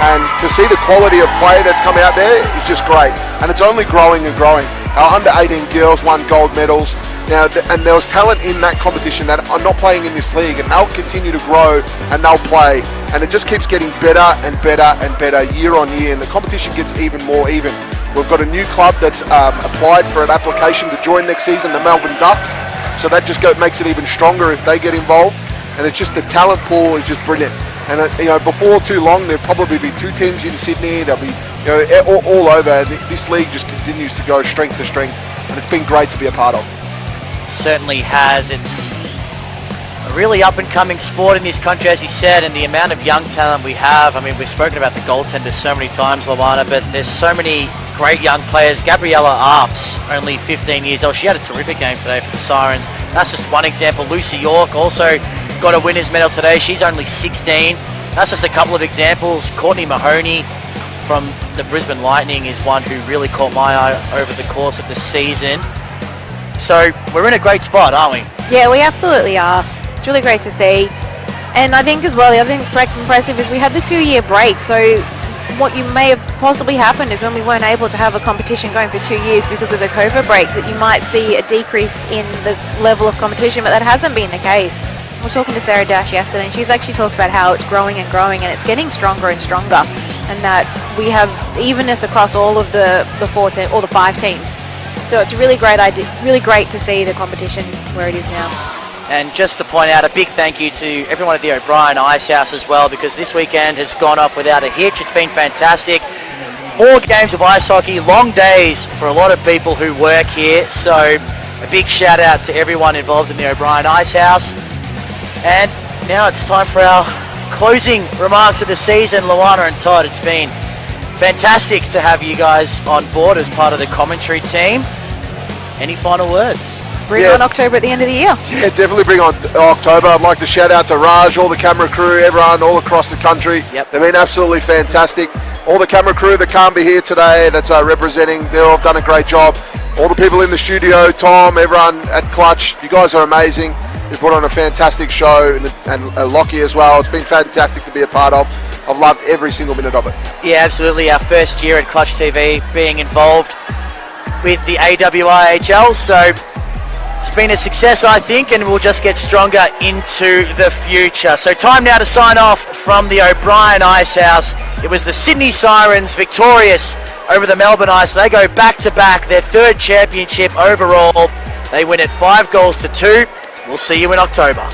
And to see the quality of play that's come out there is just great. And it's only growing and growing. Our under-18 girls won gold medals. Now, and there was talent in that competition that are not playing in this league, and they'll continue to grow and they'll play. And it just keeps getting better and better and better year on year, and the competition gets even more even. We've got a new club that's applied for an application to join next season, the Melbourne Ducks. So that just makes it even stronger if they get involved. And it's just the talent pool is just brilliant. And before too long, there'll probably be 2 teams in Sydney. There'll be all over. This league just continues to go strength to strength, and it's been great to be a part of. Certainly has. It's a really up-and-coming sport in this country, as you said, and the amount of young talent we have. I mean, we've spoken about the goaltenders so many times, Luana, but there's so many great young players. Gabriella Arps, only 15 years old. She had a terrific game today for the Sirens. That's just one example. Lucy York also got a winner's medal today. She's only 16. That's just a couple of examples. Courtney Mahoney from the Brisbane Lightning is one who really caught my eye over the course of the season. So we're in a great spot, aren't we? Yeah, we absolutely are. It's really great to see. And I think as well, the other thing that's quite impressive is we had the 2-year break. So what you may have possibly happened is when we weren't able to have a competition going for 2 years because of the COVID breaks, that you might see a decrease in the level of competition, but that hasn't been the case. We were talking to Sarah Dash yesterday, and she's actually talked about how it's growing and growing, and it's getting stronger and stronger, and that we have evenness across all of the 5 teams. So it's a really great idea, really great to see the competition where it is now. And just to point out, a big thank you to everyone at the O'Brien Ice House as well, because this weekend has gone off without a hitch. It's been fantastic. 4 games of ice hockey, long days for a lot of people who work here. So a big shout out to everyone involved in the O'Brien Ice House. And now it's time for our closing remarks of the season. Luana and Todd, it's been fantastic to have you guys on board as part of the commentary team. Any final words? Bring on October at the end of the year. Yeah, definitely bring on October. I'd like to shout out to Raj, all the camera crew, everyone all across the country. Yep. They've been absolutely fantastic. All the camera crew that can't be here today, that's representing, they've all done a great job. All the people in the studio, Tom, everyone at Clutch, you guys are amazing. You've put on a fantastic show, and Lockie as well. It's been fantastic to be a part of. I've loved every single minute of it. Yeah, absolutely. Our first year at Clutch TV being involved with the AWIHL, so it's been a success, I think, and we'll just get stronger into the future. So time now to sign off from the O'Brien Ice House. It was the Sydney Sirens victorious over the Melbourne Ice. They go back-to-back, their 3rd championship overall. They win it 5-2. We'll see you in October.